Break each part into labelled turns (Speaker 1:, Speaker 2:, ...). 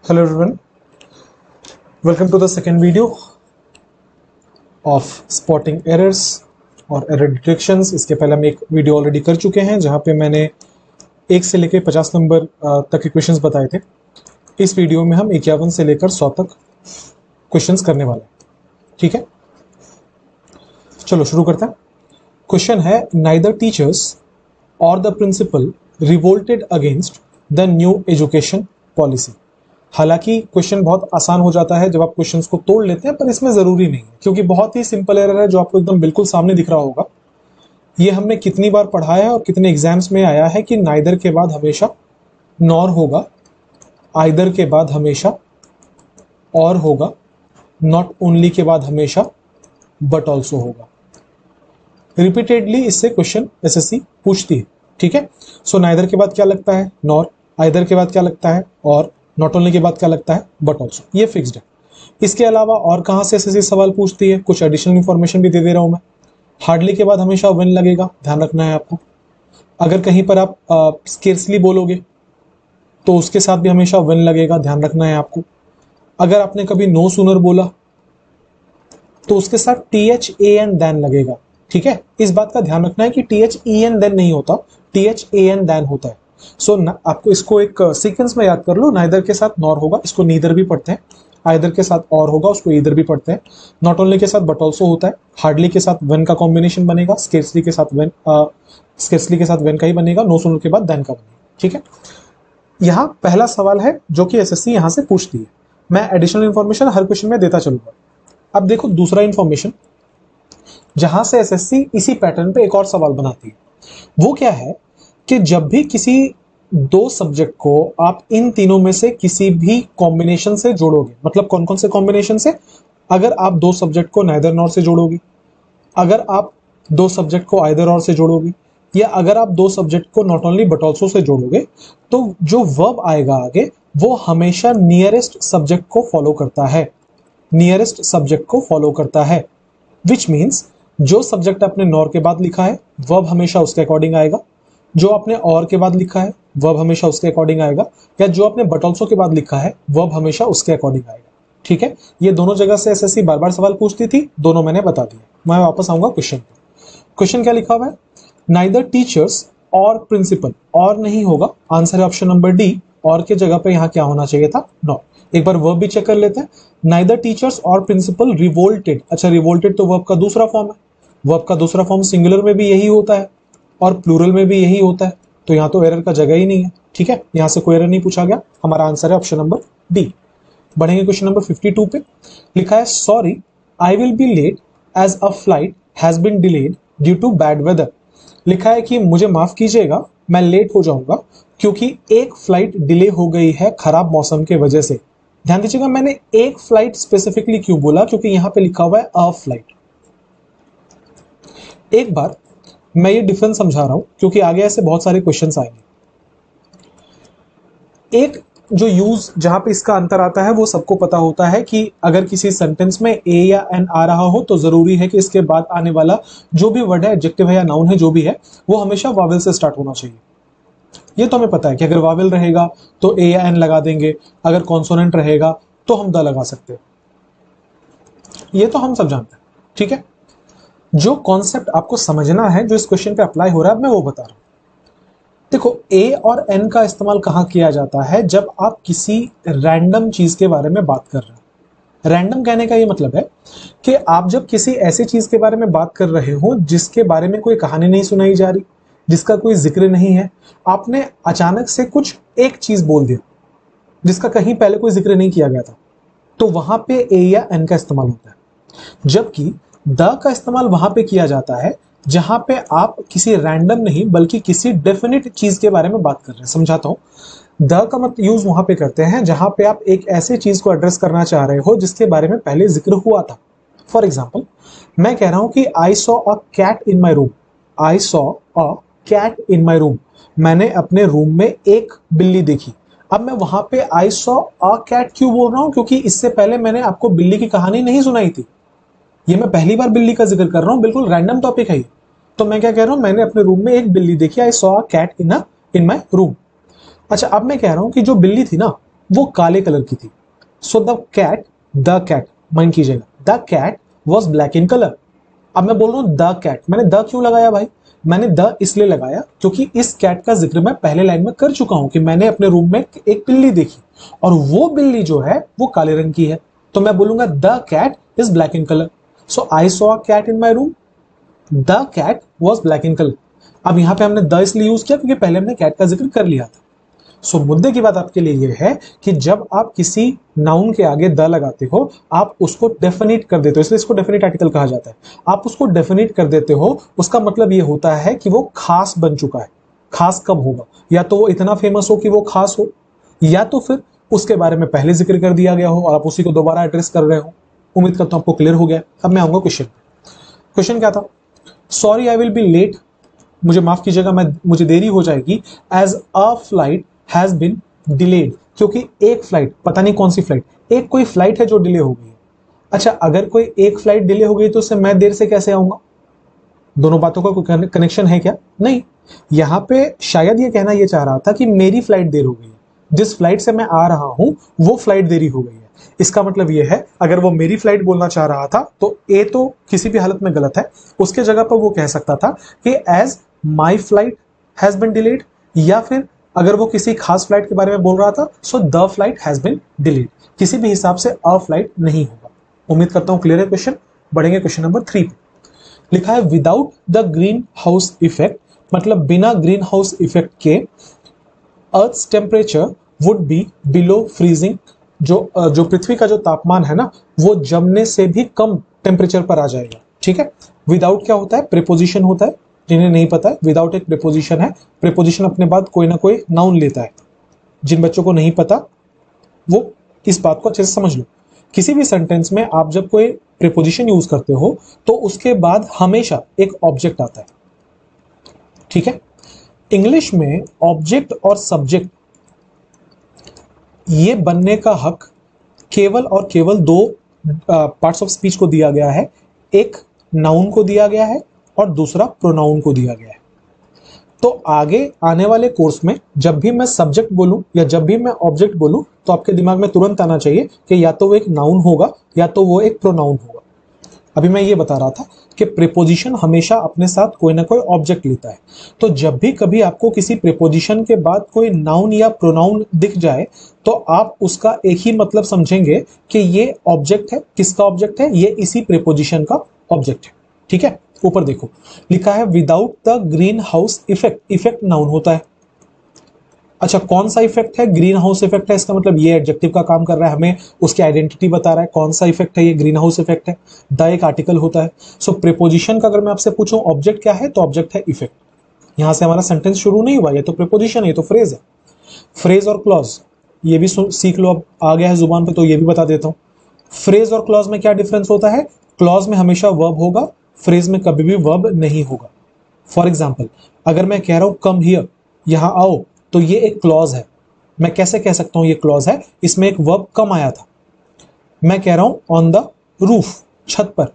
Speaker 1: Hello everyone, welcome to the second video of spotting errors और error detections। इसके पहले हम एक वीडियो ऑलरेडी कर चुके हैं जहाँ पे मैंने 1 से लेकर 50 नंबर तक क्वेश्चंस बताए थे। इस वीडियो में हम 51 से लेकर 100 तक क्वेश्चंस करने वाले हैं। ठीक है, चलो शुरू करते हैं। क्वेश्चन है, नाइदर टीचर्स और the principal revolted against the new education policy. हालांकि क्वेश्चन बहुत आसान हो जाता है जब आप क्वेश्चंस को तोड़ लेते हैं, पर इसमें जरूरी नहीं है क्योंकि बहुत ही सिंपल एरर है जो आपको एकदम बिल्कुल सामने दिख रहा होगा। ये हमने कितनी बार पढ़ा है और कितने एग्जाम्स में आया है कि नाइदर के बाद हमेशा नॉर होगा, आइदर के बाद हमेशा और होगा, नॉट ओनली के बाद हमेशा बट ऑल्सो होगा। रिपीटेडली इससे क्वेश्चन एसएससी पूछती है। ठीक है, सो नाइदर के बाद क्या लगता है? नॉर। आइदर के बाद क्या लगता है? और। नॉट ओनली के बाद क्या लगता है? But also. ये फिक्स्ड है। इसके अलावा और कहां से एसएससी सवाल पूछती है? कुछ एडिशनल इंफॉर्मेशन भी दे दे रहा हूं मैं। हार्डली के बाद हमेशा व्हेन लगेगा, ध्यान रखना है आपको। अगर कहीं पर आप स्केर्सली बोलोगे तो उसके साथ भी हमेशा व्हेन लगेगा, ध्यान रखना है आपको। अगर आपने कभी नो सूनर बोला तो उसके साथ THAN देन लगेगा। ठीक है, इस बात का ध्यान रखना है कि THEN देन नहीं होता, THAN देन होता है। सो आपको इसको एक सीक्वेंस में याद कर लो। नाइदर के साथ नॉर होगा, इसको नीदर भी पढ़ते हैं। आइदर के साथ और होगा, उसको ईदर भी पढ़ते हैं। नॉट ओनली के साथ बट ऑल्सो होता है। हार्डली के साथ व्हेन का कॉम्बिनेशन बनेगा। स्केर्सली के साथ व्हेन, स्केर्सली के साथ व्हेन का ही बनेगा। नो सूनर के बाद देन का बनेगा। ठीक है, यहाँ पहला सवाल है जो कि एसएससी यहां से पूछती है। मैं एडिशनल इंफॉर्मेशन हर क्वेश्चन में देता चलूंगा। अब देखो दूसरा इंफॉर्मेशन जहां से एसएससी इसी पैटर्न पे एक और सवाल बनाती है। वो क्या है कि जब भी किसी दो सब्जेक्ट को आप इन तीनों में से किसी भी कॉम्बिनेशन से जोड़ोगे, मतलब कौन कौन से कॉम्बिनेशन से? अगर आप दो सब्जेक्ट को नाइदर नॉर से जोड़ोगे, अगर आप दो सब्जेक्ट को आइदर और से जोड़ोगे, या अगर आप दो सब्जेक्ट को not only but also say जोड़ोगे, तो जो वर्ब आएगा आगे वो हमेशा नियरेस्ट सब्जेक्ट को फॉलो करता है। नियरेस्ट सब्जेक्ट को फॉलो करता है, विच मीन्स जो सब्जेक्ट आपने नॉर के बाद लिखा है वर्ब हमेशा उसके अकॉर्डिंग आएगा। जो आपने और के बाद लिखा है वर्ब हमेशा उसके अकॉर्डिंग आएगा, या जो आपने बट ऑल्सो के बाद लिखा है वर्ब हमेशा उसके अकॉर्डिंग आएगा। ठीक है, ये दोनों जगह से एसएससी बार बार सवाल पूछती थी, दोनों मैंने बता दिया। मैं वापस आऊंगा क्वेश्चन पे। क्वेश्चन क्या लिखा हुआ है? नाइदर टीचर्स और प्रिंसिपल। और नहीं होगा, आंसर है ऑप्शन नंबर डी। और के जगह पे यहां क्या होना चाहिए था? नॉट। एक बार वर्ब भी चेक कर लेते हैं। नाइदर टीचर्स और प्रिंसिपल रिवोल्टेड। अच्छा, रिवोल्टेड तो वर्ब का दूसरा फॉर्म है। वर्ब का दूसरा फॉर्म सिंगुलर में भी यही होता है और प्लूरल में भी यही होता है, तो यहां तो एरर का जगह ही नहीं है। ठीक है, यहां से कोई एरर नहीं पूछा गया। हमारा आंसर है ऑप्शन नंबर डी। बढ़ेंगे क्वेश्चन नंबर 52 पे। लिखा है, sorry I will be late as a flight has been delayed due to bad weather. लिखा है कि मुझे माफ कीजिएगा, मैं लेट हो जाऊंगा क्योंकि एक फ्लाइट डिले हो गई है खराब मौसम के वजह से। ध्यान दीजिएगा, मैंने एक फ्लाइट स्पेसिफिकली क्यों बोला, क्योंकि यहां पे लिखा हुआ है अ फ्लाइट। एक बार मैं ये डिफरेंस समझा रहा हूं क्योंकि आगे ऐसे बहुत सारे क्वेश्चंस आएंगे। एक जो यूज जहां पे इसका अंतर आता है वो सबको पता होता है कि अगर किसी सेंटेंस में ए या एन आ रहा हो तो जरूरी है कि इसके बाद आने वाला जो भी वर्ड है, एडजेक्टिव है या नाउन है, जो भी है, वो हमेशा वावेल से स्टार्ट होना चाहिए। ये तो हमें पता है कि अगर वावेल रहेगा तो ए या एन लगा देंगे, अगर कॉन्सोनेंट रहेगा तो हम द लगा सकते हैं। ये तो हम सब जानते हैं। ठीक है, जो कॉन्सेप्ट आपको समझना है, जो इस क्वेश्चन पे अप्लाई हो रहा है, मैं वो बता रहा हूं। देखो, ए और एन का इस्तेमाल कहां किया जाता है? जब आप किसी रैंडम चीज के बारे में बात कर रहे हो। रैंडम कहने का ये मतलब है कि आप जब किसी ऐसी चीज के बारे में बात कर रहे हो जिसके बारे में कोई कहानी नहीं सुनाई जा रही, जिसका कोई जिक्र नहीं है, आपने अचानक से कुछ एक चीज बोल दिया जिसका कहीं पहले कोई जिक्र नहीं किया गया था, तो वहां पे ए या एन का इस्तेमाल होता है। जबकि द का इस्तेमाल वहां पे किया जाता है जहां पे आप किसी रैंडम नहीं बल्कि किसी डेफिनेट चीज के बारे में बात कर रहे हैं। समझाता हूं। द का मत यूज वहां पे करते हैं जहां पे आप एक ऐसे चीज को एड्रेस करना चाह रहे हो जिसके बारे में पहले जिक्र हुआ था। फॉर एग्जाम्पल, मैं कह रहा हूं कि I saw a cat in my room. I saw a cat in my room. मैंने अपने रूम में एक बिल्ली देखी। अब मैं वहां पे आई सॉ अ कैट क्यों बोल रहा हूं? क्योंकि इससे पहले मैंने आपको बिल्ली की कहानी नहीं सुनाई थी। ये मैं पहली बार बिल्ली का जिक्र कर रहा हूं, बिल्कुल रैंडम टॉपिक है ये। तो मैं क्या कह रहा हूं? मैंने अपने रूम में एक बिल्ली देखी। I saw a cat in my room. अच्छा, अब मैं कह रहा हूं कि जो बिल्ली थी ना, वो काले कलर की थी। सो द कैट माइंड कीजिएगा, the cat was black in colour. अब मैं बोल रहा हूं द कैट, मैंने द क्यों लगाया भाई? मैंने द इसलिए लगाया क्योंकि इस कैट का जिक्र मैं पहले लाइन में कर चुका हूं कि मैंने अपने रूम में एक बिल्ली देखी और वो बिल्ली जो है वो काले रंग की है। तो मैं बोलूंगा the cat is black in colour. So I saw a cat in my room, the cat was black in colour. अब यहां पे हमने द इसलिए यूज किया क्योंकि पहले हमने कैट का जिक्र कर लिया था। सो मुद्दे की बात आपके लिए यह है कि जब आप किसी नाउन के आगे द लगाते हो, आप उसको डेफिनेट कर देते हो, इसलिए इसको डेफिनेट आर्टिकल कहा जाता है। आप उसको डेफिनेट कर देते हो, उसका मतलब यह होता है कि वो खास बन चुका है। खास कब होगा? या तो वो इतना फेमस हो कि वो खास हो, या तो फिर उसके बारे में पहले जिक्र कर दिया गया हो और आप उसी को दोबारा एड्रेस कर रहे हो। उम्मीद करता हूं आपको क्लियर हो गया। अब मैं आऊंगा क्वेश्चन। क्वेश्चन क्या था? Sorry I will be late, मुझे माफ कीजिएगा मुझे देरी हो जाएगी। As a flight has been delayed, क्योंकि एक फ्लाइट, पता नहीं कौन सी फ्लाइट, एक कोई फ्लाइट है जो डिले हो गई है। अच्छा, अगर कोई एक फ्लाइट डिले हो गई तो उससे मैं देर से कैसे आऊंगा? दोनों बातों का कोई कनेक्शन है क्या? नहीं। यहां पे शायद ये कहना ये चाह रहा था कि मेरी फ्लाइट देर हो गई है, जिस फ्लाइट से मैं आ रहा हूं वो फ्लाइट देरी हो गई है। इसका मतलब यह है, अगर वो मेरी फ्लाइट बोलना चाह रहा था तो ए तो किसी भी हालत में गलत है, उसके जगह पर वो कह सकता था कि as my flight has been delayed, या फिर अगर वो किसी खास फ्लाइट के बारे में बोल रहा था so the flight has been delayed. किसी भी हिसाब से अ फ्लाइट नहीं होगा। उम्मीद करता हूं क्लियर है क्वेश्चन। बढ़ेंगे क्वेश्चन नंबर 3 पे। लिखा है without the green house effect, मतलब बिना ग्रीन हाउस इफेक्ट के earth temperature would be below freezing. जो पृथ्वी का जो तापमान है ना, वो जमने से भी कम टेम्परेचर पर आ जाएगा। ठीक है। विदाउट क्या होता है? प्रीपोजिशन होता है। जिन्हें नहीं पता है, विदाउट एक प्रीपोजिशन है। प्रीपोजिशन अपने बाद कोई ना कोई नाउन लेता है। जिन बच्चों को नहीं पता वो इस बात को अच्छे से समझ लो। किसी भी सेंटेंस में आप जब कोई प्रीपोजिशन यूज करते हो तो उसके बाद हमेशा एक ऑब्जेक्ट आता है। ठीक है। इंग्लिश में ऑब्जेक्ट और सब्जेक्ट ये बनने का हक केवल और केवल दो पार्ट्स ऑफ स्पीच को दिया गया है। एक नाउन को दिया गया है और दूसरा प्रोनाउन को दिया गया है। तो आगे आने वाले कोर्स में जब भी मैं सब्जेक्ट बोलूं या जब भी मैं ऑब्जेक्ट बोलूं तो आपके दिमाग में तुरंत आना चाहिए कि या तो वो एक नाउन होगा या तो वो एक प्रोनाउन होगा। अभी मैं ये बता रहा था कि प्रीपोजिशन हमेशा अपने साथ कोई ना कोई ऑब्जेक्ट लेता है। तो जब भी कभी आपको किसी प्रीपोजिशन के बाद कोई नाउन या प्रोनाउन दिख जाए तो आप उसका एक ही मतलब समझेंगे कि ये ऑब्जेक्ट है। किसका ऑब्जेक्ट है? ये इसी प्रीपोजिशन का ऑब्जेक्ट है। ठीक है। ऊपर देखो, लिखा है without the green house effect. Effect noun होता है। अच्छा, कौन सा इफेक्ट है? ग्रीन हाउस इफेक्ट है। इसका मतलब ये एडजेक्टिव का काम कर रहा है, हमें उसकी आइडेंटिटी बता रहा है। कौन सा इफेक्ट है? ये ग्रीन हाउस इफेक्ट है। द एक आर्टिकल होता है। सो प्रीपोजिशन का अगर मैं आपसे पूछूं ऑब्जेक्ट क्या है, तो ऑब्जेक्ट है इफेक्ट। यहां से हमारा सेंटेंस शुरू नहीं हुआ, ये तो प्रीपोजिशन है, ये तो फ्रेज है। फ्रेज और क्लॉज ये भी सीख लो, अब आ गया है जुबान पे तो ये भी बता देता हूं। फ्रेज और क्लॉज में क्या डिफरेंस होता है? क्लॉज में हमेशा वर्ब होगा, फ्रेज में कभी भी वर्ब नहीं होगा। फॉर एग्जाम्पल, अगर मैं कह रहा हूं कम हियर, यहां आओ, तो ये एक क्लॉज है। मैं कैसे कह सकता हूं ये क्लॉज है? इसमें एक वर्ब कम आया था। मैं कह रहा हूं ऑन द रूफ, छत पर,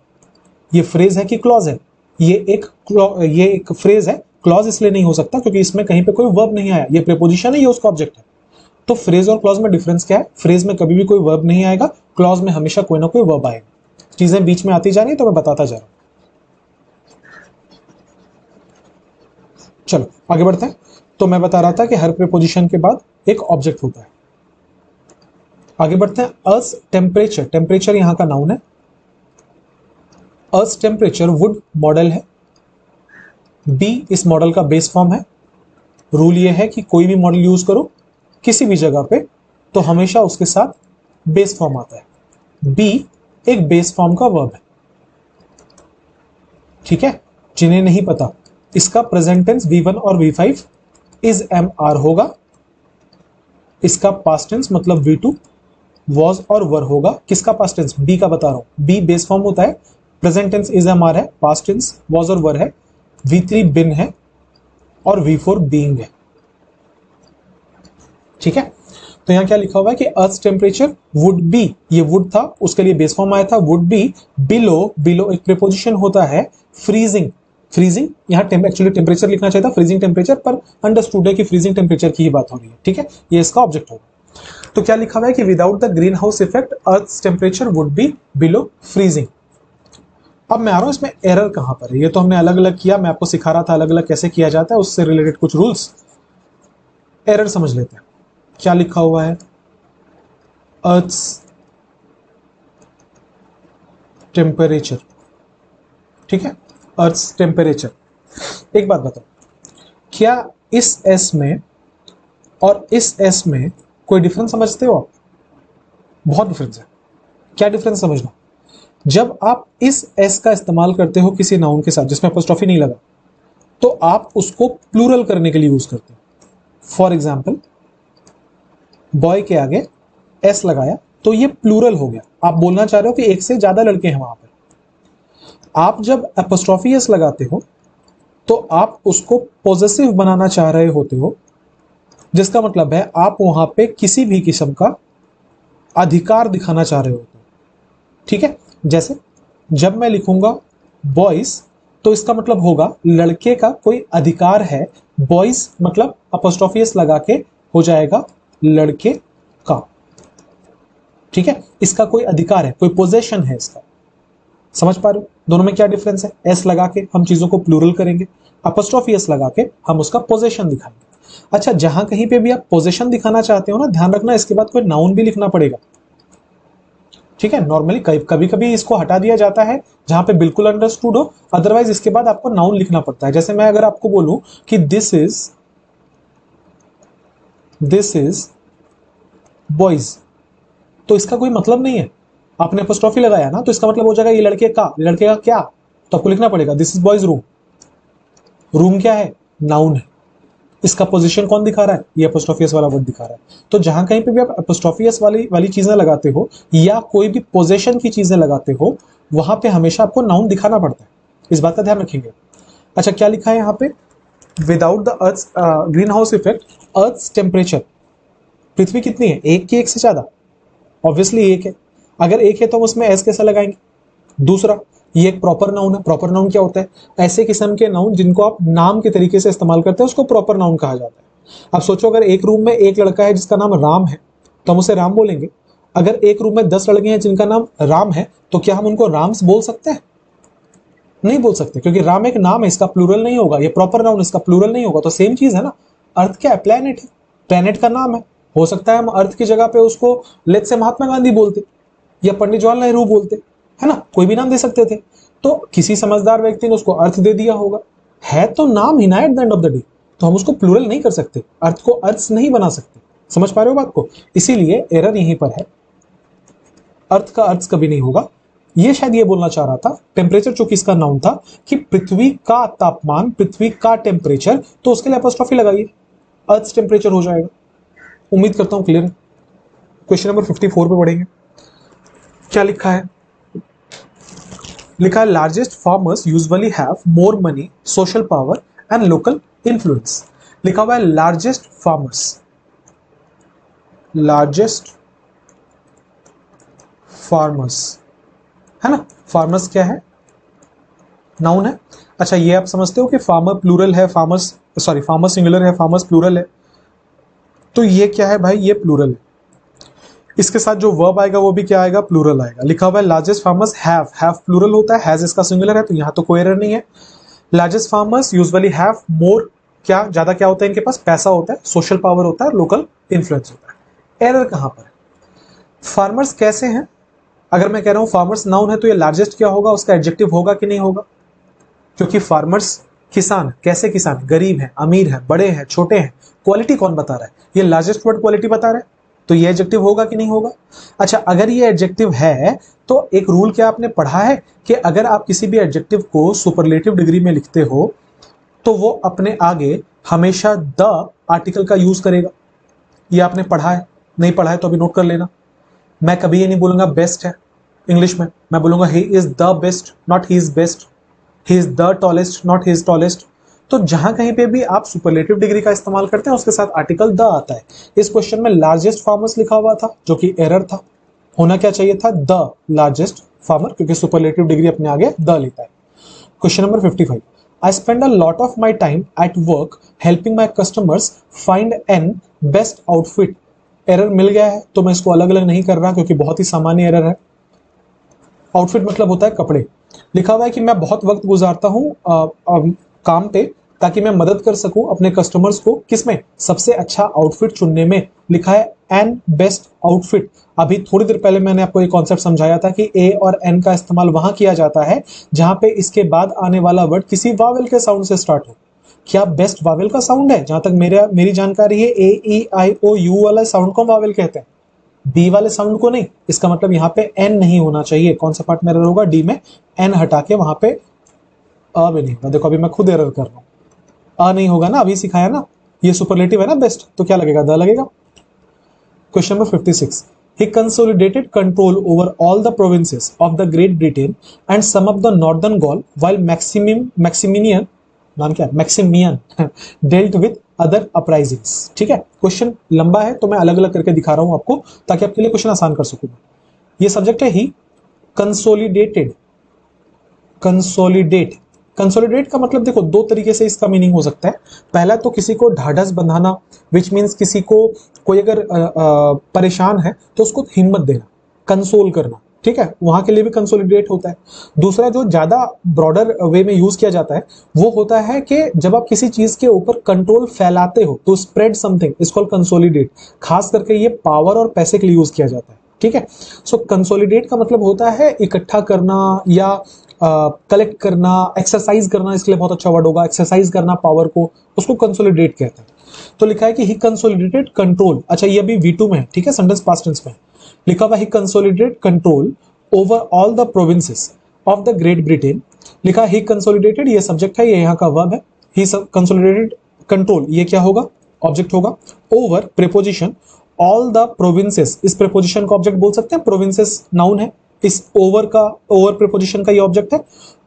Speaker 1: ये फ्रेज है कि क्लॉज है? ये एक फ्रेज है। क्लॉज इसलिए नहीं हो सकता क्योंकि इसमें कहीं पे कोई वर्ब नहीं आया। ये प्रीपोजिशन है, ये उसका ऑब्जेक्ट है। तो फ्रेज और क्लॉज में डिफरेंस क्या है? फ्रेज में कभी भी कोई वर्ब नहीं आएगा, क्लॉज में हमेशा कोई ना कोई वर्ब आएगा। चीजें बीच में आती जा रही है तो मैं बताता जा रहा हूं। चलो आगे बढ़ते हैं। तो मैं बता रहा था कि हर प्रीपोजिशन के बाद एक ऑब्जेक्ट होता है। आगे बढ़ते हैं। अर्थ टेम्परेचर, टेम्परेचर यहां का नाउन है। अर्थ टेम्परेचर वुड मॉडल है। बी इस मॉडल का बेस फॉर्म है। रूल ये है कि कोई भी मॉडल यूज करो किसी भी जगह पे तो हमेशा उसके साथ बेस फॉर्म आता है। बी एक बेस फॉर्म का वर्ब है। ठीक है। जिन्हें नहीं पता, इसका प्रेजेंट टेंस V1 और V5 इज MR होगा। इसका पास्ट टेंस मतलब V2 वॉज और वर होगा। किसका पास्ट टेंस? बी का बता रहा हूं। बी बेस फॉर्म होता है, प्रेजेंट टेंस इज MR है, पास्ट टेंस वॉज और वर है, V3 बिन है और V4 बीइंग है। ठीक है। तो यहां क्या लिखा हुआ है कि अर्थ टेम्परेचर वुड बी, ये वुड था, उसके लिए बेस फॉर्म आया था वुड बी बिलो। बिलो एक प्रीपोजिशन होता है फ्रीजिंग। फ्रीजिंग यहां एक्चुअली टेम्परेचर लिखना चाहिए था, फ्रीजिंग टेम्परेचर, पर अंडरस्टूड है कि फ्रीजिंग टेम्परेचर की ही बात हो रही है। ठीक है। ये इसका ऑब्जेक्ट होगा। तो क्या लिखा हुआ है कि without the green house effect earth temperature would be below freezing. अब मैं आ रहा हूं इसमें एरर कहां पर है। ये तो हमने अलग अलग किया, मैं आपको सिखा रहा था अलग अलग कैसे किया जाता है, उससे रिलेटेड कुछ रूल्स। एरर समझ लेते हैं। क्या लिखा हुआ है, अर्थ्स टेम्परेचर, ठीक है, अर्थ्स टेम्परेचर। एक बात बताओ, क्या इस एस में और इस एस में कोई डिफरेंस समझते हो आप? बहुत डिफरेंस है। क्या डिफरेंस समझना, जब आप इस एस का इस्तेमाल करते हो किसी नाउन के साथ जिसमें अपोस्ट्रोफी नहीं लगा, तो आप उसको प्लूरल करने के लिए यूज करते हो। फॉर एग्जाम्पल, बॉय के आगे एस लगाया तो ये प्लूरल हो गया। आप बोलना चाह रहे हो कि एक से ज्यादा लड़के हैं वहां पर। आप जब अपोस्ट्रोफी एस लगाते हो तो आप उसको पॉजेसिव बनाना चाह रहे होते हो, जिसका मतलब है आप वहां पे किसी भी किस्म का अधिकार दिखाना चाह रहे होते हो। ठीक है, जैसे जब मैं लिखूंगा बॉयज तो इसका मतलब होगा लड़के का कोई अधिकार है। बॉयज मतलब अपोस्ट्रोफी एस लगा के हो जाएगा लड़के का। ठीक है, इसका कोई अधिकार है, कोई पोजेशन है इसका। समझ पा रहे हो दोनों में क्या डिफरेंस है? एस लगा के हम चीजों को प्लूरल करेंगे, अपोस्ट्रोफी एस लगा के हम उसका पोजेशन दिखाएंगे। अच्छा, जहां कहीं पे भी आप पोजेशन दिखाना चाहते हो ना, ध्यान रखना इसके बाद कोई नाउन भी लिखना पड़ेगा। ठीक है, नॉर्मली कभी कभी इसको हटा दिया जाता है जहां पे बिल्कुल अंडरस्टूड हो, अदरवाइज इसके बाद आपको नाउन लिखना पड़ता है। जैसे मैं अगर आपको बोलूं कि दिस इज बॉयज, तो इसका कोई मतलब नहीं है। आपने अपोस्ट्रोफी लगाया ना, तो इसका मतलब हो जाएगा ये लड़के का। लड़के का क्या, तो आपको लिखना पड़ेगा this is boys room. Room क्या है, नाउन है। इसका पोजीशन कौन दिखा रहा है, ये अपोस्ट्रोफी एस वाला वर्ड दिखा रहा है। तो जहां कहीं पे भी आप अपोस्ट्रोफी एस वाली चीजें लगाते हो या कोई भी पोजीशन की चीजें लगाते हो, वहां पे हमेशा आपको नाउन दिखाना पड़ता है। इस बात का ध्यान रखेंगे। अच्छा, क्या लिखा है यहाँ पे, without the earth greenhouse effect earth temperature, पृथ्वी कितनी है, एक की एक से ज्यादा? ऑब्वियसली एक है। अगर एक है तो हम उसमें एस कैसे लगाएंगे? दूसरा, ये एक प्रॉपर नाउन है। प्रॉपर नाउन क्या होता है? ऐसे किस्म के नाउन जिनको आप नाम के तरीके से इस्तेमाल करते हैं उसको प्रॉपर नाउन कहा जाता है। अब सोचो, अगर एक रूम में एक लड़का है जिसका नाम राम है तो हम उसे राम बोलेंगे। अगर एक रूम में 10 लड़के हैं जिनका नाम राम है तो क्या हम उनको राम्स बोल सकते हैं? नहीं बोल सकते, क्योंकि राम एक नाम है, इसका प्लूरल नहीं होगा। ये प्रॉपर नाउन, इसका प्लूरल नहीं होगा। तो सेम चीज है ना, अर्थ क्या है, प्लेनेट है, प्लेनेट का नाम है। हो सकता है हम अर्थ की जगह पे उसको लेट्स से महात्मा गांधी बोलते या पंडित जवाहरलाल नेहरू बोलते, है ना, कोई भी नाम दे सकते थे। तो किसी समझदार व्यक्ति ने उसको अर्थ दे दिया होगा। है तो नाम ही ना at the end of the day, तो हम उसको प्लूरल नहीं कर सकते, अर्थ को अर्थ नहीं बना सकते। समझ पा रहे हो बात को? इसीलिए एरर यहीं पर है, अर्थ का अर्थ कभी नहीं होगा। ये शायद ये बोलना चाह रहा था, टेम्परेचर चूंकि इसका नाउन था कि पृथ्वी का तापमान, पृथ्वी का टेम्परेचर, तो उसके लिए अपोस्ट्रोफी लगाइए, अर्थ टेम्परेचर हो जाएगा। उम्मीद करता हूं क्लियर है। क्वेश्चन नंबर 54 पे बढ़ेंगे। क्या लिखा है, लिखा है largest farmers usually have more money, social power and local influence. लिखा हुआ है लार्जेस्ट फार्मर्स, लार्जेस्ट फार्मर्स, है ना। फार्मर्स क्या है, नाउन है। अच्छा, ये आप समझते हो कि फार्मर प्लूरल है, फार्मर्स सॉरी फार्मर सिंगुलर है, फार्मर्स प्लूरल है। तो ये क्या है भाई, ये प्लूरल है। इसके साथ जो वर्ब आएगा वो भी क्या आएगा, प्लूरल आएगा। लिखा हुआ है लार्जेस्ट फार्मर्स हैव प्लूरल होता है, हैज इसका सिंगुलर है, तो यहां तो कोई एरर नहीं है। Largest farmers usually have more, क्या ज्यादा क्या होता है इनके पास, पैसा होता है, सोशल पावर होता है, लोकल इन्फ्लुएंस होता है। एरर कहां पर है, फार्मर्स कैसे हैं? अगर मैं कह रहा हूं फार्मर्स नाउन है तो ये लार्जेस्ट क्या होगा, उसका एडजेक्टिव होगा कि नहीं होगा? क्योंकि फार्मर्स किसान, कैसे किसान, गरीब है, अमीर है, बड़े हैं, छोटे हैं, क्वालिटी कौन बता रहा है, ये लार्जेस्ट वर्ड क्वालिटी बता रहा है, तो ये एडजेक्टिव होगा कि नहीं होगा? अच्छा, अगर ये एडजेक्टिव है तो एक रूल क्या आपने पढ़ा है कि अगर आप किसी भी एडजेक्टिव को सुपरलेटिव डिग्री में लिखते हो तो वो अपने आगे हमेशा द आर्टिकल का यूज करेगा। ये आपने पढ़ा है, नहीं पढ़ा है तो अभी नोट कर लेना। मैं कभी ये नहीं बोलूंगा बेस्ट है इंग्लिश में, मैं बोलूंगा he is the best, not he is best. He is the tallest, not he is tallest. तो जहां कहीं पे भी आप सुपरलेटिव डिग्री का इस्तेमाल करते हैं उसके साथ आर्टिकल द आता है। इस क्वेश्चन में लार्जेस्ट फार्मर्स लिखा हुआ था जो कि एरर था, होना क्या चाहिए था, द लार्जेस्ट फार्मर, क्योंकि सुपरलेटिव डिग्री अपने आगे द लेता है। Question number 55, I spend a lot of my time at work helping my customers find an best outfit. Error मिल गया है तो मैं इसको अलग अलग नहीं कर रहा क्योंकि बहुत ही सामान्य एरर है। आउटफिट मतलब होता है कपड़े। लिखा हुआ है कि मैं बहुत वक्त गुजारता हूँ काम पे ताकि मैं मदद कर सकूं अपने कस्टमर्स को किसमें, सबसे अच्छा आउटफिट चुनने में। लिखा है एन बेस्ट आउटफिट। अभी थोड़ी देर पहले मैंने आपको एक कॉन्सेप्ट समझाया था कि ए और एन का इस्तेमाल वहां किया जाता है जहां पे इसके बाद आने वाला वर्ड किसी वावेल के साउंड से स्टार्ट हो। क्या बेस्ट वावेल का साउंड है? जहां तक मेरी जानकारी है ए ई आई ओ यू वाला साउंड को वावेल कहते हैं, बी वाले साउंड को नहीं। इसका मतलब यहाँ पे एन नहीं होना चाहिए। कौन सा पार्ट में एरर होगा? डी में एन हटा के वहां पे अ भी नहीं होगा। देखो अभी मैं खुद एरर कर रहा हूं, अ नहीं होगा ना, अभी सिखाया ना। ये सुपरलेटिव है ना बेस्ट, तो क्या लगेगा? द लगेगा। Question number 56, he consolidated control over all the provinces of the Great Britain and some of the Northern Gaul while Maximian नाम क्या है, Maximian dealt with other uprisings. ठीक है, क्वेश्चन लंबा है तो मैं अलग अलग करके दिखा रहा हूं आपको ताकि आपके लिए क्वेश्चन आसान कर सकूं। ये सब्जेक्ट है ही कंसोलिडेटेड। कंसोलिडेट का मतलब देखो दो तरीके से इसका मीनिंग हो सकता है। पहला तो किसी को ढाढ़स बंधाना, विच मीन्स किसी को कोई अगर परेशान है तो उसको हिम्मत देना, कंसोल करना। ठीक है, वहां के लिए भी कंसोलिडेट होता है। दूसरा जो ज्यादा ब्रॉडर वे में यूज किया जाता है वो होता है कि जब आप किसी चीज के ऊपर कंट्रोल फैलाते हो तो spread something is called consolidate. खास करके ये पावर और पैसे के लिए यूज किया जाता है। ठीक है, सो कंसोलिडेट का मतलब होता है इकट्ठा करना या कलेक्ट करना, एक्सरसाइज करना। इसके लिए बहुत अच्छा वर्ड होगा, एक्सरसाइज करना पावर को, उसको कंसोलिडेट कहते हैं। तो लिखा है कि ही कंसोलिडेटेड कंट्रोल। अच्छा, ये अभी V2 में है। ठीक है, सेंटेंस पास्ट टेंस में लिखा हुआ ही consolidated control over all the provinces of the Great Britain. लिखा ही कंसोलिडेटेड, ये सब्जेक्ट है, ये यहाँ का वर्ब है। ही कंसोलिडेटेड कंट्रोल, ये क्या होगा? ऑब्जेक्ट होगा। Over preposition all the provinces, इस प्रीपोजिशन को ऑब्जेक्ट बोल सकते हैं, प्रोविंसेस नाउन है, इस ओवर प्रीपोजिशन का ये ऑब्जेक्ट है।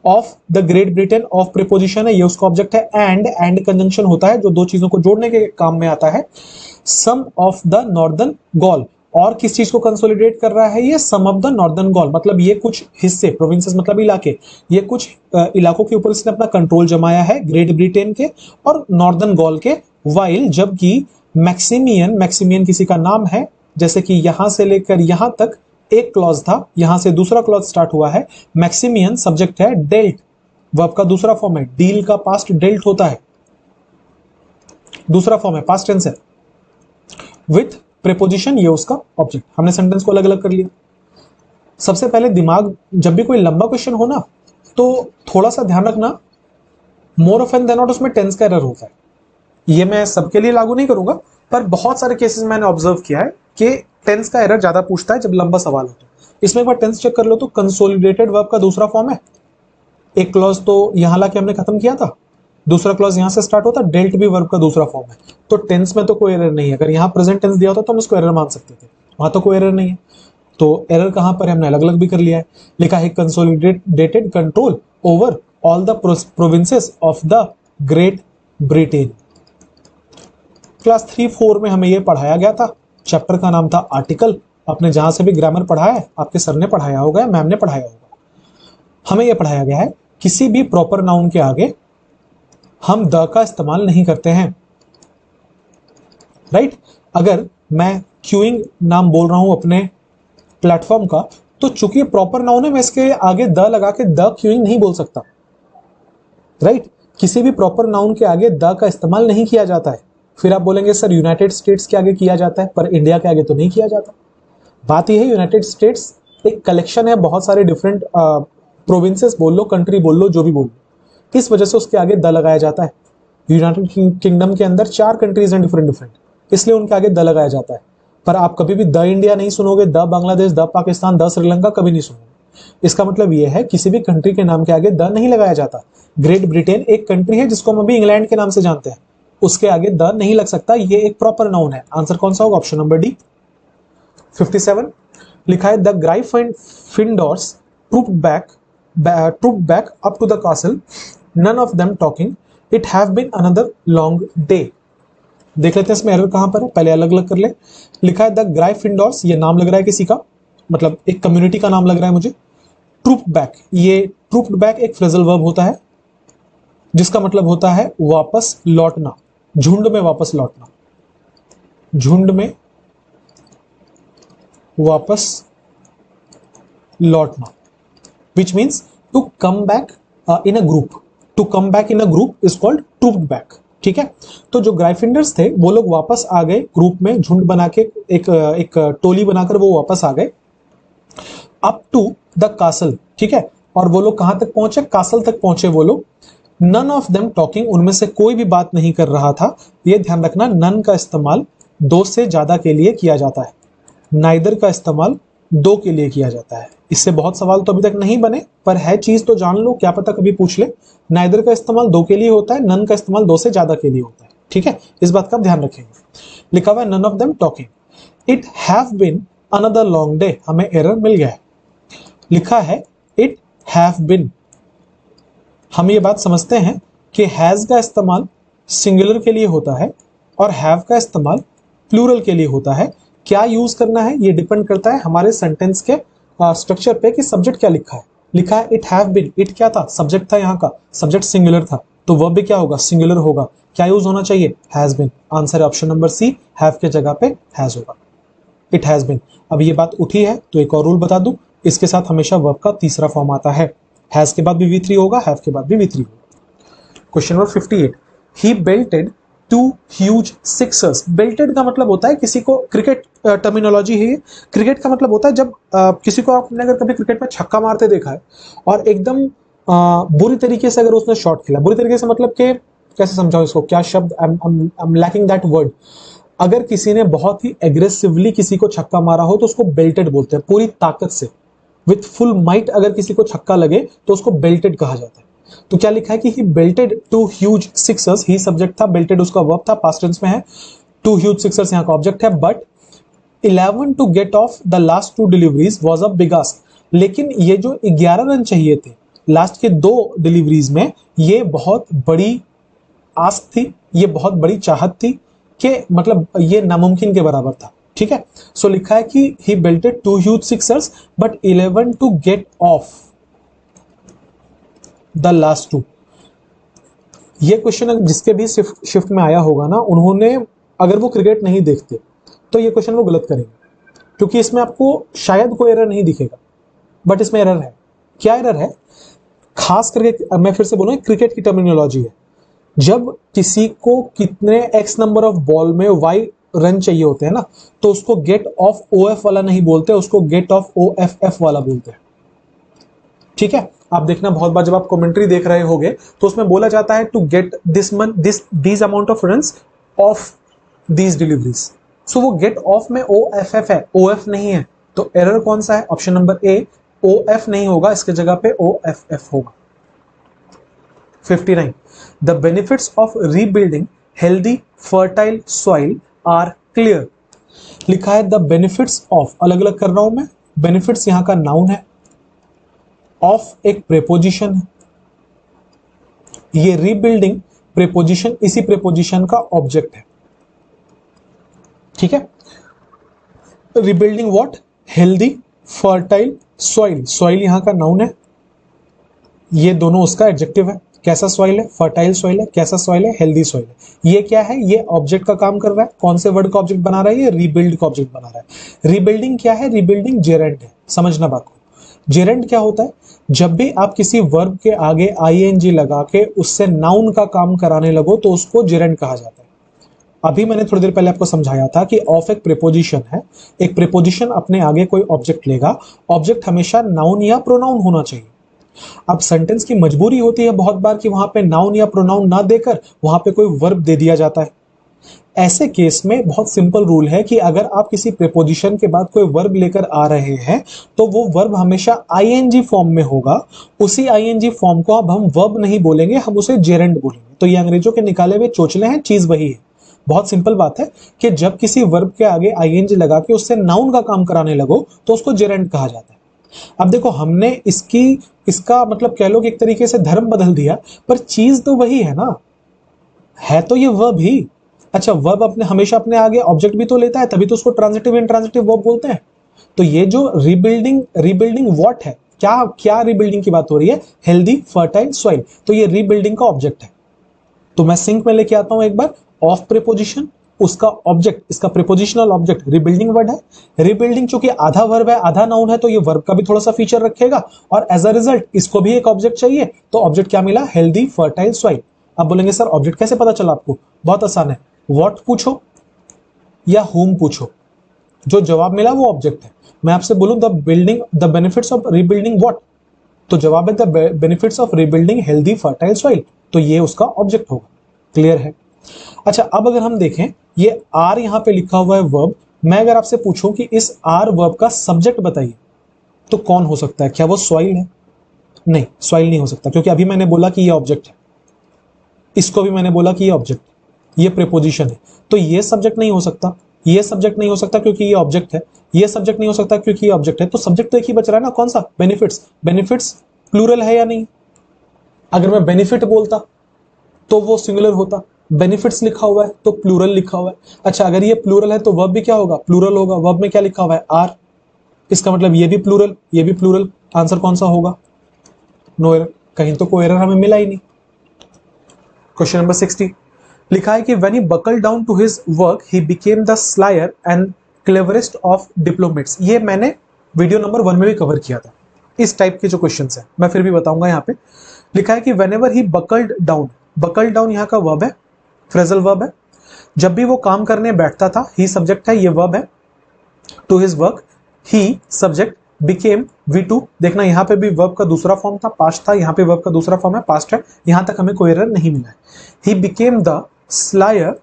Speaker 1: Of the Great Britain, of preposition है, ये उसका ऑब्जेक्ट है। एंड कंजंक्शन होता है जो दो चीजों को जोड़ने के काम में आता है। सम ऑफ द नॉर्दर्न गॉल, और किस चीज को कंसोलिडेट कर रहा है ये? सम ऑफ द नॉर्दर्न गॉल, मतलब ये कुछ हिस्से, प्रोविंसेस मतलब इलाके, ये कुछ इलाकों के ऊपर इसने अपना कंट्रोल जमाया है, ग्रेट ब्रिटेन के और नॉर्दर्न गॉल के। वाइल, जबकि मैक्सिमियन किसी का नाम है, जैसे कि यहां से लेकर यहां तक एक क्लॉज था, यहां से दूसरा क्लॉज स्टार्ट हुआ है। मैक्सिमियन सब्जेक्ट है, डेल्ट वर्ब का दूसरा फॉर्म है, डील का पास्ट डेल्ट होता है, दूसरा फॉर्म है, पास्ट टेंस है। विथ प्रीपोजिशन, ये उसका ऑब्जेक्ट। हमने सेंटेंस को अलग अलग कर लिया। सबसे पहले दिमाग, जब भी कोई लंबा क्वेश्चन हो ना तो थोड़ा सा ध्यान रखना, मोर ऑफन देन नॉट उसमें टेंस का एरर होता है। ये मैं सबके लिए लागू नहीं करूंगा, पर बहुत सारे केसेस मैंने ऑब्जर्व किया है कि टेंस का एरर ज्यादा पूछता है जब लंबा सवाल हो। तो इसमें एक बार टेंस चेक कर लो तो कंसोलिडेटेड वर्ब का दूसरा फॉर्म है। एक क्लॉज तो यहां लाके हमने खत्म किया था, दूसरा क्लॉज यहां से स्टार्ट होता, डेल्ट भी वर्ब का दूसरा फॉर्म है। तो टेंस में तो कोई एरर नहीं है। अगर यहां प्रेजेंट टेंस दिया होता तो हम उसको एरर मान सकते थे, वहां तो कोई एरर नहीं है। तो एरर कहां पर है? हमने अलग अलग भी कर लिया है। लिखा है consolidated control over all the provinces of the Great Britain. Class 3-4 में हमें यह पढ़ाया गया था। चैप्टर का नाम था आर्टिकल। आपने जहां से भी ग्रामर पढ़ा है, आपके सर ने पढ़ाया होगा, मैम ने पढ़ाया होगा। हमें यह पढ़ाया गया है किसी भी प्रॉपर नाउन के आगे हम द का इस्तेमाल नहीं करते हैं। राइट? अगर मैं क्यूइंग नाम बोल रहा हूं अपने प्लेटफॉर्म का, तो चूंकि प्रॉपर नाउन है, मैं इसके आगे द लगा के द क्यूइंग नहीं बोल सकता। राइट? किसी भी प्रॉपर नाउन के आगे द का इस्तेमाल नहीं किया जाता है। फिर आप बोलेंगे सर यूनाइटेड स्टेट्स के आगे किया जाता है, पर इंडिया के आगे तो नहीं किया जाता। बात यह है, यूनाइटेड स्टेट्स एक कलेक्शन है, बहुत सारे डिफरेंट प्रोविंसेस बोल लो, कंट्री बोल लो, जो भी बोल लो, इस वजह से उसके आगे द लगाया जाता है। यूनाइटेड किंगडम के अंदर 4 कंट्रीज हैं डिफरेंट, इसलिए उनके आगे द लगाया जाता है। पर आप कभी भी द इंडिया नहीं सुनोगे, the Bangladesh, the Pakistan, the Sri Lanka कभी नहीं सुनोगे। इसका मतलब यह है किसी भी कंट्री के नाम के आगे द नहीं लगाया जाता। ग्रेट ब्रिटेन एक कंट्री है जिसको हम अभी इंग्लैंड के नाम से जानते हैं, उसके आगे द नहीं लग सकता। ये एक प्रॉपर नाउन है। आंसर कौन सा होगा? Option number D. 57 लिखा है the Gryffindors troop back up to the castle, none of them talking, it have been another long day. देख लेते हैं इसमें एरर कहां पर है, पहले अलग अलग कर ले। लिखा है द ग्राइफिंडोर्स, ये नाम लग रहा है किसी का, मतलब एक कम्युनिटी का नाम लग रहा है मुझे। ट्रूप बैक, ये ट्रूप बैक एक फ्रेजल वर्ब होता है जिसका मतलब होता है वापस लौटना, झुंड में वापस लौटना, झुंड में वापस लौटना, which means to come back in a group. To come back in a group is called to back. ठीक है, तो जो ग्राइफिंडर्स थे वो लोग वापस आ गए ग्रुप में, झुंड बना के एक टोली बनाकर वो वापस आ गए अप टू द कासल। ठीक है, और वो लोग कहां तक पहुंचे? कासल तक पहुंचे वो लोग। नन ऑफ देम टॉकिंग, उनमें से कोई भी बात नहीं कर रहा था। ये ध्यान रखना, नन का इस्तेमाल दो से ज्यादा के लिए किया जाता है, नाइदर का इस्तेमाल दो के लिए किया जाता है। इससे बहुत सवाल तो अभी तक नहीं बने, पर है चीज तो जान लो, क्या पता कभी पूछ ले। नाइदर का इस्तेमाल दो के लिए होता है, नन का इस्तेमाल दो से ज्यादा के लिए होता है। ठीक है, इस बात का आप ध्यान रखेंगे। लिखा हुआ है none of them talking, it have been another long day, हमें एरर मिल गया है। लिखा है इट हैव बीन, हम ये बात समझते हैं कि हैज का इस्तेमाल सिंगुलर के लिए होता है और हैव का इस्तेमाल प्लूरल के लिए होता है। क्या यूज करना है ये डिपेंड करता है हमारे सेंटेंस के स्ट्रक्चर पे कि सब्जेक्ट क्या लिखा है। लिखा है इट हैव बीन, इट क्या था? सब्जेक्ट था, यहाँ का सब्जेक्ट सिंगुलर था, तो वर्ब भी क्या होगा? सिंगुलर होगा। क्या यूज होना चाहिए? Has been. आंसर है ऑप्शन नंबर सी, हैव के जगह पे हैज होगा। It has been. अब ये बात उठी है तो एक और रूल बता दूं, इसके साथ हमेशा वर्ब का तीसरा फॉर्म आता है। हैज के बाद भी V3 होगा, हैव के बाद भी V3 होगा। Question number 58, he belted two huge sixers. Belted का मतलब होता है किसी को, क्रिकेट टर्मिनोलॉजी है। क्रिकेट का मतलब होता है जब किसी को आपने अगर कभी क्रिकेट में छक्का मारते देखा है और एकदम बुरी तरीके से अगर उसने शॉट खेला, बुरी तरीके से मतलब कि कैसे समझाऊं इसको, क्या शब्द, I am lacking that word. अगर किसी ने बहुत ही एग्रेसिवली किसी को छक्का मारा हो तो उसको बेल्टेड बोलते हैं, पूरी ताकत से, विथ फुल माइट अगर किसी को छक्का लगे तो उसको बेल्टेड कहा जाता है। तो क्या लिखा है कि he belted two huge sixers, he subject था, बेल्टेड उसका वर्ब था, पास्ट टेंस में है, टू ह्यूज सिक्सर्स यहाँ का ऑब्जेक्ट है। But 11 to get off the last two deliveries was a big ask, लेकिन ये जो 11 रन चाहिए थे लास्ट के दो डिलीवरीज में, ये बहुत बड़ी आस्क थी, ये बहुत बड़ी चाहत थी, कि मतलब ये नामुमकिन के बराबर था। ठीक है, सो लिखा है कि he belted two huge sixers but 11 to get off the last two. ये क्वेश्चन जिसके भी शिफ्ट में आया होगा ना, उन्होंने, अगर वो क्रिकेट नहीं देखते तो ये क्वेश्चन वो गलत करेंगे, क्योंकि इसमें आपको शायद कोई एरर नहीं दिखेगा, बट इसमें एरर है। क्या एरर है? खास करके मैं फिर से बोलूँ, क्रिकेट की टर्मिनोलॉजी है। जब किसी को कितने एक्स नंबर ऑफ बॉल में वाई रन चाहिए होते हैं ना, तो उसको गेट ऑफ OF वाला नहीं बोलते, उसको गेट ऑफ OFF वाला बोलते हैं। ठीक है, आप देखना बहुत बार जब आप कमेंट्री देख रहे होगे तो उसमें बोला जाता है to get this amount of runs off these deliveries. So वो गेट ऑफ में OFF है, OF नहीं है। तो एरर कौन सा है? ऑप्शन नंबर ए, OF नहीं होगा, इसके जगह पे OFF होगा। 59, the benefits of rebuilding healthy fertile soil are clear. लिखा है द बेनिफिट्स ऑफ, अलग अलग कर रहा हूं मैं, बेनिफिट्स यहां का नाउन है, ऑफ एक प्रेपोजिशन है, ये रीबिल्डिंग प्रेपोजिशन इसी प्रेपोजिशन का ऑब्जेक्ट है। ठीक है, rebuilding what? Healthy fertile soil, soil यहां का नाउन है, ये दोनों उसका एडजेक्टिव है। कैसा सॉइल है? फर्टाइल सॉइल है। कैसा सॉइल है? हेल्दी सॉइल है। ये क्या है? ये ऑब्जेक्ट का काम कर रहा है। कौन से वर्ड का ऑब्जेक्ट बना रहा है? ये रीबिल्ड का ऑब्जेक्ट बना रहा है। रीबिल्डिंग क्या है? रीबिल्डिंग जेरेंट है। समझना बात को, जेरेंट क्या होता है? जब भी आप किसी वर्ब के आगे ING लगा के उससे नाउन का काम कराने लगो तो उसको जेरेंट कहा जाता है। अभी मैंने थोड़ी देर पहले आपको समझाया था कि ऑफ एक प्रीपोजिशन है, एक प्रीपोजिशन अपने आगे कोई ऑब्जेक्ट लेगा, ऑब्जेक्ट हमेशा नाउन या प्रोनाउन होना चाहिए। अब सेंटेंस की मजबूरी होती है बहुत बार कि वहां पे नाउन या प्रोनाउन ना देकर वहां पे कोई वर्ब दे दिया जाता है। ऐसे केस में बहुत सिंपल रूल है कि अगर आप किसी प्रीपोजिशन के बाद कोई वर्ब लेकर आ रहे हैं तो वो वर्ब हमेशा ING फॉर्म में होगा। उसी ING फॉर्म को अब हम वर्ब नहीं बोलेंगे, हम उसे जेरेंट बोलेंगे। तो ये अंग्रेजों के निकाले हुए चोचले हैं, चीज वही है। बहुत सिंपल बात है कि जब किसी वर्ब के आगे ING लगा के उससे नाउन का काम कराने लगो तो उसको जेरेंट कहा जाता है। अब देखो, हमने इसका मतलब कह लो कि एक तरीके से धर्म बदल दिया, पर चीज तो वही है ना, है तो ये वर्ब ही। अच्छा, वर्ब अपने हमेशा अपने आगे ऑब्जेक्ट भी तो लेता है, तभी तो उसको ट्रांजिटिव इंट्रांजिटिव वर्ब बोलते हैं। तो ये जो रीबिल्डिंग व्हाट है, क्या क्या रीबिल्डिंग की बात हो रही है? हेल्दी फर्टाइल सॉइल, तो ये रीबिल्डिंग का ऑब्जेक्ट है। तो मैं सिंक में लेके आता हूं एक बार, ऑफ प्रीपोजिशन उसका ऑब्जेक्ट, इसका प्रीपोजिशनल ऑब्जेक्ट रिबिल्डिंग वर्ड है। रिबिल्डिंग चूंकि आधा वर्ब है आधा नाउन है, तो ये वर्ब का भी थोड़ा सा फीचर रखेगा, और एज अ रिजल्ट इसको भी एक ऑब्जेक्ट चाहिए। तो ऑब्जेक्ट क्या मिला? Healthy fertile soil. अब बोलेंगे सर ऑब्जेक्ट कैसे पता चला आपको? बहुत आसान है, व्हाट पूछो या whom पूछो, जो जवाब मिला वो ऑब्जेक्ट है। मैं आपसे बोलूं the benefits of rebuilding what, तो जवाब है the benefits of rebuilding healthy fertile soil, तो ये उसका ऑब्जेक्ट होगा। क्लियर है? अच्छा, अब अगर हम देखें, ये आर यहां पे लिखा हुआ है वर्ब। मैं अगर आपसे पूछूं कि इस आर वर्ब का सब्जेक्ट बताइए, तो कौन हो सकता है? क्या वो सॉइल है? नहीं, सॉइल नहीं हो सकता, क्योंकि अभी मैंने बोला कि ये ऑब्जेक्ट है, इसको भी मैंने बोला कि ये ऑब्जेक्ट, ये प्रीपोजिशन है, तो ये सब्जेक्ट नहीं हो सकता, ये सब्जेक्ट नहीं हो सकता क्योंकि ये ऑब्जेक्ट है, ये सब्जेक्ट नहीं हो सकता क्योंकि ये ऑब्जेक्ट है। तो सब्जेक्ट तो एक ही बच रहा है ना, कौन सा? बेनिफिट्स। बेनिफिट्स प्लूरल है या नहीं? अगर मैं बेनिफिट बोलता तो वो सिंगुलर होता, बेनिफिट्स लिखा हुआ है तो प्लूरल लिखा हुआ है। अच्छा, अगर ये प्लूरल है तो वर्ब भी क्या होगा? प्लूरल होगा। वर्ब में क्या लिखा हुआ है? आर, इसका मतलब ये भी प्लूरल, ये भी प्लूरल। आंसर कौन सा होगा? No error. कहीं तो कोई एरर हमें मिला ही नहीं। क्वेश्चन नंबर 60 लिखा है कि when he buckled down to his work he became the slyer and cleverest of diplomats. ये मैंने वीडियो नंबर 1 में भी कवर किया था। इस टाइप के जो क्वेश्चंस है मैं फिर भी बताऊंगा। यहाँ पे लिखा है कि whenever he buckled down, buckled down यहाँ का वर्ब है, फ्रेजल वर्ब है। जब भी वो काम करने बैठता था, ही सब्जेक्ट है, ये वर्ब है। To his work, he subject, became V2। देखना यहाँ पे भी वर्ब का दूसरा फॉर्म था, पास्ट था, यहाँ पे वर्ब का दूसरा फॉर्म है, पास्ट है। यहां तक हमें कोई एरर नहीं मिला है। ही became the slyer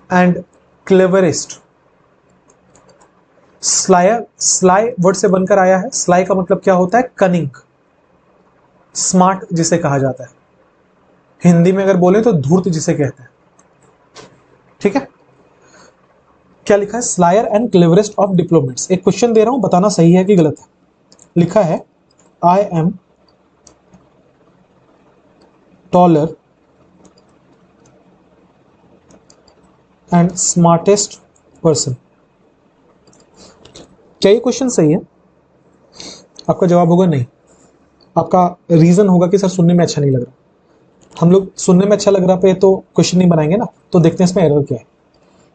Speaker 1: and cleverest. Slayer, sly word से बनकर आया है। स्लाई का मतलब क्या होता है? कनिंग, स्मार्ट जिसे कहा जाता है। हिंदी में अगर बोले तो धूर्त जिसे कहते हैं। ठीक है, क्या लिखा है? Slayer and cleverest of diplomats. एक क्वेश्चन दे रहा हूं, बताना सही है कि गलत है। लिखा है I am taller and smartest person. क्या ये क्वेश्चन सही है? आपका जवाब होगा नहीं। आपका रीजन होगा कि सर सुनने में अच्छा नहीं लग रहा। हम लोग सुनने में अच्छा लग रहा पे तो क्वेश्चन नहीं बनाएंगे ना। तो देखते हैं इसमें एरर क्या है।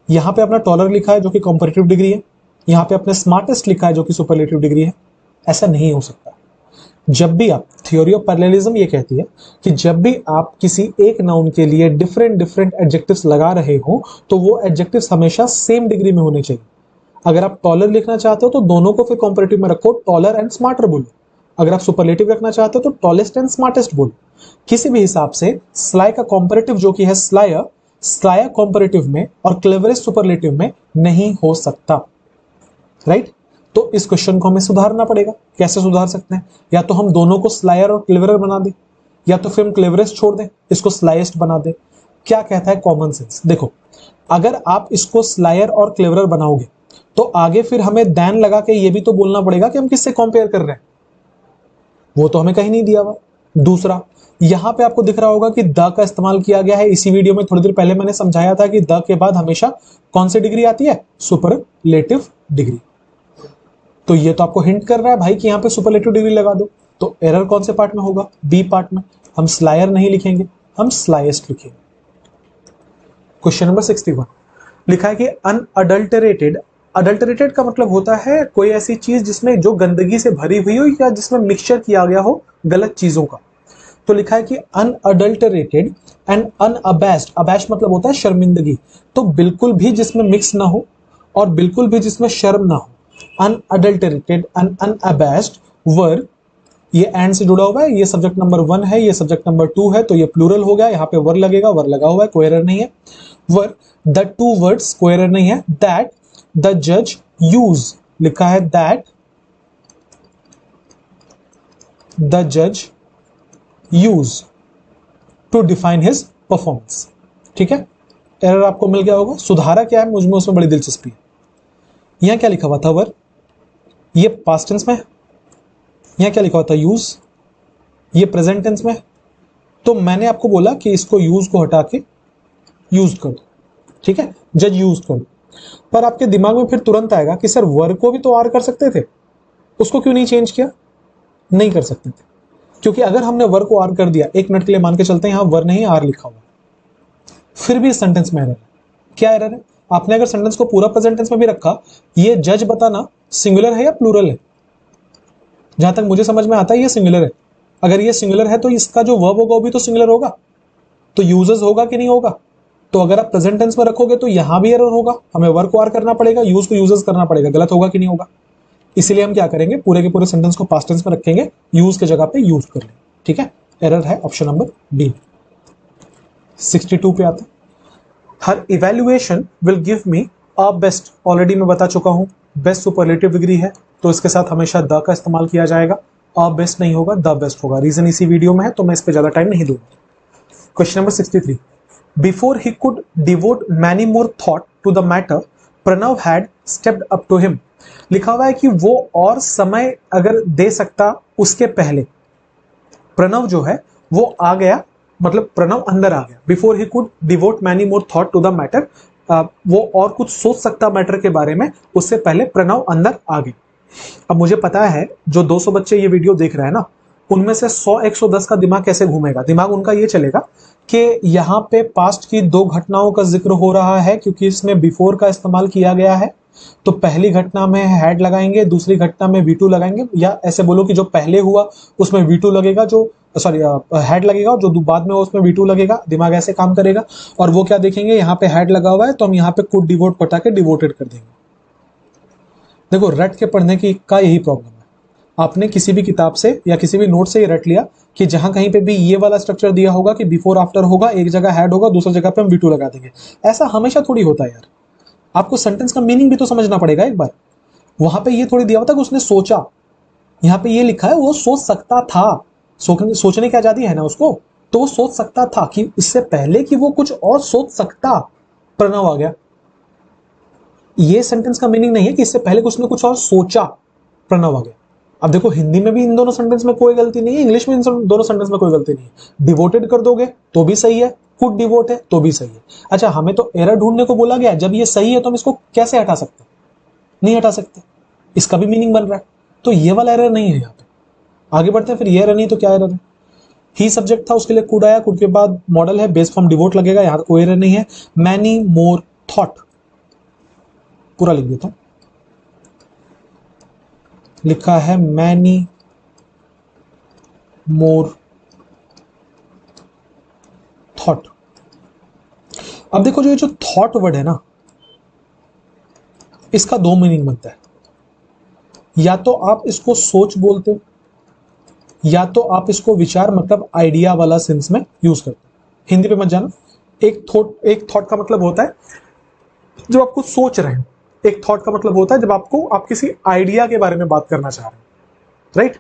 Speaker 1: यहाँ पे अपना टॉलर लिखा है जो कि कंपैरेटिव डिग्री है, यहाँ पे अपने स्मार्टेस्ट लिखा है जो कि सुपरलेटिव डिग्री है। ऐसा नहीं हो सकता। जब भी आप, थ्योरी ऑफ पैरेललिज्म ये कहती है कि जब भी आप किसी एक नाउन के लिए डिफरेंट डिफरेंट एडजेक्टिव्स लगा रहे हो, तो वो एडजेक्टिव्स हमेशा सेम डिग्री में होने चाहिए। अगर आप टॉलर लिखना चाहते हो तो दोनों को फिर कंपैरेटिव में रखो, टॉलर एंड स्मार्टर बोलो। अगर आप सुपरलेटिव रखना चाहते हो तो टॉलेस्ट एंड स्मार्टेस्ट बोलो। किसी भी हिसाब से स्लाई का कंपैरेटिव जो कि है स्लायर, स्लायर कंपैरेटिव में और क्लेवरेस्ट सुपरलेटिव में नहीं हो सकता। राइट? तो इस क्वेश्चन को हमें सुधारना पड़ेगा। कैसे सुधार सकते हैं? या तो हम दोनों को स्लायर और क्लेवरर बना दें, या तो फिर हम क्लेवरेस्ट छोड़ दें, इसको स्लाइस्ट बना दें। क्या कहता है कॉमन सेंस? देखो, अगर आप इसको स्लायर और क्लेवरर बनाओगे तो आगे फिर हमें दैन लगा के ये भी तो बोलना पड़ेगा कि हम किससे कंपेयर कर रहे हैं। वो तो हमें कहीं नहीं दिया हुआ। दूसरा, यहां पे आपको दिख रहा होगा कि द का इस्तेमाल किया गया है। इसी वीडियो में थोड़ी देर पहले मैंने समझाया था कि द के बाद हमेशा कौन सी डिग्री आती है? Superlative degree. तो ये तो आपको हिंट कर रहा है भाई कि यहां पे सुपरलेटिव डिग्री लगा दो। तो एरर कौन से पार्ट में होगा? बी पार्ट में। हम स्लायर नहीं लिखेंगे, हम स्लाइस्ट लिखेंगे। क्वेश्चन नंबर 61 लिखा है कि अनअडल्टरेटेड, अडल्टरेटेड का मतलब होता है कोई ऐसी चीज जिसमें जो गंदगी से भरी हुई हो या जिसमें मिक्सचर किया गया हो गलत चीजों का। तो लिखा है कि अनअडल्टरेटेड एंड अनअबैस्ड। अबैस्ड मतलब होता है शर्मिंदगी। तो बिल्कुल भी जिसमें मिक्स ना हो और बिल्कुल भी जिसमें शर्म ना हो। अनअडल्टरेटेड एंड अनअबैस्ड वर्ब, ये एंड से जुड़ा हुआ है, ये सब्जेक्ट नंबर 1 है, ये सब्जेक्ट नंबर 2 है, तो ये प्लूरल हो गया। यहाँ पे वर लगेगा, वर लगा हुआ है, कोई एरर नहीं है। वर, द टू वर्ड्स, कोई एरर नहीं है। दैट द जज यूज, लिखा है दैट द जज use to define his performance. ठीक है, एरर आपको मिल गया होगा। सुधारा क्या है, मुझमें उसमें बड़ी दिलचस्पी है। यहां क्या लिखा हुआ था? वर, ये पास्ट टेंस में। यहां क्या लिखा हुआ था? यूज, ये प्रेजेंट टेंस में। तो मैंने आपको बोला कि इसको यूज को हटा के यूज कर दो। ठीक है, जज यूज कर दो। पर आपके दिमाग में फिर तुरंत आएगा कि सर वर को भी तो आर कर सकते थे, उसको क्यों नहीं चेंज किया? नहीं कर सकते थे, क्योंकि अगर हमने वर को आर कर दिया, एक मिनट के लिए मान के चलते हैं यहां वर नहीं आर लिखा हुआ, फिर भी इस सेंटेंस में एरर है। क्या एरर है? आपने अगर सेंटेंस को पूरा प्रेजेंट टेंस में भी रखा, ये जज बताना सिंगुलर है या प्लूरल है। जहां तक मुझे समझ में आता है ये सिंगुलर है। अगर ये सिंगुलर है तो इसका जो वर्ब होगा वो भी तो सिंगुलर होगा, तो यूजेस होगा कि नहीं होगा। तो अगर आप प्रेजेंट टेंस में रखोगे तो यहां भी एरर होगा, हमें वर्ब को आर करना पड़ेगा, यूज को यूजेस करना पड़ेगा, गलत होगा कि नहीं होगा। इसीलिए हम क्या करेंगे, पूरे के पूरे सेंटेंस को पास्ट टेंस में रखेंगे, यूज के जगह पे यूज कर लेंगे। ठीक है, एरर है ऑप्शन नंबर बी। 62 पे आते हैं। हर evaluation will give me a best, already मैं बता चुका हूं, बेस्ट सुपरलेटिव डिग्री है तो इसके साथ हमेशा द का इस्तेमाल किया जाएगा, अ बेस्ट नहीं होगा, द बेस्ट होगा। रीजन इसी वीडियो में है तो मैं इस पे ज्यादा टाइम नहीं दूंगा। Question number 63, before he could devote many more thought to the matter, Pranav had stepped up to him. लिखा हुआ है कि वो और समय अगर दे सकता उसके पहले, प्रणव जो है वो आ गया, मतलब प्रणव अंदर आ गया। Before he could devote many more thought to the matter, वो और कुछ सोच सकता मैटर के बारे में, उससे पहले प्रणव अंदर आ गए। अब मुझे पता है जो 200 बच्चे ये वीडियो देख रहे हैं ना, उनमें से 100 110 का दिमाग कैसे घूमेगा। दिमाग उनका ये चलेगा कि यहाँ पे पास्ट की 2 घटनाओं का जिक्र हो रहा है, क्योंकि इसमें बिफोर का इस्तेमाल किया गया है, तो पहली घटना में हैड लगाएंगे, दूसरी घटना में V2 लगाएंगे, या ऐसे बोलो कि जो पहले हुआ उसमें V2 लगेगा, जो सॉरी हैड लगेगा, और जो बाद में उसमें V2 लगेगा। दिमाग ऐसे काम करेगा। और वो क्या देखेंगे, यहाँ पे हैड लगा हुआ है तो हम यहाँ पे कुड डिवोट पटा के डिवोटेड कर देंगे। देखो रट के पढ़ने की का यही प्रॉब्लम है। आपने किसी भी किताब से या किसी भी नोट से ये रट लिया कि जहां कहीं पे भी ये वाला स्ट्रक्चर दिया होगा कि बिफोर आफ्टर होगा, एक जगह हैड होगा, दूसरी जगह पे हम V2 लगा देंगे। ऐसा हमेशा थोड़ी होता है यार। आपको सेंटेंस का मीनिंग भी तो समझना पड़ेगा एक बार। वहां पे ये थोड़ी दिया हुआ था कि उसने सोचा, यहाँ पे ये लिखा है वो सोच सकता था। सोचने की आजादी है ना उसको, तो वो सोच सकता था कि इससे पहले कि वो कुछ और सोच सकता, प्रणव आ गया। ये सेंटेंस का मीनिंग नहीं है कि इससे पहले उसने कुछ और सोचा, प्रणव आ गया। अब देखो हिंदी में भी इन दोनों सेंटेंस में कोई गलती नहीं है, इंग्लिश में इन दोनों सेंटेंस में कोई गलती नहीं है। डिवोटेड कर दोगे तो भी सही है, कुड डिवोट है तो भी सही है। अच्छा, हमें तो एरर ढूंढने को बोला गया, जब ये सही है तो हम इसको कैसे हटा सकते? नहीं हटा सकते, इसका भी मीनिंग बन रहा है। तो ये वाला एरर नहीं है यहाँ पे। आगे बढ़ते हैं, फिर ये एरर नहीं तो क्या एरर है। ही सब्जेक्ट था, उसके लिए कुड आया, कुड के बाद मॉडल है, बेस फॉर्म डिवोट लगेगा, यहाँ कोई एरर नहीं है। मैनी मोर थॉट, पूरा लिख देता हूं, लिखा है मैनी मोर थॉट। अब देखो जो थॉट वर्ड है ना, इसका 2 मीनिंग बनता है। या तो आप इसको सोच बोलते हो, या तो आप इसको विचार मतलब आइडिया वाला सेंस में यूज करते हो। हिंदी पे मत जाना। एक थॉट का मतलब होता है जब आप कुछ सोच रहे हो, एक थॉट का मतलब होता है जब आप किसी आइडिया के बारे में बात करना चाह रहे हो, राइट।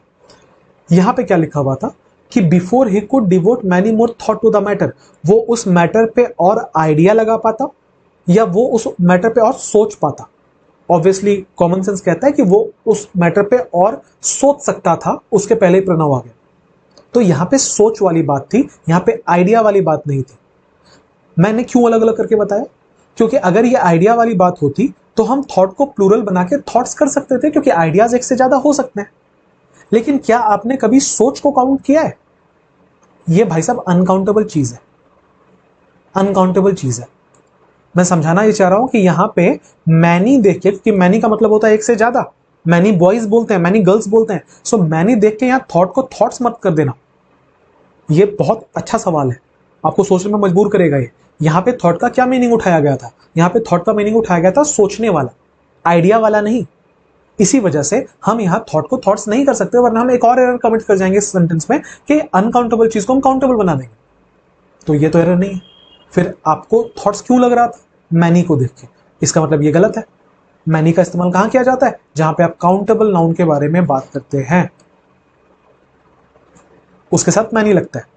Speaker 1: यहां पे क्या लिखा हुआ था कि before he could devote many more thought to the matter, वो उस मैटर पे और आइडिया लगा पाता या वो उस मैटर पे और सोच पाता। ऑब्वियसली कॉमन सेंस कहता है कि वो उस मैटर पे और सोच सकता था, उसके पहले ही प्रणव आ गया। तो यहां पे सोच वाली बात थी, यहां पे आइडिया वाली बात नहीं थी। मैंने क्यों अलग अलग करके बताया, क्योंकि अगर ये आइडिया वाली बात होती तो हम थॉट को प्लूरल बना के थॉट्स कर सकते थे, क्योंकि आइडियाज एक से ज्यादा हो सकते हैं। लेकिन क्या आपने कभी सोच को काउंट किया है? ये भाई साहब अनकाउंटेबल चीज है, अनकाउंटेबल चीज है। मैं समझाना ये चाह रहा हूं कि यहां पे मैनी देख के, क्योंकि मैनी का मतलब होता है एक से ज्यादा, मैनी बॉयज बोलते हैं, मैनी गर्ल्स बोलते हैं, सो मैनी देख के यहां थॉट को थॉट्स मत कर देना। ये बहुत अच्छा सवाल है, आपको सोचने में मजबूर करेगा ये। यहां पे थॉट का क्या मीनिंग उठाया गया था? यहां पे थॉट का मीनिंग उठाया गया था सोचने वाला, आइडिया वाला नहीं। इसी वजह से हम यहां थॉट को थॉट्स नहीं कर सकते, वरना हम एक और एरर कमिट कर जाएंगे इस सेंटेंस में कि अनकाउंटेबल चीज को हम काउंटेबल बना देंगे। तो ये तो एरर नहीं है। फिर आपको थॉट्स क्यों लग रहा था? मैनी को देख के। इसका मतलब ये गलत है। मैनी का इस्तेमाल कहां किया जाता है? जहां पे आप काउंटेबल नाउन के बारे में बात करते हैं, उसके साथ मैनी लगता है।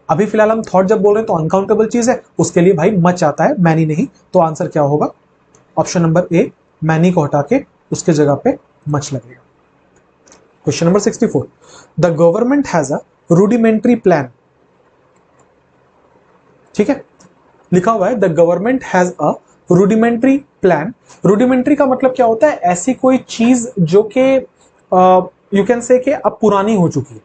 Speaker 1: अभी फिलहाल हम थॉट जब बोल रहे हैं तो अनकाउंटेबल चीज है, उसके लिए भाई मच आता है, मैनी नहीं। तो आंसर क्या होगा? ऑप्शन नंबर ए, मैनी को हटा के उसके जगह पे मच लगेगा। Question number 64, the government has a rudimentary plan. ठीक है, लिखा हुआ है the government has a rudimentary plan. Rudimentary का मतलब क्या होता है? ऐसी कोई चीज जो कि यू कैन से कि अब पुरानी हो चुकी है।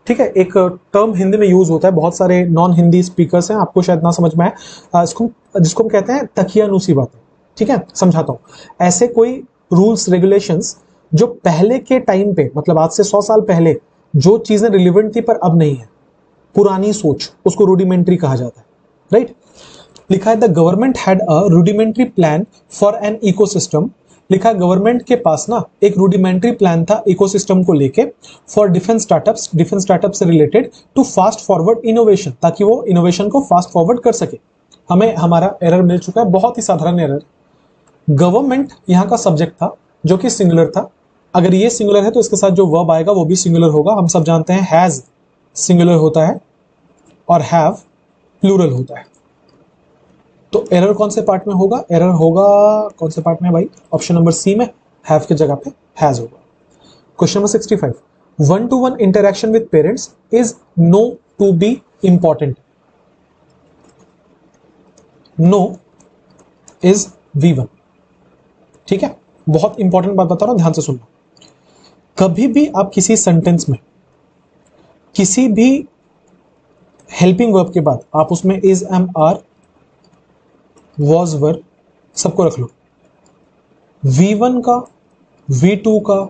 Speaker 1: ठीक है, एक टर्म हिंदी में यूज होता है, बहुत सारे नॉन हिंदी स्पीकर्स हैं, आपको शायद ना समझ में आए, जिसको हम कहते हैं तकियानुसी बातें। ठीक है, समझाता हूं। ऐसे कोई रूल्स रेगुलेशंस जो पहले के टाइम पे, मतलब आज से 100 साल पहले जो चीजें रिलेवेंट थी पर अब नहीं है, पुरानी सोच, उसको रूडिमेंट्री कहा जाता है। राइट, लिखा है the government had a rudimentary plan for an ecosystem. लिखा है गवर्नमेंट के पास ना एक रूडिमेंट्री प्लान था इकोसिस्टम को लेके, फॉर डिफेंस स्टार्टअप से related, to fast forward innovation, ताकि वो इनोवेशन को फास्ट फॉरवर्ड कर सके। हमें हमारा एरर मिल चुका है, बहुत ही साधारण एरर। गवर्नमेंट यहां का सब्जेक्ट था जो कि सिंगुलर था। अगर ये सिंगुलर है तो इसके साथ जो वर्ब आएगा वो भी सिंगुलर होगा। हम सब जानते हैं हैज सिंगुलर होता है और हैव प्लूरल होता है। तो एरर कौन से पार्ट में होगा? एरर होगा कौन से पार्ट में भाई? ऑप्शन नंबर सी में, हैव के जगह पे हैज होगा। Question number 65, 1-to-1 interaction with parents is known to be important. Known is V1। ठीक है, बहुत इंपॉर्टेंट बात बता रहा हूं, ध्यान से सुनना। कभी भी आप किसी सेंटेंस में किसी भी हेल्पिंग वर्ब के बाद आप उसमें इज, एम, आर, वॉज, वर सबको रख लो। V1 का, V2 का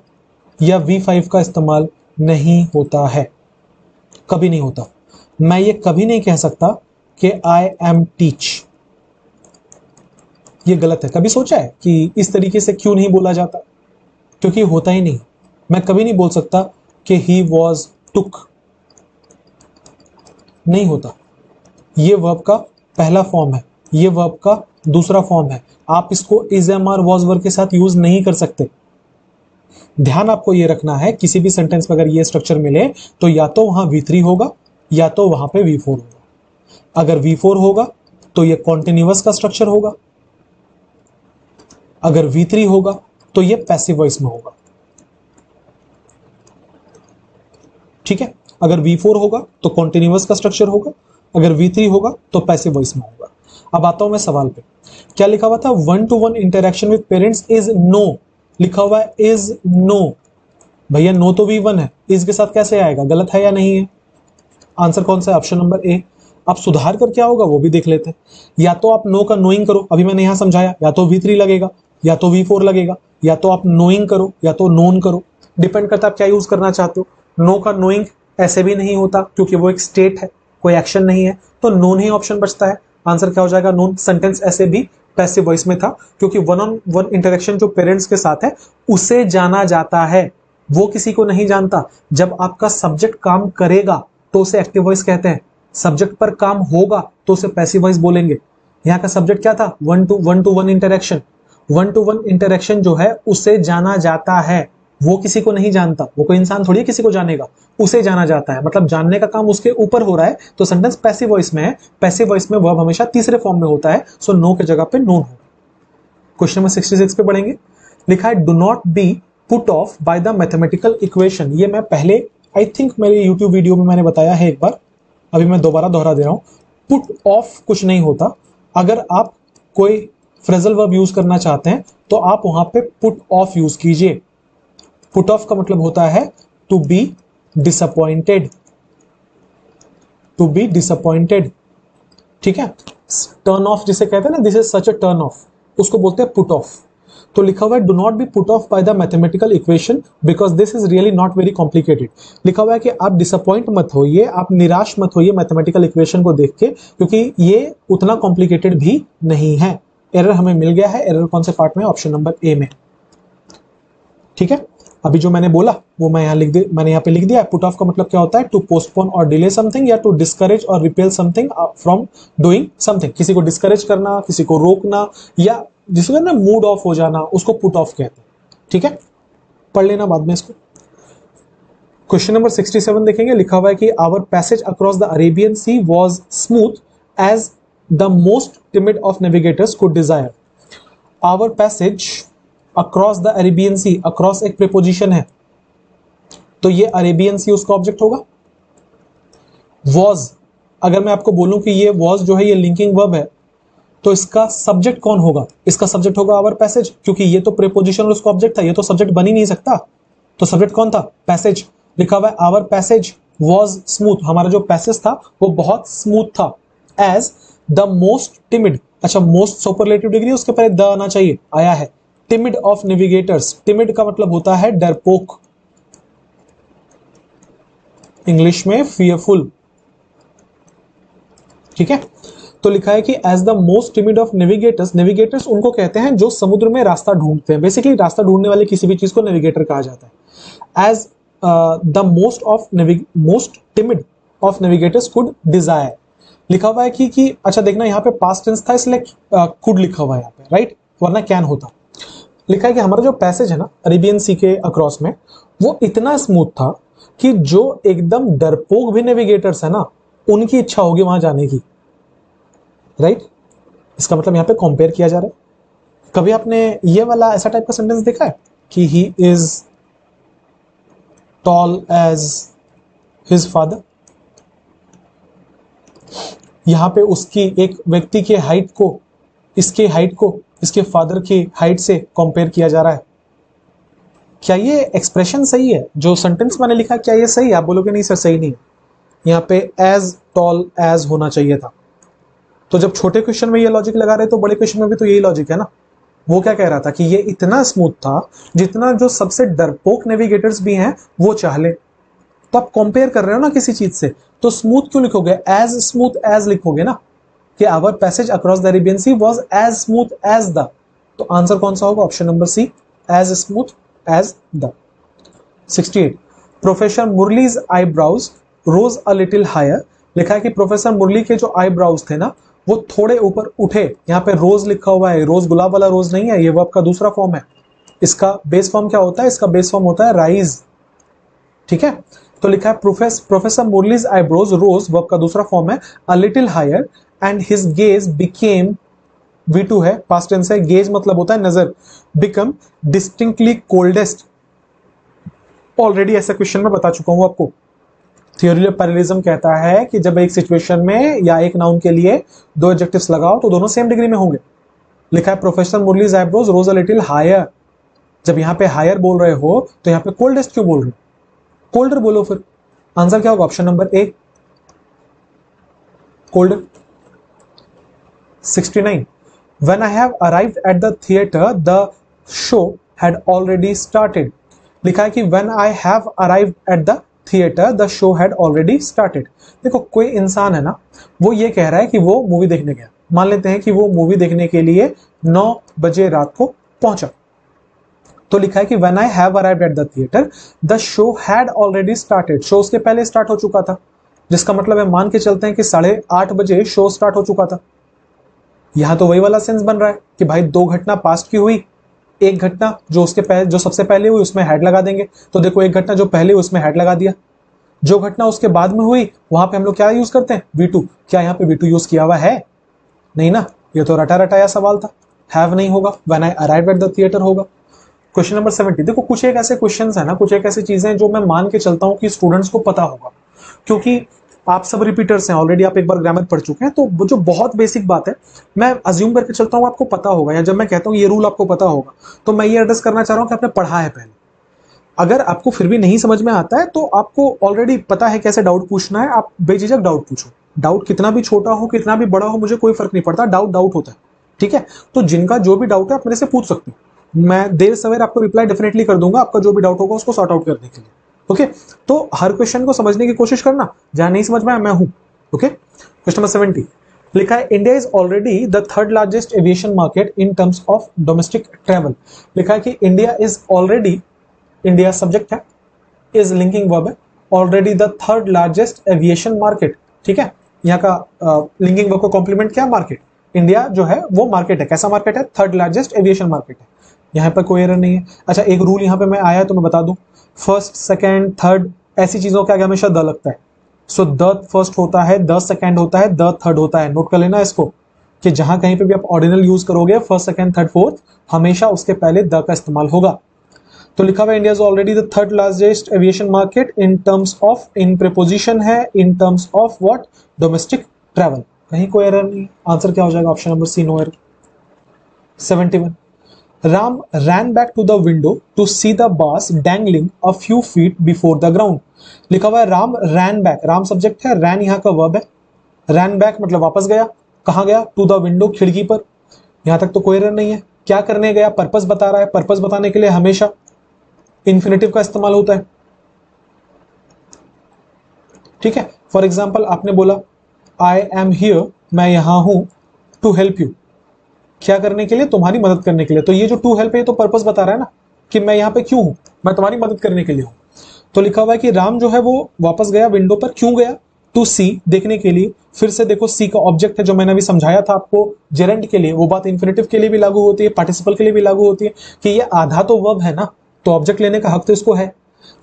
Speaker 1: या V5 का इस्तेमाल नहीं होता है, कभी नहीं होता। मैं ये कभी नहीं कह सकता कि आई एम टीच, ये गलत है। कभी सोचा है कि इस तरीके से क्यों नहीं बोला जाता? क्योंकि होता ही नहीं। मैं कभी नहीं बोल सकता कि ही वॉज टुक, नहीं होता। ये वर्ब का पहला फॉर्म है, ये वर्ब का दूसरा फॉर्म है। आप इसको इज, एम, आर, वॉज, वर के साथ यूज नहीं कर सकते। ध्यान आपको ये रखना है, किसी भी सेंटेंस में अगर ये स्ट्रक्चर मिले तो या तो वहां V3 होगा या तो वहां पे V4 होगा। अगर V4 होगा तो ये कॉन्टिन्यूअस का स्ट्रक्चर होगा, अगर V3 होगा तो ये पैसिव वॉइस में होगा। ठीक है, अगर V4 होगा तो कॉन्टिन्यूअस का स्ट्रक्चर होगा, अगर V3 होगा तो पैसिव वॉइस में होगा। अब आता हूं मैं सवाल पे, क्या लिखा हुआ था? 1-to-1 interaction with parents is known, लिखा हुआ है इज नो। भैया नो तो V1 है, इस के साथ कैसे आएगा? गलत है या नहीं है? आंसर कौन सा है? Option number A. अब सुधार कर क्या होगा वो भी देख लेते हैं। या तो आप नो का नोइंग करो, अभी मैंने यहां समझाया, या तो V3 लगेगा या तो V4 लगेगा, या तो आप नोइंग करो या तो नोन करो, डिपेंड करता है आप क्या यूज करना चाहते हो। नो का नोइंग ऐसे भी नहीं होता क्योंकि वो एक स्टेट है, कोई एक्शन नहीं है, तो नोन ही ऑप्शन बचता है। आंसर क्या हो जाएगा? नोन। सेंटेंस ऐसे भी पैसिव वॉइस में था क्योंकि 1-on-1 इंटरेक्शन जो पेरेंट्स के साथ है उसे जाना जाता है, वो किसी को नहीं जानता। जब आपका सब्जेक्ट काम करेगा तो उसे एक्टिव वॉइस कहते हैं, सब्जेक्ट पर काम होगा तो उसे पैसिव वॉइस बोलेंगे। यहाँ का सब्जेक्ट क्या था? 1-to-1 interaction. 1-to-1 इंटरेक्शन जो है उसे जाना जाता है, वो किसी को नहीं जानता। वो कोई इंसान थोड़ी किसी को जानेगा, उसे जाना जाता है, मतलब जानने का काम उसके ऊपर हो रहा है। तो सेंटेंस पैसिव वॉइस में है, पैसिव वॉइस में वर्ब हमेशा तीसरे फॉर्म में होता है, सो नो के जगह पे नोन होगा। क्वेश्चन नंबर 66 पे पढ़ेंगे। लिखा है do not be put off by the mathematical equation. ये मैं पहले आई थिंक मेरे यूट्यूब वीडियो में मैंने बताया है एक बार, अभी मैं दोबारा दोहरा दे रहा हूं। पुट ऑफ कुछ नहीं होता। अगर आप कोई फ्रेजल वर्ब यूज करना चाहते हैं तो आप वहां पे पुट ऑफ यूज कीजिए। पुट ऑफ का मतलब होता है to be disappointed, to be disappointed. ठीक है, टर्न ऑफ जिसे कहते हैं ना, this is such a turn off, उसको बोलते हैं पुट ऑफ। तो लिखा हुआ है do not be put off by the mathematical equation because this is really not very complicated. लिखा हुआ है कि आप डिसअपॉइंट मत होइए, आप निराश मत होइए मैथमेटिकल इक्वेशन को देख के, क्योंकि ये उतना कॉम्प्लिकेटेड भी नहीं है। एरर हमें मिल गया है, एरर कौन से पार्ट में? ऑप्शन नंबर ए में। ठीक है, अभी जो मैंने बोला वो मैं मैंने यहाँ पे लिख दिया। पुट ऑफ का मतलब क्या होता है? टू पोस्टपोन और डिले समथिंग, या टू डिस्करेज और repel something from doing something. किसी को डिस्करेज करना, किसी को रोकना, या जिसको ना मूड ऑफ हो जाना, उसको पुट ऑफ कहते हैं। ठीक है, पढ़ लेना बाद में इसको। क्वेश्चन नंबर 67 देखेंगे। लिखा हुआ है कि our passage across the Arabian Sea was smooth as the most timid of navigators could desire. Our passage across the Arabian Sea, across एक प्रीपोजिशन है तो ये अरेबियन सी उसका ऑब्जेक्ट होगा। वॉज, अगर मैं आपको बोलूं कि ये वॉज जो है ये लिंकिंग वर्ब है तो इसका सब्जेक्ट कौन होगा? इसका सब्जेक्ट होगा आवर पैसेज, क्योंकि ये तो प्रीपोजिशन उसका ऑब्जेक्ट था, ये तो सब्जेक्ट बन ही नहीं सकता। तो सब्जेक्ट कौन था? पैसेज। लिखा हुआ है आवर पैसेज वॉज स्मूथ, हमारा जो पैसेज था वो बहुत स्मूथ था। एज द मोस्ट टिमिड, अच्छा मोस्ट सुपरलेटिव डिग्री, उसके पहले द आना चाहिए, आया है। टिमिड ऑफ नेविगेटर्स, टिमिड का मतलब होता है डरपोक, इंग्लिश में फियरफुल, ठीक है। तो लिखा है कि as the most timid of navigators, navigators उनको कहते हैं जो समुद्र में रास्ता ढूंढते हैं, बेसिकली रास्ता ढूंढने वाले किसी भी चीज को नेविगेटर कहा जाता है। As the most timid of navigators could desire, लिखा हुआ है कि अच्छा देखना यहाँ पे पास्ट टेंस था इसलिए कुड लिखा हुआ है यहाँ पे, राइट, वरना कैन होता। लिखा है कि हमारा जो पैसेज है ना अरेबियन सी के अक्रॉस में, वो इतना स्मूथ था कि जो एकदम डरपोक भी नेविगेटर्स है ना, उनकी इच्छा होगी वहां जाने की, राइट। इसका मतलब यहाँ पे कंपेयर किया जा रहा है। कभी आपने ये वाला ऐसा टाइप का सेंटेंस देखा है कि he is tall as his father, यहां पे उसकी एक व्यक्ति के हाइट को इसके फादर की हाइट से कंपेयर किया जा रहा है। क्या ये एक्सप्रेशन सही है? जो सेंटेंस मैंने लिखा क्या ये सही है? आप बोलोगे नहीं सर सही नहीं है, यहाँ पे एज टॉल एज होना चाहिए था। तो जब छोटे क्वेश्चन में ये लॉजिक लगा रहे तो बड़े क्वेश्चन में भी तो यही लॉजिक है ना। वो क्या कह रहा था कि ये इतना स्मूथ था जितना जो सबसे डरपोक नेविगेटर्स भी हैं वो चाह ले। तो आप कंपेयर कर रहे हो ना किसी चीज से, तो स्मूथ क्यों लिखोगे? एज स्मूथ एज लिखोगे ना, कि our passage across the Arabian sea was as smooth as the. तो आंसर कौन सा होगा? Option number C, as smooth as the. 68, professor Murali's eyebrows rose a little higher, लिखा है कि प्रोफेसर मुरली के जो आईब्राउज थे ना वो थोड़े ऊपर उठे। यहाँ पे रोज लिखा हुआ है, रोज गुलाब वाला रोज नहीं है, ये वर्ब का दूसरा फॉर्म है। इसका बेस फॉर्म क्या होता है? इसका बेस फॉर्म होता है राइज, ठीक है। तो लिखा है professor Murali's eyebrows rose, verb का दूसरा फॉर्म है, a little higher and his gaze became, V2 है, पास्ट टेंस है, गेज मतलब होता है नजर, बिकम डिस्टिंक्टली कोल्डेस्ट। ऑलरेडी ऐसा क्वेश्चन में बता चुका हूं आपको। थ्योरी ऑफ पैरेललिज्म कहता है कि जब एक सिचुएशन में या एक नाउन के लिए दो एडजेक्टिव्स लगाओ तो दोनों सेम डिग्री में होंगे। लिखा है professor Murali's eyebrows rose a little higher, जब यहाँ पे हायर बोल रहे हो तो यहाँ पे कोल्डेस्ट क्यों बोल रहे हो? कोल्डर बोलो फिर। आंसर क्या होगा? Option number A, colder. 69, when I have arrived at the theater the show had already started, लिखा है कि when I have arrived at the theater the show had already started। देखो कोई इंसान है ना, वो ये कह रहा है कि वो मूवी देखने गया, मान लेते हैं कि वो मूवी देखने के लिए 9 बजे रात को पहुंचा, तो लिखा है कि when I have arrived at the theater the show had already started, show उसके पहले स्टार्ट हो चुका था, जिसका मतलब है मान के चलते हैं कि 8:30 बजे शो स्टार्ट हो चुका था। यहां तो वही वाला सेंस बन रहा है कि भाई 2 घटना पास्ट की हुई, एक घटना जो सबसे पहले हुई उसमें हेड लगा देंगे, तो देखो एक घटना जो पहले हुई उसमें हेड लगा दिया, जो घटना उसके बाद में हुई वहां पे हम लोग क्या यूज करते हैं? V2। क्या यहाँ पे V2 यूज किया हुआ है? नहीं ना, ये तो रटा रटाया सवाल था, हैव नहीं होगा, when I arrived at the theatre होगा। क्वेश्चन नंबर 70, देखो कुछ एक ऐसे क्वेश्चंस है ना, कुछ एक ऐसी चीजें जो मैं मान के चलता हूं कि स्टूडेंट्स को पता होगा, क्योंकि आप सब रिपीटर्स हैं, ऑलरेडी आप एक बार ग्रामर पढ़ चुके हैं, तो जो बहुत बेसिक बात है मैं अज्यूम करके चलता हूं आपको पता होगा, या जब मैं कहता हूं ये रूल आपको पता होगा तो मैं ये एड्रेस करना चाह रहा हूं कि आपने पढ़ा है पहले। अगर आपको फिर भी नहीं समझ में आता है तो आपको ऑलरेडी पता है कैसे डाउट पूछना है, आप बेझिझक डाउट पूछो। डाउट कितना भी छोटा हो कितना भी बड़ा हो मुझे कोई फर्क नहीं पड़ता, डाउट डाउट होता है, ठीक है। तो जिनका जो भी डाउट है आप मेरे से पूछ सकते हो, मैं देर सवेर आपको रिप्लाई डेफिनेटली कर दूंगा, आपका जो भी डाउट होगा उसको सॉर्ट आउट करने के लिए, ओके। तो हर क्वेश्चन को समझने की कोशिश करना, जहां नहीं समझ में आया मैं हूं, ओके। क्वेश्चन नंबर 70, लिखा है India is already the third largest aviation market in terms of domestic travel. लिखा है कि India is already, India subject है, इज लिंकिंग वर्ब है, already the third largest aviation market, ठीक है। यहाँ का लिंकिंग वर्ब को कॉम्प्लीमेंट क्या? मार्केट। इंडिया जो है वो मार्केट है, कैसा मार्केट है? थर्ड लार्जेस्ट एविएशन मार्केट है, यहाँ पर कोई एरर नहीं है। अच्छा एक रूल यहाँ पे मैं आया तो मैं बता दूं, फर्स्ट सेकेंड थर्ड ऐसी चीजों के आगे हमेशा द लगता है, सो द फर्स्ट होता है, द सेकेंड होता है, द थर्ड होता है। नोट कर लेना इसको कि जहां कहीं पे भी आप ऑर्डिनल यूज करोगे फर्स्ट सेकेंड थर्ड फोर्थ, हमेशा उसके पहले द का इस्तेमाल होगा। तो लिखा हुआ India is already the third largest aviation market in terms of, in preposition है, in terms of what? Domestic travel. कहीं कोई एरर नहीं, आंसर क्या हो जाएगा? Option number C, no error. 71, Ram ran back to the window to see the bass dangling a few feet before the ground। लिखा हुआ है राम रैन बैक, राम सब्जेक्ट है, रैन यहाँ का वर्ब है, रैन बैक मतलब वापस गया, कहाँ गया, टू द विंडो, खिड़की पर। यहां तक तो कोई एरर नहीं है। क्या करने गया, पर्पस बता रहा है, पर्पस बताने के लिए हमेशा इन्फिनेटिव का इस्तेमाल होता है, ठीक है। फॉर एग्जाम्पल आपने बोला आई एम हियर, मैं यहां हूं, टू हेल्प यू, क्या करने के लिए, तुम्हारी मदद करने के लिए। तो ये जो टू हेल्प है तो पर्पस बता रहा है ना कि मैं यहां पे क्यों हूं, मैं तुम्हारी मदद करने के लिए हूं। तो लिखा हुआ है कि राम जो है वो वापस गया विंडो पर, क्यों गया, टू सी, देखने के लिए। फिर से देखो सी का ऑब्जेक्ट है, जो मैंने अभी समझाया था आपको जेरेंट के लिए, वो बात इन्फिनेटिव के लिए भी लागू होती है, पार्टिसिपल के लिए भी लागू होती है कि ये आधा तो वर्ब है ना, तो ऑब्जेक्ट लेने का हक तो इसको है।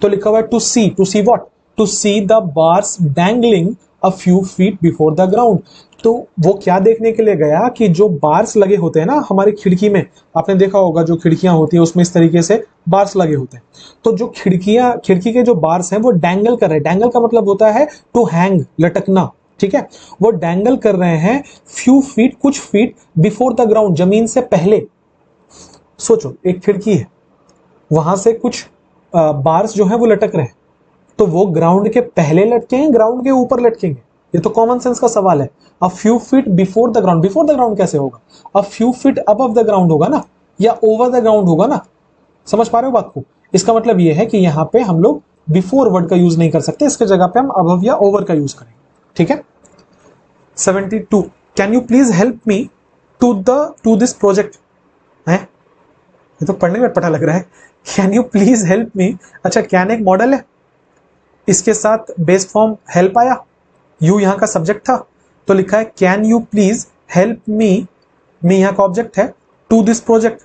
Speaker 1: तो लिखा हुआ है to see what, to see the bars dangling a few feet before the ground. तो वो क्या देखने के लिए गया कि जो बार्स लगे होते हैं ना हमारी खिड़की में, आपने देखा होगा जो खिड़कियां होती है उसमें इस तरीके से बार्स लगे होते हैं, तो जो खिड़की के जो बार्स हैं वो डैंगल कर रहे हैं। डैंगल का मतलब होता है टू हैंग, लटकना, ठीक है। वो डैंगल कर रहे हैं फ्यू फीट, कुछ फीट, बिफोर द ग्राउंड, जमीन से पहले। सोचो एक खिड़की है, वहां से कुछ बार्स जो है वो लटक रहे हैं, तो वो ग्राउंड के पहले लटकेंगे, ग्राउंड के ऊपर लटकेंगे, ये तो कॉमन सेंस का सवाल है। अ few feet before the ground, before the ground कैसे होगा, अ few feet above the ground होगा ना, या ओवर द ग्राउंड होगा ना। समझ पा रहे हो बात को? इसका मतलब ये है कि यहाँ पे हम लोग बिफोर वर्ड का यूज नहीं कर सकते, इसके जगह पे हम अबव या ओवर का यूज करेंगे, ठीक है। 72, can you please help me to this project, है ये तो पढ़ने में पता लग रहा है। Can you please help me, अच्छा कैन एक मॉडल है, इसके साथ बेस फॉर्म हेल्प आया, यू यहां का सब्जेक्ट था, तो लिखा है can you please help me, me यहां का ऑब्जेक्ट है, to this project,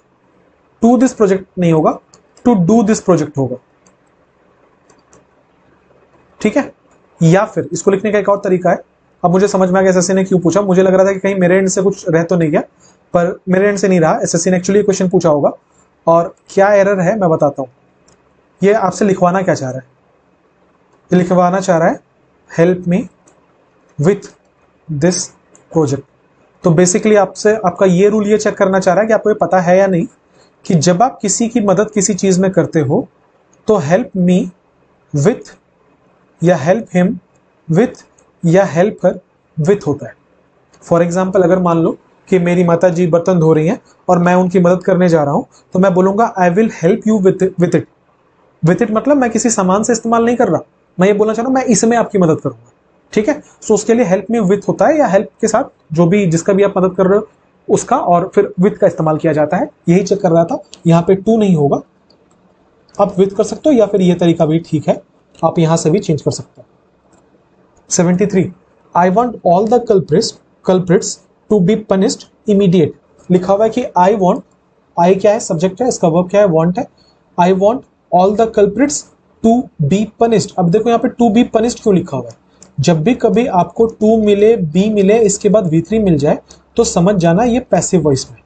Speaker 1: to this project नहीं होगा, टू डू दिस प्रोजेक्ट होगा, ठीक है। या फिर इसको लिखने का एक और तरीका है, अब मुझे समझ में आ गया एसएससी ने क्यों पूछा, मुझे लग रहा था कि कहीं मेरे एंड से कुछ रह तो नहीं गया, पर मेरे एंड से नहीं रहा, एसएससी ने एक्चुअली क्वेश्चन पूछा होगा। और क्या एरर है मैं बताता हूं, ये आपसे लिखवाना क्या चाह रहा है, ये लिखवाना चाह रहा है help me with this project. तो बेसिकली आपसे आपका ये रूल ये चेक करना चाह रहा है कि आपको ये पता है या नहीं कि जब आप किसी की मदद किसी चीज में करते हो तो हेल्प मी विथ या हेल्प हिम विथ या हेल्प हर विथ होता है। फॉर एग्जाम्पल अगर मान लो कि मेरी माता जी बर्तन धो रही हैं और मैं उनकी मदद करने जा रहा हूं, तो मैं बोलूंगा I will help you with it. With it मतलब मैं किसी सामान से इस्तेमाल नहीं कर रहा, मैं ये बोलना चाह रहा हूं मैं इसमें आपकी मदद करूंगा, ठीक है। सो उसके लिए हेल्प मी विथ होता है, या हेल्प के साथ जो भी जिसका भी आप मदद कर रहे हो उसका, और फिर विथ का इस्तेमाल किया जाता है। यही चेक कर रहा था, यहाँ पे टू नहीं होगा, आप विथ कर सकते हो, या फिर ये तरीका भी ठीक है, आप यहां से भी चेंज कर सकते हो। 73, I want all the culprits to be punished immediate. लिखा हुआ है कि आई वॉन्ट, आई क्या है, सब्जेक्ट है, इसका वर्ब क्या है, वॉन्ट है। I want all the culprits to be punished. अब देखो यहाँ पे टू बी पनिश्ड क्यों लिखा हुआ है, जब भी कभी आपको टू मिले, बी मिले, इसके बाद V3 मिल जाए, तो समझ जाना ये पैसिव वॉइस में।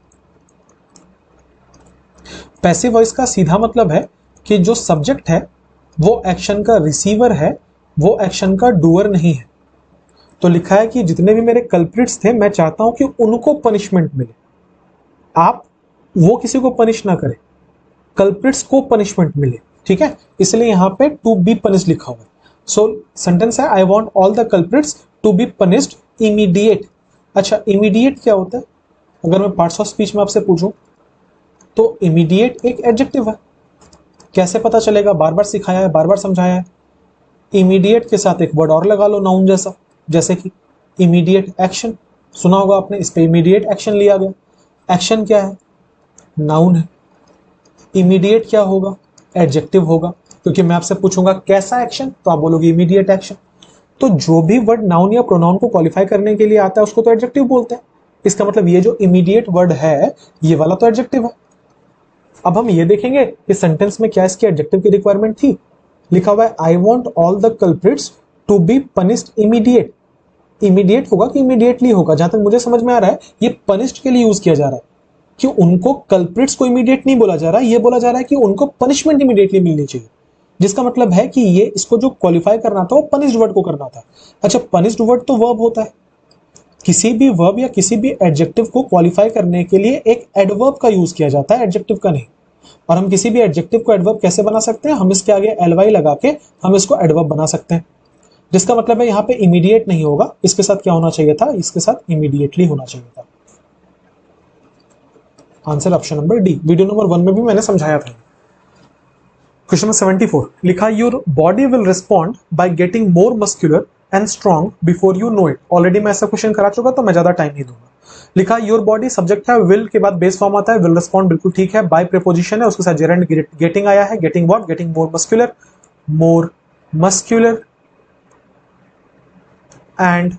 Speaker 1: पैसिव वॉइस का सीधा मतलब है कि जो सब्जेक्ट है वो एक्शन का रिसीवर है, वो एक्शन का डूअर नहीं है। तो लिखा है कि जितने भी मेरे कल्प्रिट्स थे मैं चाहता हूं कि उनको पनिशमेंट मिले, आप वो किसी को पनिश ना करें, कल्प्रिट्स को पनिशमेंट मिले, ठीक है। इसलिए यहां पे टू बी पनिश्ड लिखा हुआ है। सो सेंटेंस है I want all the culprits to be punished immediate. अच्छा इमीडिएट क्या होता है, अगर मैं पार्ट्स ऑफ स्पीच में आपसे पूछूं तो इमीडिएट एक एडजेक्टिव है, कैसे पता चलेगा, बार बार सिखाया है, बार बार समझाया है। इमीडिएट के साथ एक वर्ड और लगा लो नाउन जैसा, जैसे कि इमीडिएट एक्शन, सुना होगा आपने, इस पे इमीडिएट एक्शन लिया गया। एक्शन क्या है, नाउन है, इमीडिएट क्या होगा, एडजेक्टिव होगा, क्योंकि मैं आपसे पूछूंगा कैसा एक्शन, तो आप बोलोगे इमीडिएट एक्शन। तो जो भी वर्ड नाउन या प्रोनाउन को क्वालिफाई करने के लिए आता है उसको तो एडजेक्टिव बोलते हैं। इसका मतलब ये जो इमीडिएट वर्ड है ये वाला तो एडजेक्टिव है। अब हम ये देखेंगे कि सेंटेंस में क्या इसकी एडजेक्टिव की रिक्वायरमेंट थी। लिखा हुआ है I want all the culprits to be punished immediate. Immediate होगा कि इमीडिएटली होगा, जहां तक मुझे समझ में आ रहा है ये पनिश्ड के लिए यूज किया जा रहा है, कि उनको कल्प्रिट्स को इमीडिएट नहीं बोला जा रहा है, ये बोला जा रहा है कि उनको पनिशमेंट इमीडिएटली मिलनी चाहिए, जिसका मतलब है कि ये इसको जो क्वालिफाई करना था वो पनिश्ड वर्ड को करना था। अच्छा पनिश्ड वर्ड तो वर्ब होता है, किसी भी वर्ब या किसी भी एडजेक्टिव को क्वालिफाई करने के लिए एक एडवर्ब का यूज किया जाता है, एडजेक्टिव का नहीं। और हम किसी भी एडजेक्टिव को एडवर्ब कैसे बना सकते हैं, हम इसके आगे ly लगा के हम इसको एडवर्ब बना सकते हैं, जिसका मतलब है यहाँ पे इमीडिएट नहीं होगा, इसके साथ क्या होना चाहिए था, इसके साथ इमीडिएटली होना चाहिए था। Answer option number D. Video number 1 में भी मैंने समझाया था। क्वेश्चन नंबर 74 लिखा, your body will respond by getting more muscular and strong before you know it. Already मैं ऐसा क्वेश्चन करा चुका तो मैं ज्यादा टाइम नहीं दूंगा। लिखा योर बॉडी सब्जेक्ट है, विल के बाद बेस फॉर्म आता है, विल रिस्पॉन्ड बिल्कुल ठीक है, बाय प्रीपोजिशन है, उसके साथ जेरेंड गेटिंग आया है, getting what, getting more muscular and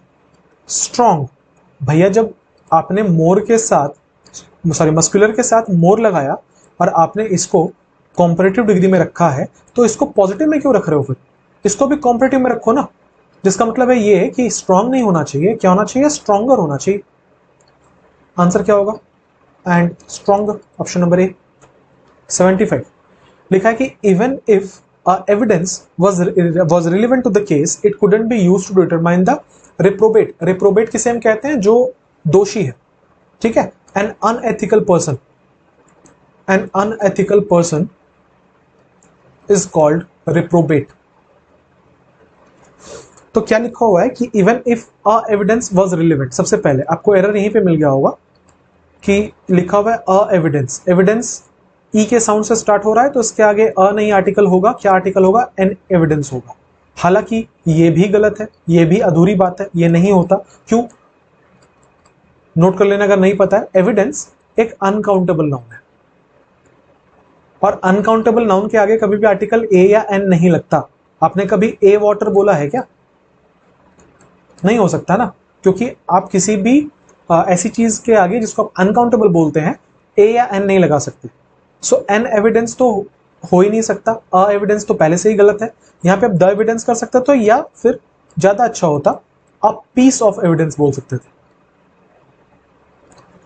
Speaker 1: strong. भैया जब आपने मोर के साथ मस्कुलर के साथ मोर लगाया और आपने इसको कॉम्परेटिव डिग्री में रखा है, तो इसको पॉजिटिव में क्यों रख रहे हो, फिर इसको भी कॉम्परेटिव में रखो ना, जिसका मतलब है ये कि स्ट्रॉन्ग नहीं होना चाहिए, क्या होना चाहिए, स्ट्रॉन्गर होना चाहिए। आंसर क्या होगा, and stronger, option number A. 75 लिखा है कि even if evidence was relevant to the case, it couldn't be used to determine the reprobate। reprobate किसे हम कहते हैं, जो दोषी है, ठीक है। an unethical person is called reprobate। तो क्या लिखा हुआ है कि even if a evidence was relevant, सबसे पहले आपको एरर यहीं पे मिल गया होगा कि लिखा हुआ है अ एविडेंस, एविडेंस ई के साउंड से स्टार्ट हो रहा है तो इसके आगे अ नहीं आर्टिकल होगा, क्या आर्टिकल होगा, एन एविडेंस होगा। हालांकि ये भी गलत है, ये भी अधूरी बात है, ये नहीं होता। क्यों, नोट कर लेना अगर नहीं पता है। एविडेंस एक अनकाउंटेबल नाउन है और अनकाउंटेबल नाउन के आगे कभी भी आर्टिकल ए या एन नहीं लगता। आपने कभी ए वाटर बोला है क्या, नहीं हो सकता ना, क्योंकि आप किसी भी ऐसी चीज के आगे जिसको आप अनकाउंटेबल बोलते हैं ए या एन नहीं लगा सकते। सो एन एविडेंस तो हो ही नहीं सकता, अ एविडेंस तो पहले से ही गलत है। यहाँ पे आप द एविडेंस कर सकते तो, या फिर ज्यादा अच्छा होता आप पीस ऑफ एविडेंस बोल सकते थे,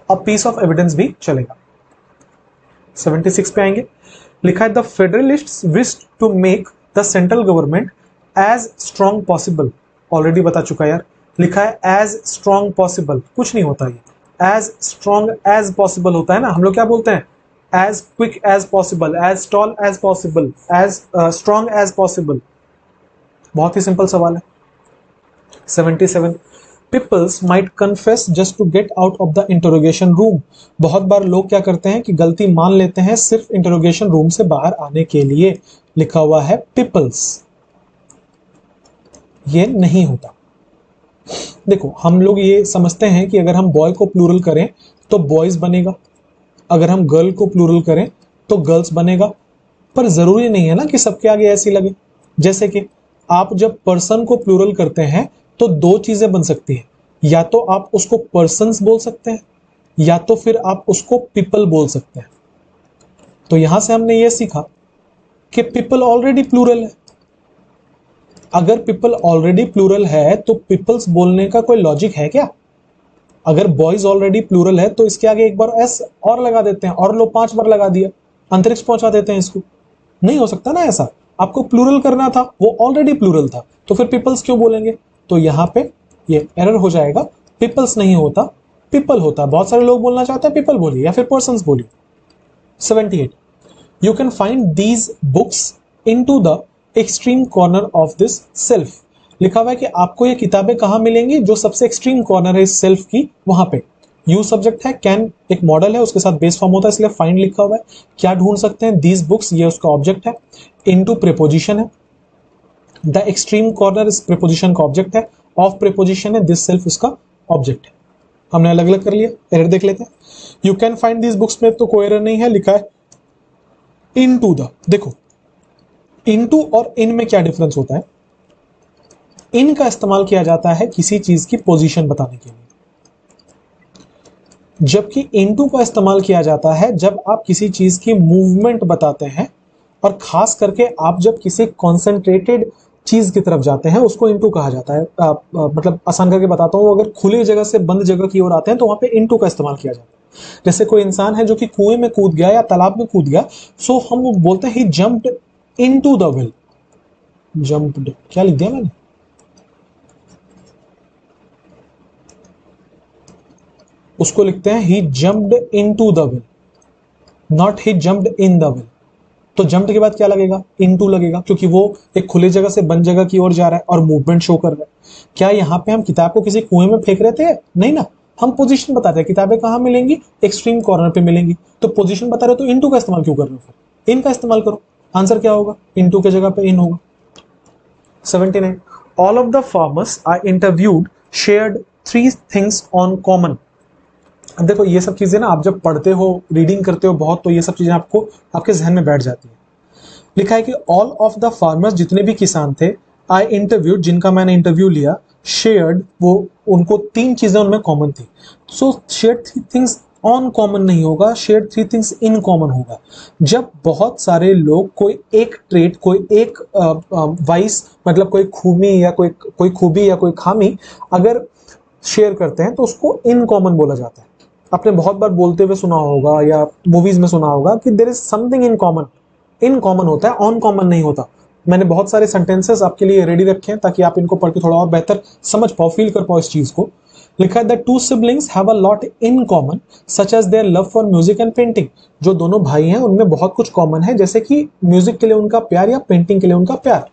Speaker 1: अब पीस ऑफ एविडेंस भी चलेगा। 76 पे आएंगे। लिखा है the federalists wished to make the central government as strong possible. Already बता चुका यार, लिखा है एज स्ट्रॉन्ग पॉसिबल, कुछ नहीं होता ये, एज स्ट्रॉन्ग एज पॉसिबल होता है ना। हम लोग क्या बोलते हैं, as quick as possible, as tall as possible, as strong as possible. बहुत ही सिंपल सवाल है। 77 peoples might confess just to get out of the interrogation room. बहुत बार लोग क्या करते हैं कि गलती मान लेते हैं सिर्फ इंटरोगेशन रूम से बाहर आने के लिए। लिखा हुआ है पीपल्स, ये नहीं होता। देखो हम लोग ये समझते हैं कि अगर हम बॉय को प्लूरल करें तो बॉयज बनेगा, अगर हम गर्ल को प्लूरल करें तो गर्ल्स बनेगा, पर जरूरी नहीं है ना कि सबके आगे ऐसी लगे। जैसे कि आप जब पर्सन को प्लूरल करते हैं तो दो चीजें बन सकती हैं, या तो आप उसको पर्सन्स बोल सकते हैं या तो फिर आप उसको पीपल बोल सकते हैं। तो यहां से हमने ये सीखा कि पीपल ऑलरेडी प्लूरल है। अगर पीपल ऑलरेडी प्लूरल है तो पीपल्स बोलने का कोई लॉजिक है क्या। अगर बॉयज ऑलरेडी प्लूरल है तो इसके आगे एक बार एस और लगा देते हैं, और लो 5 बार लगा दिया, अंतरिक्ष पहुंचा देते हैं इसको। नहीं हो सकता ना ऐसा, आपको प्लूरल करना था, वो ऑलरेडी प्लूरल था, तो फिर पीपल्स क्यों बोलेंगे। तो यहां पे ये एरर हो जाएगा, पीपल्स नहीं होता, पीपल होता है। बहुत सारे लोग बोलना चाहते हैं पीपल बोलिए या फिर पर्सन्स बोलिए। 78 you can find these books into the extreme corner of this self। लिखा हुआ है कि आपको ये किताबें कहां मिलेंगी, जो सबसे एक्सट्रीम कॉर्नर है इस सेल्फ की, वहां पे। यू सब्जेक्ट है, कैन एक मॉडल है, उसके साथ बेस फॉर्म होता है, इसलिए फाइंड लिखा हुआ है। क्या ढूंढ सकते हैं, दीज बुक्स ये उसका ऑब्जेक्ट है, इनटू प्रीपोजिशन है, द एक्सट्रीम कॉर्नर इस प्रीपोजिशन का ऑब्जेक्ट है, ऑफ प्रीपोजिशन है, दिस सेल्फ इसका ऑब्जेक्ट है। हमने अलग अलग कर लिया, एरर देख लेते हैं। You can find these books में तो कोई एरर नहीं है, लिखा है इनटू द। देखो इनटू और इन में क्या डिफरेंस होता है, इन का इस्तेमाल किया जाता है किसी चीज की पोजीशन बताने के लिए, जबकि इनटू का इस्तेमाल किया जाता है जब आप किसी चीज की मूवमेंट बताते हैं, और खास करके आप जब किसी कॉन्सेंट्रेटेड चीज की तरफ जाते हैं उसको इनटू कहा जाता है। मतलब आसान करके बताता हूं, अगर खुली जगह से बंद जगह की ओर आते हैं तो वहां पे इनटू का इस्तेमाल किया जाता है। जैसे कोई इंसान है जो कि कुएं में कूद गया या तालाब में कूद गया, सो हम बोलते हैं he jumped into the well. Jumped क्या लिख दिया मैंने, उसको लिखते हैं he jumped into the well. Not he jumped in the well, तो जंप्ड के बाद क्या लगेगा, इनटू लगेगा, क्योंकि वो एक खुली जगह से बंद जगह की ओर जा रहा है और मूवमेंट शो कर रहा है। क्या यहाँ पे हम किताब को किसी कुएं में फेंक रहे थे? नहीं ना, हम पोजीशन बताते हैं। किताबें कहाँ मिलेंगी? एक्सट्रीम कॉर्नर पे मिलेंगी। तो पोजीशन बता रहे हो तो इनटू का इस्तेमाल क्यों कर रहे हो? फिर इन का इस्तेमाल करो। आंसर क्या होगा? इनटू के जगह पे इन होगा। 79, all of the farmers I interviewed shared three things on common. अब देखो ये सब चीजें ना आप जब पढ़ते हो, रीडिंग करते हो बहुत, तो ये सब चीजें आपको आपके जहन में बैठ जाती है। लिखा है कि ऑल ऑफ द फार्मर्स, जितने भी किसान थे, आई इंटरव्यूड, जिनका मैंने इंटरव्यू लिया, शेयर्ड, वो उनको तीन चीजें उनमें कॉमन थी। So shared three things on common नहीं होगा, shared three things in common होगा। जब बहुत सारे लोग कोई एक ट्रेट, कोई एक वाइस, मतलब कोई खूबी या कोई खूबी या कोई खामी अगर शेयर करते हैं तो उसको इन कॉमन बोला जाता है। आपने बहुत बार बोलते हुए सुना होगा या मूवीज में सुना होगा कि there is something in common. In common होता है, ऑन कॉमन नहीं होता। मैंने बहुत सारे सेंटेंसेस आपके लिए रेडी रखे हैं ताकि आप इनको पढ़ के थोड़ा और बेहतर समझ पाओ, फील कर पाओ इस चीज को। लिखा है that two siblings have a lot in common such as their love for music and painting. जो दोनों भाई हैं उनमें बहुत कुछ कॉमन है, जैसे कि म्यूजिक के लिए उनका प्यार या पेंटिंग के लिए उनका प्यार।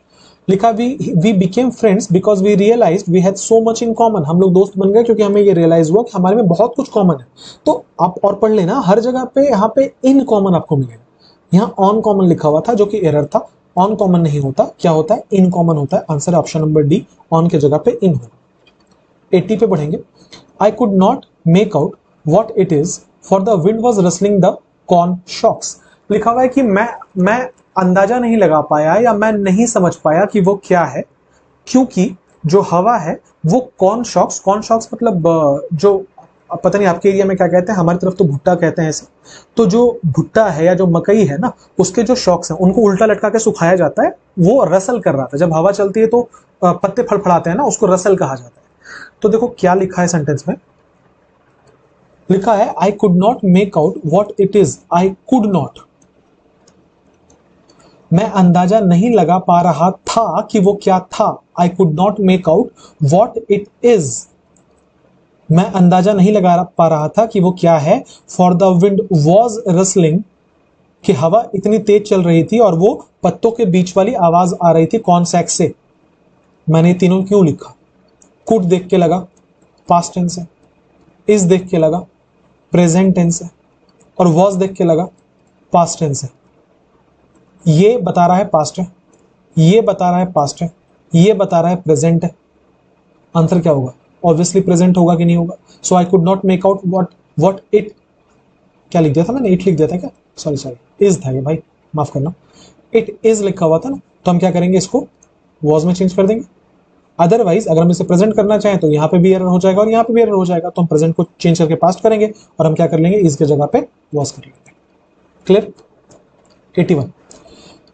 Speaker 1: लिखा we became friends because we realised we had so much in common. हम लोग दोस्त बन गए क्योंकि हमें ये रियलाइज हुआ कि हमारे में बहुत कुछ कॉमन है। तो आप और पढ़ लेना, हर जगह पे यहाँ पे इन कॉमन आपको मिलेगा। यहाँ ऑन कॉमन लिखा हुआ था जो कि एरर था। ऑन कॉमन नहीं होता, क्या होता है? इन कॉमन होता है। Answer option number D, on के जगह पे इन होगा। 80 पे बढ़ेंगे। I could not make out what it is for the wind was rustling the corn shocks. लिखा हुआ है कि मैं अंदाजा नहीं लगा पाया या मैं नहीं समझ पाया कि वो क्या है, क्योंकि जो हवा है वो कॉर्न शॉक्स मतलब जो पता नहीं आपके एरिया में क्या कहते हैं, हमारी तरफ तो भुट्टा कहते हैं ऐसे। तो जो भुट्टा है या जो मकई है ना, उसके जो शॉक्स हैं उनको उल्टा लटका के सुखाया जाता है। वो रसल कर रहा था, जब हवा चलती है तो पत्ते फड़फड़ाते हैं ना, उसको रसल कहा जाता है। तो देखो क्या लिखा है सेंटेंस में। लिखा है आई could not make out what it is. I could not, मैं अंदाजा नहीं लगा पा रहा था कि वो क्या था। आई could not make out what it is, मैं अंदाजा नहीं लगा पा रहा था कि वो क्या है। For the wind was rustling, कि हवा इतनी तेज चल रही थी और वो पत्तों के बीच वाली आवाज आ रही थी कौन सैक से। मैंने तीनों क्यों लिखा? कुड देख के लगा पास्ट टेंस है, इज देख के लगा प्रेजेंट टेंस है, और वॉज देख के लगा पास्ट टेंस है। ये बता रहा है पास्ट है, ये बता रहा है पास्ट है, ये बता रहा है प्रेजेंट है। आंसर क्या होगा? ऑब्वियसली प्रेजेंट होगा कि नहीं होगा। So I could not make out what it, क्या लिख दिया था मैंने? इट लिख दिया था क्या? सॉरी इज था ये भाई, माफ करना। इट इज लिखा हुआ था ना, तो हम क्या करेंगे, इसको वॉज में चेंज कर देंगे। अदरवाइज अगर हम इसे प्रेजेंट करना चाहें तो यहाँ पे भी एरर हो जाएगा और यहाँ पे भी एरर हो जाएगा, तो हम प्रेजेंट को चेंज करके पास्ट करेंगे और हम क्या कर लेंगे, इस के जगह पे वॉज कर लेंगे। क्लियर? 81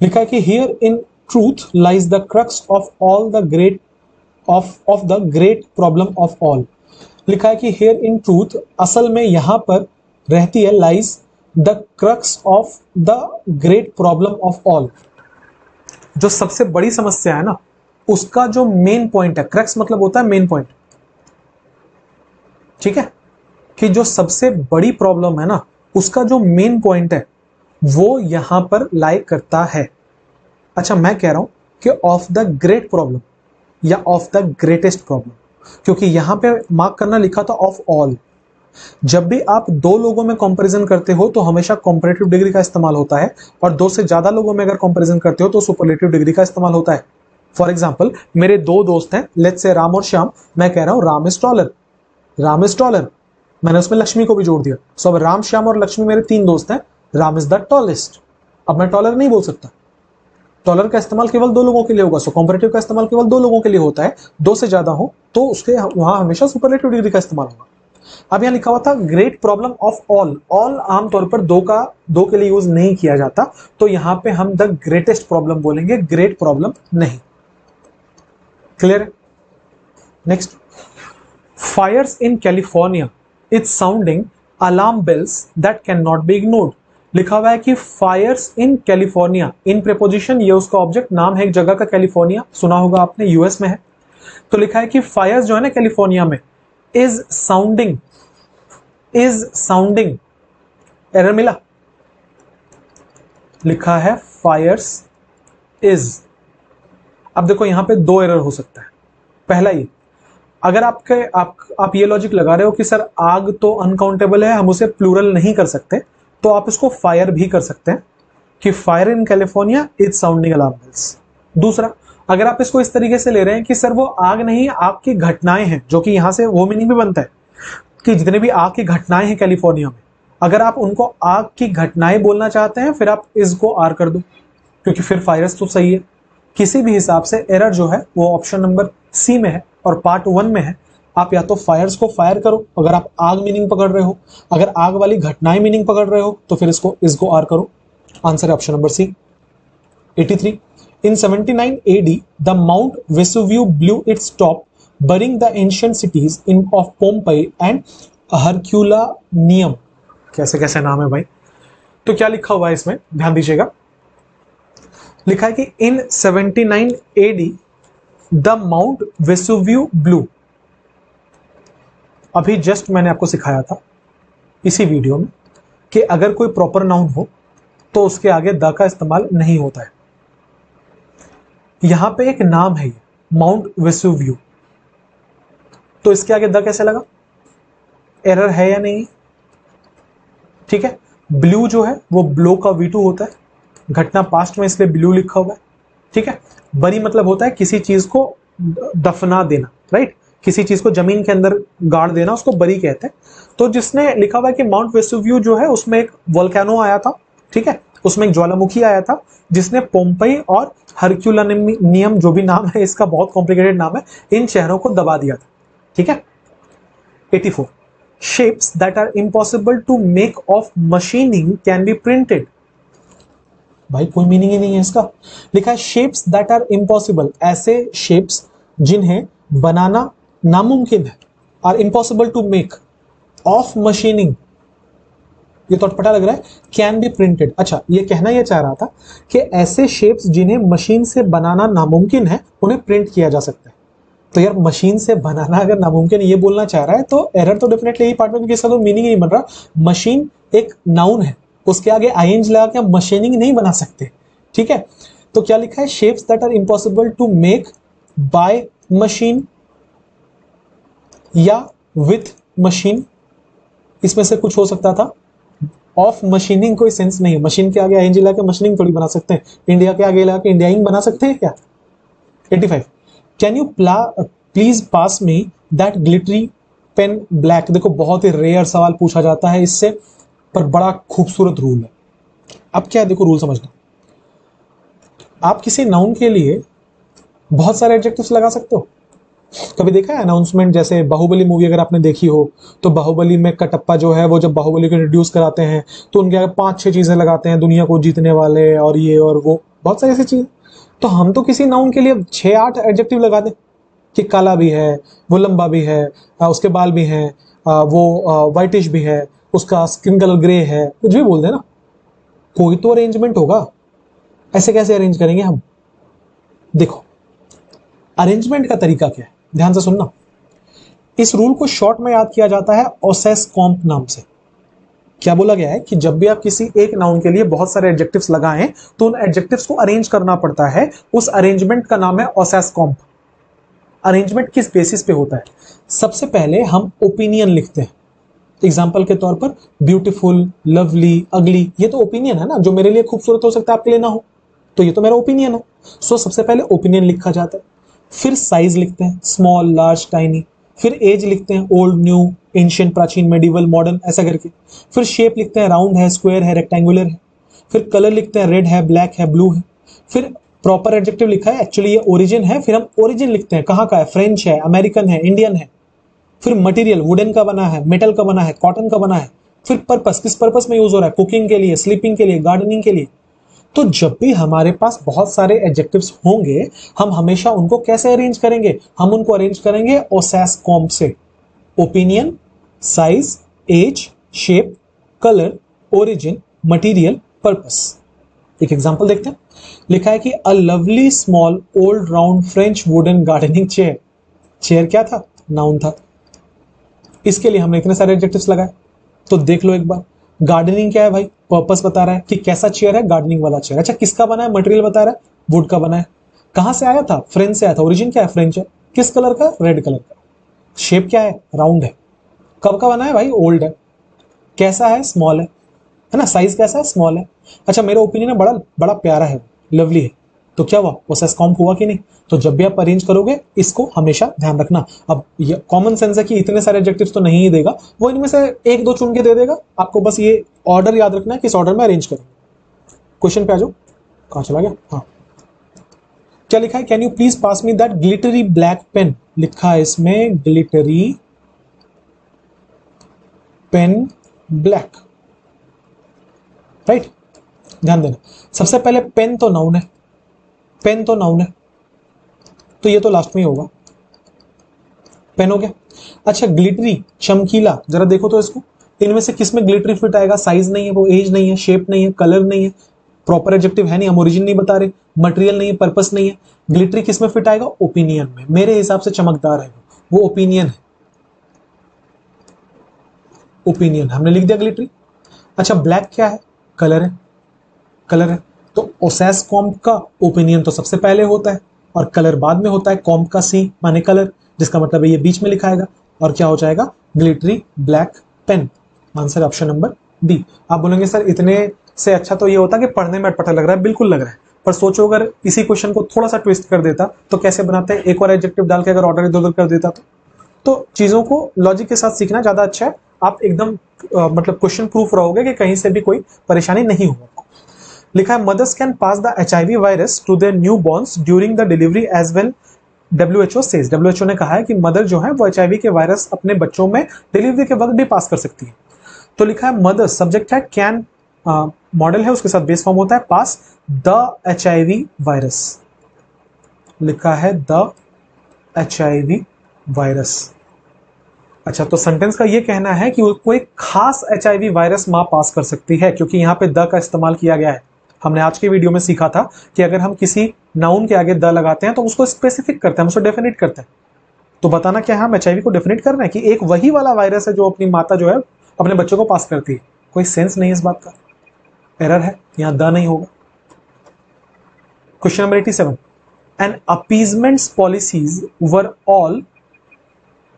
Speaker 1: लिखा है कि here in truth lies the crux of all the great of the great problem of all. लिखा है कि हियर इन ट्रूथ, असल में यहां पर रहती है, lies the crux of the great problem of all. जो सबसे बड़ी समस्या है ना, उसका जो मेन पॉइंट है, क्रक्स मतलब होता है मेन पॉइंट, ठीक है, कि जो सबसे बड़ी प्रॉब्लम है ना, उसका जो मेन पॉइंट है वो यहां पर लाई करता है। अच्छा, मैं कह रहा हूं कि ऑफ द ग्रेट प्रॉब्लम या ऑफ द ग्रेटेस्ट प्रॉब्लम, क्योंकि यहां पे मार्क करना लिखा था ऑफ ऑल। जब भी आप दो लोगों में कंपैरिजन करते हो तो हमेशा कंपैरेटिव डिग्री का इस्तेमाल होता है, और दो से ज्यादा लोगों में अगर कंपैरिजन करते हो तो सुपरलेटिव डिग्री का इस्तेमाल होता है। फॉर एग्जाम्पल, मेरे दो दोस्त हैं, लेट्स से राम और श्याम। मैं कह रहा हूं Ram is taller, Ram is taller, मैंने उसमें लक्ष्मी को भी जोड़ दिया। सो अब राम, श्याम और लक्ष्मी मेरे तीन दोस्त हैं, राम इज द टॉलेस्ट। अब मैं टॉलर नहीं बोल सकता, टॉलर का इस्तेमाल केवल दो लोगों के लिए होगा। सो कंपैरेटिव का इस्तेमाल केवल दो लोगों के लिए होता है, दो से ज्यादा हो तो उसके वहां हमेशा सुपरलेटिव डिग्री का इस्तेमाल होगा। अब यहां लिखा हुआ था great problem of all. All आमतौर पर दो के लिए यूज नहीं किया जाता, तो यहां पे हम द ग्रेटेस्ट प्रॉब्लम बोलेंगे, ग्रेट प्रॉब्लम नहीं। Clear? Next, fires in California, it's sounding alarm bells that can not be ignored. लिखा हुआ है कि fires in California, in preposition, ये उसका ऑब्जेक्ट, नाम है एक जगह का, कैलिफोर्निया सुना होगा आपने, यूएस में है। तो लिखा है कि फायर्स जो है ना कैलिफोर्निया में, इज साउंडिंग, एरर मिला, लिखा है फायर्स इज। अब देखो यहां पे दो एरर हो सकता है। पहला ये, अगर आप ये लॉजिक लगा रहे हो कि सर आग तो अनकाउंटेबल है, हम उसे प्लूरल नहीं कर सकते, तो आप इसको फायर भी कर सकते हैं कि fire in California is sounding alarm bells. दूसरा, अगर आप इसको इस तरीके से ले रहे हैं कि सर वो आग नहीं, आग की घटनाएं हैं, जो कि यहां से वो मीनिंग भी बनता है कि जितने भी आग की घटनाएं हैं कैलिफोर्निया में, अगर आप उनको आग की घटनाएं बोलना चाहते हैं, फिर आप इस को आर कर दो, क्योंकि फिर फायर्स तो सही है। किसी भी हिसाब से एरर जो है वो ऑप्शन नंबर सी में है और पार्ट 1 में है। आप या तो फायर्स को फायर करो अगर आप आग मीनिंग पकड़ रहे हो, अगर आग वाली घटनाएं मीनिंग पकड़ रहे हो तो फिर इसको आर करो। आंसर है option number C. 83, in 79 AD the Mount Vesuvius blew its top, burying the ancient cities of Pompeii and Herculaneum। कैसे कैसे नाम है भाई। तो क्या लिखा हुआ है इसमें, ध्यान दीजिएगा। लिखा है कि इन 79 AD the mount Vesuvius blue. अभी जस्ट मैंने आपको सिखाया था इसी वीडियो में कि अगर कोई प्रॉपर नाउन हो तो उसके आगे द का इस्तेमाल नहीं होता है। यहां पे एक नाम है माउंट वेसुवियस, तो इसके आगे द कैसे लगा? एरर है या नहीं? ठीक है, ब्लू जो है वो ब्लो का V2 होता है, घटना पास्ट में इसलिए ब्लू लिखा हुआ है। ठीक है, बरी मतलब होता है किसी चीज को दफना देना, राइट, किसी चीज को जमीन के अंदर गाड़ देना, उसको बरी कहते हैं। तो जिसने लिखा हुआ है कि माउंट वेसुवियस जो है उसमें एक वोल्केनो आया था, ठीक है, उसमें एक ज्वालामुखी आया था जिसने पोम्पई और हरक्यूलानियम, जो भी नाम है इसका, बहुत कॉम्प्लिकेटेड नाम है, इन शहरों को दबा दिया था। ठीक है। 84, shapes that are impossible to make of machining can be printed। भाई कोई मीनिंग ही नहीं है इसका। लिखा है शेप्स दैट आर इम्पॉसिबल, ऐसे शेप्स जिन्हें बनाना नामुमकिन है, are impossible to make of machining, ये तो अटपटा लग रहा है, कैन बी प्रिंटेड। अच्छा, ये कहना ये चाह रहा था कि ऐसे शेप्स जिन्हें मशीन से बनाना नामुमकिन है उन्हें प्रिंट किया जा सकता है। तो यार मशीन से बनाना अगर नामुमकिन ये बोलना चाह रहा है तो एरर तो डेफिनेटली यही पार्ट में, क्योंकि इसका तो मीनिंग ही नहीं बन रहा। मशीन एक नाउन है, उसके आगे आईएनजी लगा के हम मशीनिंग नहीं बना सकते। ठीक है, तो क्या लिखा है? Shapes that are impossible to make by machine या विथ मशीन, इसमें से कुछ हो सकता था। ऑफ मशीनिंग कोई सेंस नहीं है, मशीन के आगे आईएनजी लगा के मशीनिंग थोड़ी बना सकते हैं, इंडिया के आगे लगा के इंडियाइंग बना सकते हैं क्या? 85, can you please pass me that glittery pen black. देखो बहुत ही रेयर सवाल पूछा जाता है इससे, पर बड़ा खूबसूरत रूल है। अब क्या है, देखो रूल समझना। आप किसी नाउन के लिए बहुत सारे एडजेक्टिव्स लगा सकते हो। कभी देखा है अनाउंसमेंट, जैसे बाहुबली मूवी अगर आपने देखी हो तो बाहुबली में कटप्पा जो है वो जब बाहुबली को इंट्रोड्यूस कराते हैं तो उनके आगे 5-6 चीजें लगाते हैं, दुनिया को जीतने वाले और ये और वो, बहुत सारी ऐसी चीजें। तो हम तो किसी नाउन के लिए 6-8 एडजेक्टिव लगा दें कि काला भी है, वो लंबा भी है, उसके बाल भी हैं, वो वाइटिश भी है, उसका स्किन कलर ग्रे है, कुछ भी बोल देना, कोई तो अरेंजमेंट होगा। ऐसे कैसे अरेंज करेंगे हम? देखो अरेंजमेंट का तरीका क्या है, ध्यान से सुनना। इस रूल को शॉर्ट में याद किया जाता है ओसेस कॉम्प नाम से। क्या बोला गया है कि जब भी आप किसी एक नाउन के लिए बहुत सारे एडजेक्टिव्स लगाएं तो उन एडजेक्टिव्स को अरेंज करना पड़ता है, उस अरेंजमेंट का नाम है ओसेस कॉम्प। अरेंजमेंट किस बेसिस पे होता है? सबसे पहले हम ओपिनियन लिखते हैं। एग्जाम्पल के तौर पर ब्यूटीफुल, लवली, अगली, ये तो ओपिनियन है ना, जो मेरे लिए खूबसूरत हो सकता है आपके लिए ना हो, तो ये तो मेरा ओपिनियन है। सो सबसे पहले ओपिनियन लिखा जाता है, फिर साइज लिखते हैं, स्मॉल, लार्ज, टाइनी, फिर एज लिखते हैं, ओल्ड, न्यू, एंशिएंट, प्राचीन, मेडिवल, मॉडर्न, ऐसा करके, फिर शेप लिखते हैं, राउंड है, स्क्वायर है, रेक्टेंगुलर है, फिर कलर लिखते हैं, रेड है, ब्लैक है, ब्लू है, फिर प्रॉपर एडजेक्टिव लिखा है, एक्चुअली ये ओरिजिन है, फिर हम ओरिजिन लिखते हैं, कहाँ का है, फ्रेंच है, अमेरिकन है, इंडियन है, फिर मटेरियल वुडन का बना है, मेटल का बना है, कॉटन का बना है, फिर पर्पस, किस पर्पस में यूज हो रहा है, कुकिंग के लिए, स्लीपिंग के लिए, गार्डनिंग के लिए। तो जब भी हमारे पास बहुत सारे एडजेक्टिव्स होंगे हम हमेशा उनको कैसे अरेंज करेंगे? हम उनको अरेंज करेंगे ओसेस कॉम्प से। Opinion, size, age, shape, colour, origin, material, purpose. एक एग्जांपल देखते हैं। लिखा है कि a lovely small old round French wooden gardening chair. Chair क्या था? नाउन था। इसके लिए हमने इतने सारे एडजेक्टिव्स लगाए, तो देख लो एक बार। गार्डनिंग क्या है भाई? पर्पस बता रहा है कि कैसा चेयर है, गार्डनिंग वाला चेयर। अच्छा किसका बना है, मटेरियल बता रहा है, वुड का बना है। कहां से आया था, फ्रेंच से आया था। ओरिजिन क्या है, फ्रेंच है। किस कलर का, रेड कलर का। शेप क्या है, राउंड है। कब का बना है भाई, ओल्ड है। कैसा है, स्मॉल है ना। साइज कैसा है, स्मॉल है। अच्छा मेरा ओपिनियन है बड़ा बड़ा प्यारा है, लवली है। तो क्या हुआ, वो सेस्कॉम्प हुआ कि नहीं। तो जब भी आप अरेंज करोगे इसको हमेशा ध्यान रखना। अब ये कॉमन सेंस है कि इतने सारे एडजेक्टिव्स तो नहीं ही देगा वो, इनमें से एक दो चुन के दे देगा। आपको बस ये ऑर्डर याद रखना है किस ऑर्डर में अरेंज करें। क्वेश्चन पे आ जाओ, कहां चला गया। हाँ क्या लिखा है, can you please pass me that glittery black pen. लिखा है इसमें ग्लिटरी पेन ब्लैक, राइट। ध्यान देना, सबसे पहले पेन तो नाउन है, पेन तो नाउन है, तो ये तो लास्ट में ही होगा। पेन हो गया। अच्छा ग्लिटरी, चमकीला, जरा देखो तो इसको, इनमें से किस में ग्लिटरी फिट आएगा। साइज नहीं है वो, एज नहीं है, शेप नहीं है, कलर नहीं है, प्रॉपर एडजेक्टिव है नहीं, हम ओरिजिन नहीं बता रहे, मटेरियल नहीं है, पर्पस नहीं है। ग्लिटरी किस में फिट आएगा, ओपिनियन में। मेरे हिसाब से चमकदार है वो ओपिनियन है। ओपिनियन हमने लिख दिया ग्लिटरी। अच्छा ब्लैक क्या है, कलर है, कलर है। तो ओसेस कॉम्प का ओपिनियन तो सबसे पहले होता है और कलर बाद में होता है। कॉम्प का सी माने कलर, जिसका मतलब है ये बीच में लिखा आएगा। और क्या हो जाएगा, glittery black pen. Answer option number B. आप बोलेंगे सर इतने से अच्छा तो ये होता कि पढ़ने में अटपटा लग रहा है। बिल्कुल लग रहा है, पर सोचो अगर इसी क्वेश्चन को थोड़ा सा ट्विस्ट कर देता तो कैसे बनाते हैं। एक और एडजेक्टिव डाल के अगर ऑर्डर इधर उधर कर देता तो चीजों को लॉजिक के साथ सीखना ज्यादा अच्छा है। आप एकदम मतलब क्वेश्चन प्रूफ रहोगे कि कहीं से भी कोई परेशानी नहीं होगी। लिखा है mothers can pass the HIV virus to their newborns during the delivery as well. WHO says, WHO ने कहा है कि मदर जो है वो HIV के वायरस अपने बच्चों में डिलीवरी के वक्त भी पास कर सकती है। तो लिखा है मदर्स, सब्जेक्ट है, कैन मॉडल है, उसके साथ बेस फॉर्म होता है, पास द HIV वायरस। लिखा है द HIV वायरस। अच्छा तो सेंटेंस का ये कहना है कि कोई खास HIV वायरस मां पास कर सकती है, क्योंकि यहां पे द का इस्तेमाल किया गया है। हमने आज के वीडियो में सीखा था कि अगर हम किसी नाउन के आगे द लगाते हैं तो उसको स्पेसिफिक करते हैं, उसको डेफिनेट करते हैं। तो बताना क्या है, हम HIV को डेफिनेट कर रहे हैं कि एक वही वाला वायरस है जो अपनी माता जो है अपने बच्चों को पास करती है। कोई सेंस नहीं है इस बात का, एरर है, यहां द नहीं होगा। Question number 87, and appeasements policies were all,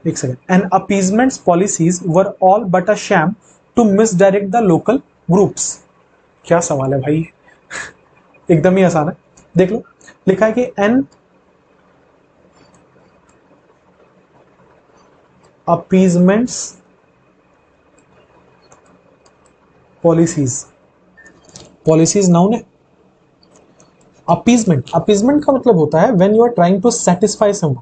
Speaker 1: एक second, and appeasements policies were all but a sham to misdirect the local groups. क्या सवाल है भाई एकदम ही आसान है, देख लो। लिखा है कि an appeasements policies, policies noun है। अपीजमेंट, अपीजमेंट का मतलब होता है when you are trying to satisfy someone,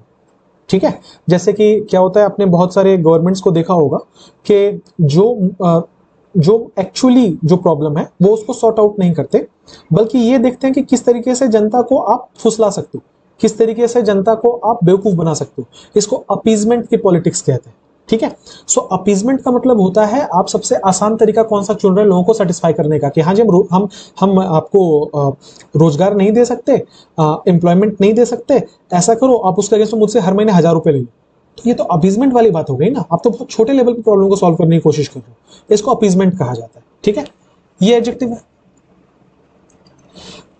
Speaker 1: ठीक है। जैसे कि क्या होता है, आपने बहुत सारे गवर्नमेंट्स को देखा होगा कि जो एक्चुअली जो प्रॉब्लम है वो उसको सॉर्ट आउट नहीं करते, बल्कि ये देखते हैं कि किस तरीके से जनता को आप फुसला सकते हो, किस तरीके से जनता को आप बेवकूफ बना सकते हो। इसको अपीजमेंट की पॉलिटिक्स कहते हैं, ठीक है। सो अपीजमेंट का मतलब होता है आप सबसे आसान तरीका कौन सा चुन रहे हैं लोगों को सेटिस्फाई करने का, कि हाँ जी हम आपको रोजगार नहीं दे सकते, एम्प्लॉयमेंट नहीं दे सकते, ऐसा करो आप उसके अगेंस्ट मुझसे हर महीने 1000 रुपए ले लो। तो ये तो अपीजमेंट वाली बात हो गई ना, आप तो बहुत छोटे लेवल पे प्रॉब्लम को सॉल्व करने की कोशिश कर रहे हो, इसको अपीजमेंट कहा जाता है, ठीक है। ये एडजेक्टिव है।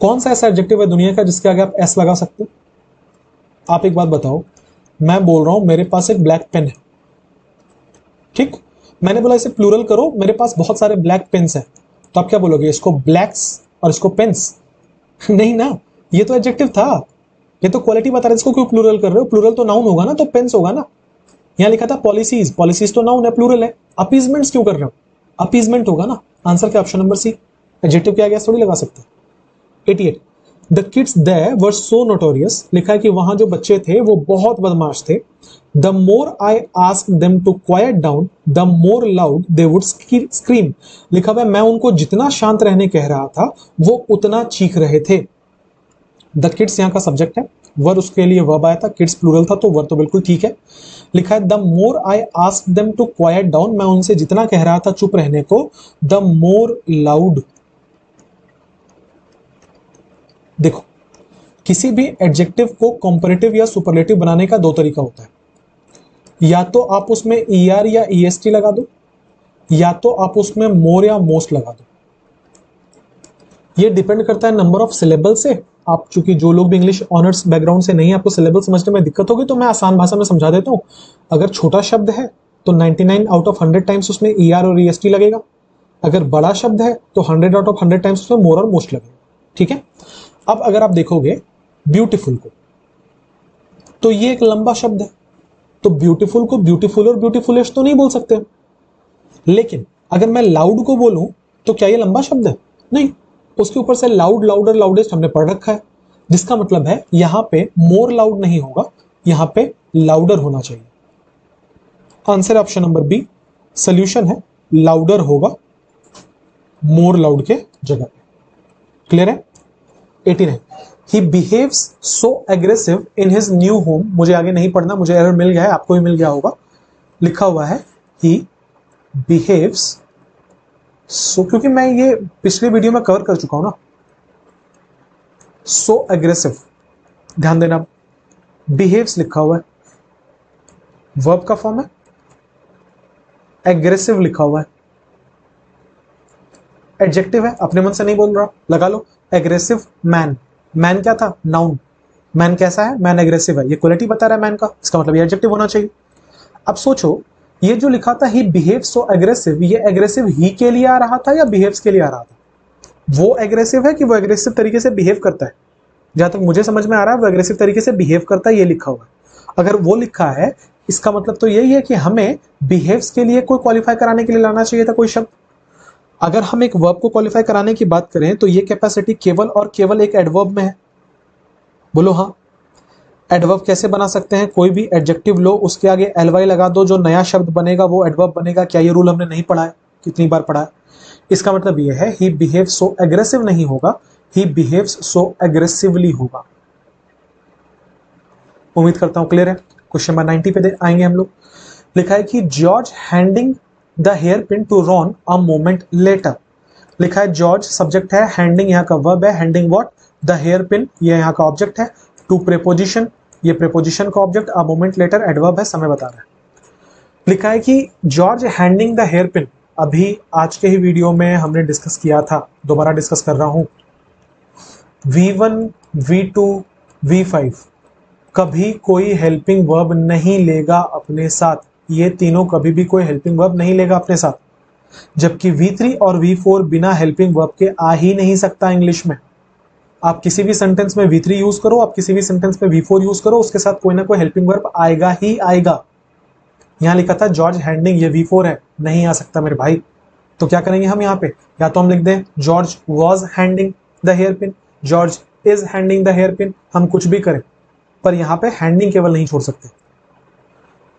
Speaker 1: कौन सा ऐसा एडजेक्टिव है दुनिया का जिसके आगे आप एस लगा सकते हो। आप एक बात बताओ, मैं बोल रहा हूं मेरे पास एक ब्लैक पेन है, ठीक, मैंने बोला इसे प्लूरल करो, मेरे पास बहुत सारे ब्लैक पेन्स हैं, तो आप क्या बोलोगे, इसको ब्लैक्स और इसको पेन्स नहीं ना, ये तो एडजेक्टिव था, ये तो क्वालिटी बता रहा है, इसको क्यों प्लूरल कर रहे हो। प्लूरल तो नाउन होगा ना, तो पेन्स होगा ना। यहां लिखा था पॉलिसीज, पॉलिसीज तो नाउन है, प्लूरल है। अपीजमेंट्स क्यों कर रहे हो, अपीजमेंट होगा ना। आंसर क्या, ऑप्शन नंबर सी। एडजेक्टिव क्या गया थोड़ी लगा सकते। 88, the kids there were so notorious. लिखा है कि वहां जो बच्चे थे वो बहुत बदमाश थे। The more I ask them to quiet down the more loud they would scream. लिखा हुआ है मैं उनको जितना शांत रहने कह रहा था वो उतना चीख रहे थे। द किड्स यहाँ का सब्जेक्ट है, वर उसके लिए वर्ब आया था, किड्स प्लूरल था तो वर तो बिल्कुल ठीक है। लिखा है the more I ask them to quiet down, मैं उनसे जितना कह रहा था चुप रहने को, द मोर लाउड। देखो किसी भी एडजेक्टिव को कंपैरेटिव या सुपरलेटिव बनाने का दो तरीका होता है, या तो आप उसमें ER या EST लगा दो, या तो आप उसमें मोर या मोस्ट लगा दो। ये डिपेंड करता है नंबर ऑफ सिलेबल से। आप चूंकि जो लोग भी इंग्लिश ऑनर्स बैकग्राउंड से नहीं है, आपको सिलेबल समझने में दिक्कत होगी, तो मैं आसान भाषा में समझा देता हूँ। अगर छोटा शब्द है तो 99 आउट ऑफ 100 टाइम्स उसमें ER और EST लगेगा। अगर बड़ा शब्द है तो 100 आउट ऑफ 100 टाइम्स उसमें मोर और मोस्ट लगेगा। ठीक है। अब अगर आप देखोगे ब्यूटीफुल को, तो ये एक लंबा शब्द है, तो ब्यूटीफुल को ब्यूटीफुल और ब्यूटीफुलेस्ट तो नहीं बोल सकते। लेकिन अगर मैं लाउड को बोलूं तो क्या ये लंबा शब्द है? नहीं। उसके ऊपर से लाउड, लाउडर, लाउडेस्ट हमने पढ़ रखा है, जिसका मतलब है यहां पे मोर लाउड नहीं होगा, यहां पे लाउडर होना चाहिए। Answer option number B. Solution है लाउडर होगा मोर लाउड के जगह पे। क्लियर है? 89 he behaves so aggressive in his new home. मुझे आगे नहीं पढ़ना, मुझे एरर मिल गया है, आपको भी मिल गया होगा। लिखा हुआ है ही बिहेव्स सो, क्योंकि मैं ये पिछले वीडियो में कवर कर चुका हूं ना। सो एग्रेसिव, ध्यान देना, बिहेव्स लिखा हुआ है, वर्ब का फॉर्म है, एग्रेसिव लिखा हुआ है, एडजेक्टिव है, अपने मन से नहीं बोल रहा, लगा लो। एग्रेसिव मैन, मैन क्या था? नाउन। मैन कैसा है? मैन एग्रेसिव है, ये क्वालिटी बता रहा है मैन का, इसका मतलब ये एडजेक्टिव होना चाहिए। अब सोचो, ये जो लिखा था ही बिहेव सो एग्रेसिव, ये एग्रेसिव ही के लिए आ रहा था या बिहेव्स के लिए आ रहा था? वो एग्रेसिव है कि वो एग्रेसिव तरीके से बिहेव करता है? जहां तक मुझे समझ में आ रहा है वो एग्रेसिव तरीके से बिहेव करता है, ये लिखा हुआ है। अगर वो लिखा है, इसका मतलब तो यही है कि हमें बिहेव्स के लिए कोई क्वालिफाई कराने के लिए लाना चाहिए था कोई शब्द। अगर हम एक वर्ब को क्वालिफाई कराने की बात करें तो ये कैपेसिटी केवल और केवल एक एडवर्ब में है। बोलो हाँ। एडवर्ब कैसे बना सकते हैं? कोई भी एडजेक्टिव लो, उसके आगे ly लगा दो, जो नया शब्द बनेगा वो एडवर्ब बनेगा। क्या ये रूल हमने नहीं पढ़ा है? कितनी बार पढ़ा है? इसका मतलब ये है ही बिहेव्स सो एग्रेसिव नहीं होगा, ही बिहेव्स सो एग्रेसिवली होगा। उम्मीद करता हूं क्लियर है। क्वेश्चन नंबर 90 पे आएंगे हम लोग। लिखा है कि George handing the hair pin to Ron a moment later. लिखा है जॉर्ज सब्जेक्ट है, हैंडिंग यहाँ का वर्ब है, handing what? The hair pin, ये यहाँ का ऑब्जेक्ट है, टू प्रेपोजिशन, ये प्रेपोजिशन का object, a moment later adverb है, समय बता रहा है। लिखा है कि George handing the hair pin, अभी आज के ही वीडियो में हमने डिस्कस किया था, दोबारा डिस्कस कर रहा हूं। V1, V2, V5 कभी कोई हेल्पिंग वर्ब नहीं लेगा अपने साथ, ये तीनों कभी भी कोई हेल्पिंग वर्ब नहीं लेगा अपने साथ। जबकि V3 और V4 बिना हेल्पिंग वर्ब के आ ही नहीं सकता इंग्लिश में। आप किसी भी सेंटेंस में V3 यूज करो, आप किसी भी सेंटेंस में V4 यूज करो, उसके साथ कोई ना कोई हेल्पिंग वर्ब आएगा ही आएगा। यहां लिखा था जॉर्ज हैंडिंग, ये V4 है, नहीं आ सकता मेरे भाई। तो क्या करेंगे हम यहाँ पे? या तो हम लिख दें George was handing the hair pin, George is handing the hair pin, हम कुछ भी करें, पर यहां पे हैंडिंग केवल नहीं छोड़ सकते।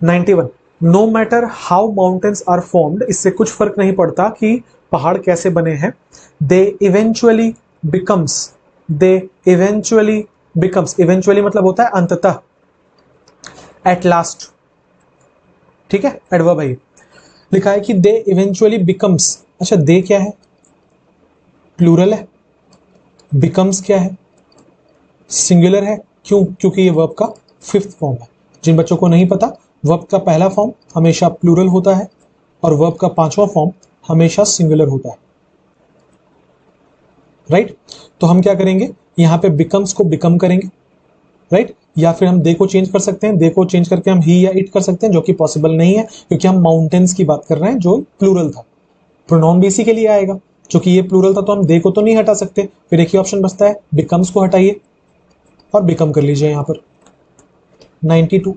Speaker 1: 91 no matter how mountains are formed, इससे कुछ फर्क नहीं पड़ता कि पहाड़ कैसे बने हैं, they eventually becomes, they eventually becomes, eventually मतलब होता है अंततः, एट लास्ट। ठीक है, एडवर्ब है। लिखा है कि दे इवेंचुअली बिकम्स, अच्छा दे क्या है? प्लूरल है। बिकम्स क्या है? सिंगुलर है। क्यों? क्योंकि ये वर्ब का 5th फॉर्म है। जिन बच्चों को नहीं पता, वर्ब का पहला फॉर्म हमेशा प्लूरल होता है और वर्ब का 5वां फॉर्म हमेशा सिंगुलर होता है। राइट? तो हम क्या करेंगे, यहां पे बिकम्स को बिकम करेंगे, राइट? या फिर हम दे को चेंज कर सकते हैं, दे को चेंज करके हम ही या इट कर सकते हैं, जो कि पॉसिबल नहीं है क्योंकि हम माउंटेन्स की बात कर रहे हैं जो प्लूरल था। प्रोनाउन भी इसी के लिए आएगा, क्योंकि ये प्लूरल था तो हम दे को तो नहीं हटा सकते, फिर एक ही ऑप्शन बचता है, बिकम्स को हटाइए और बिकम कर लीजिए यहां पर। 92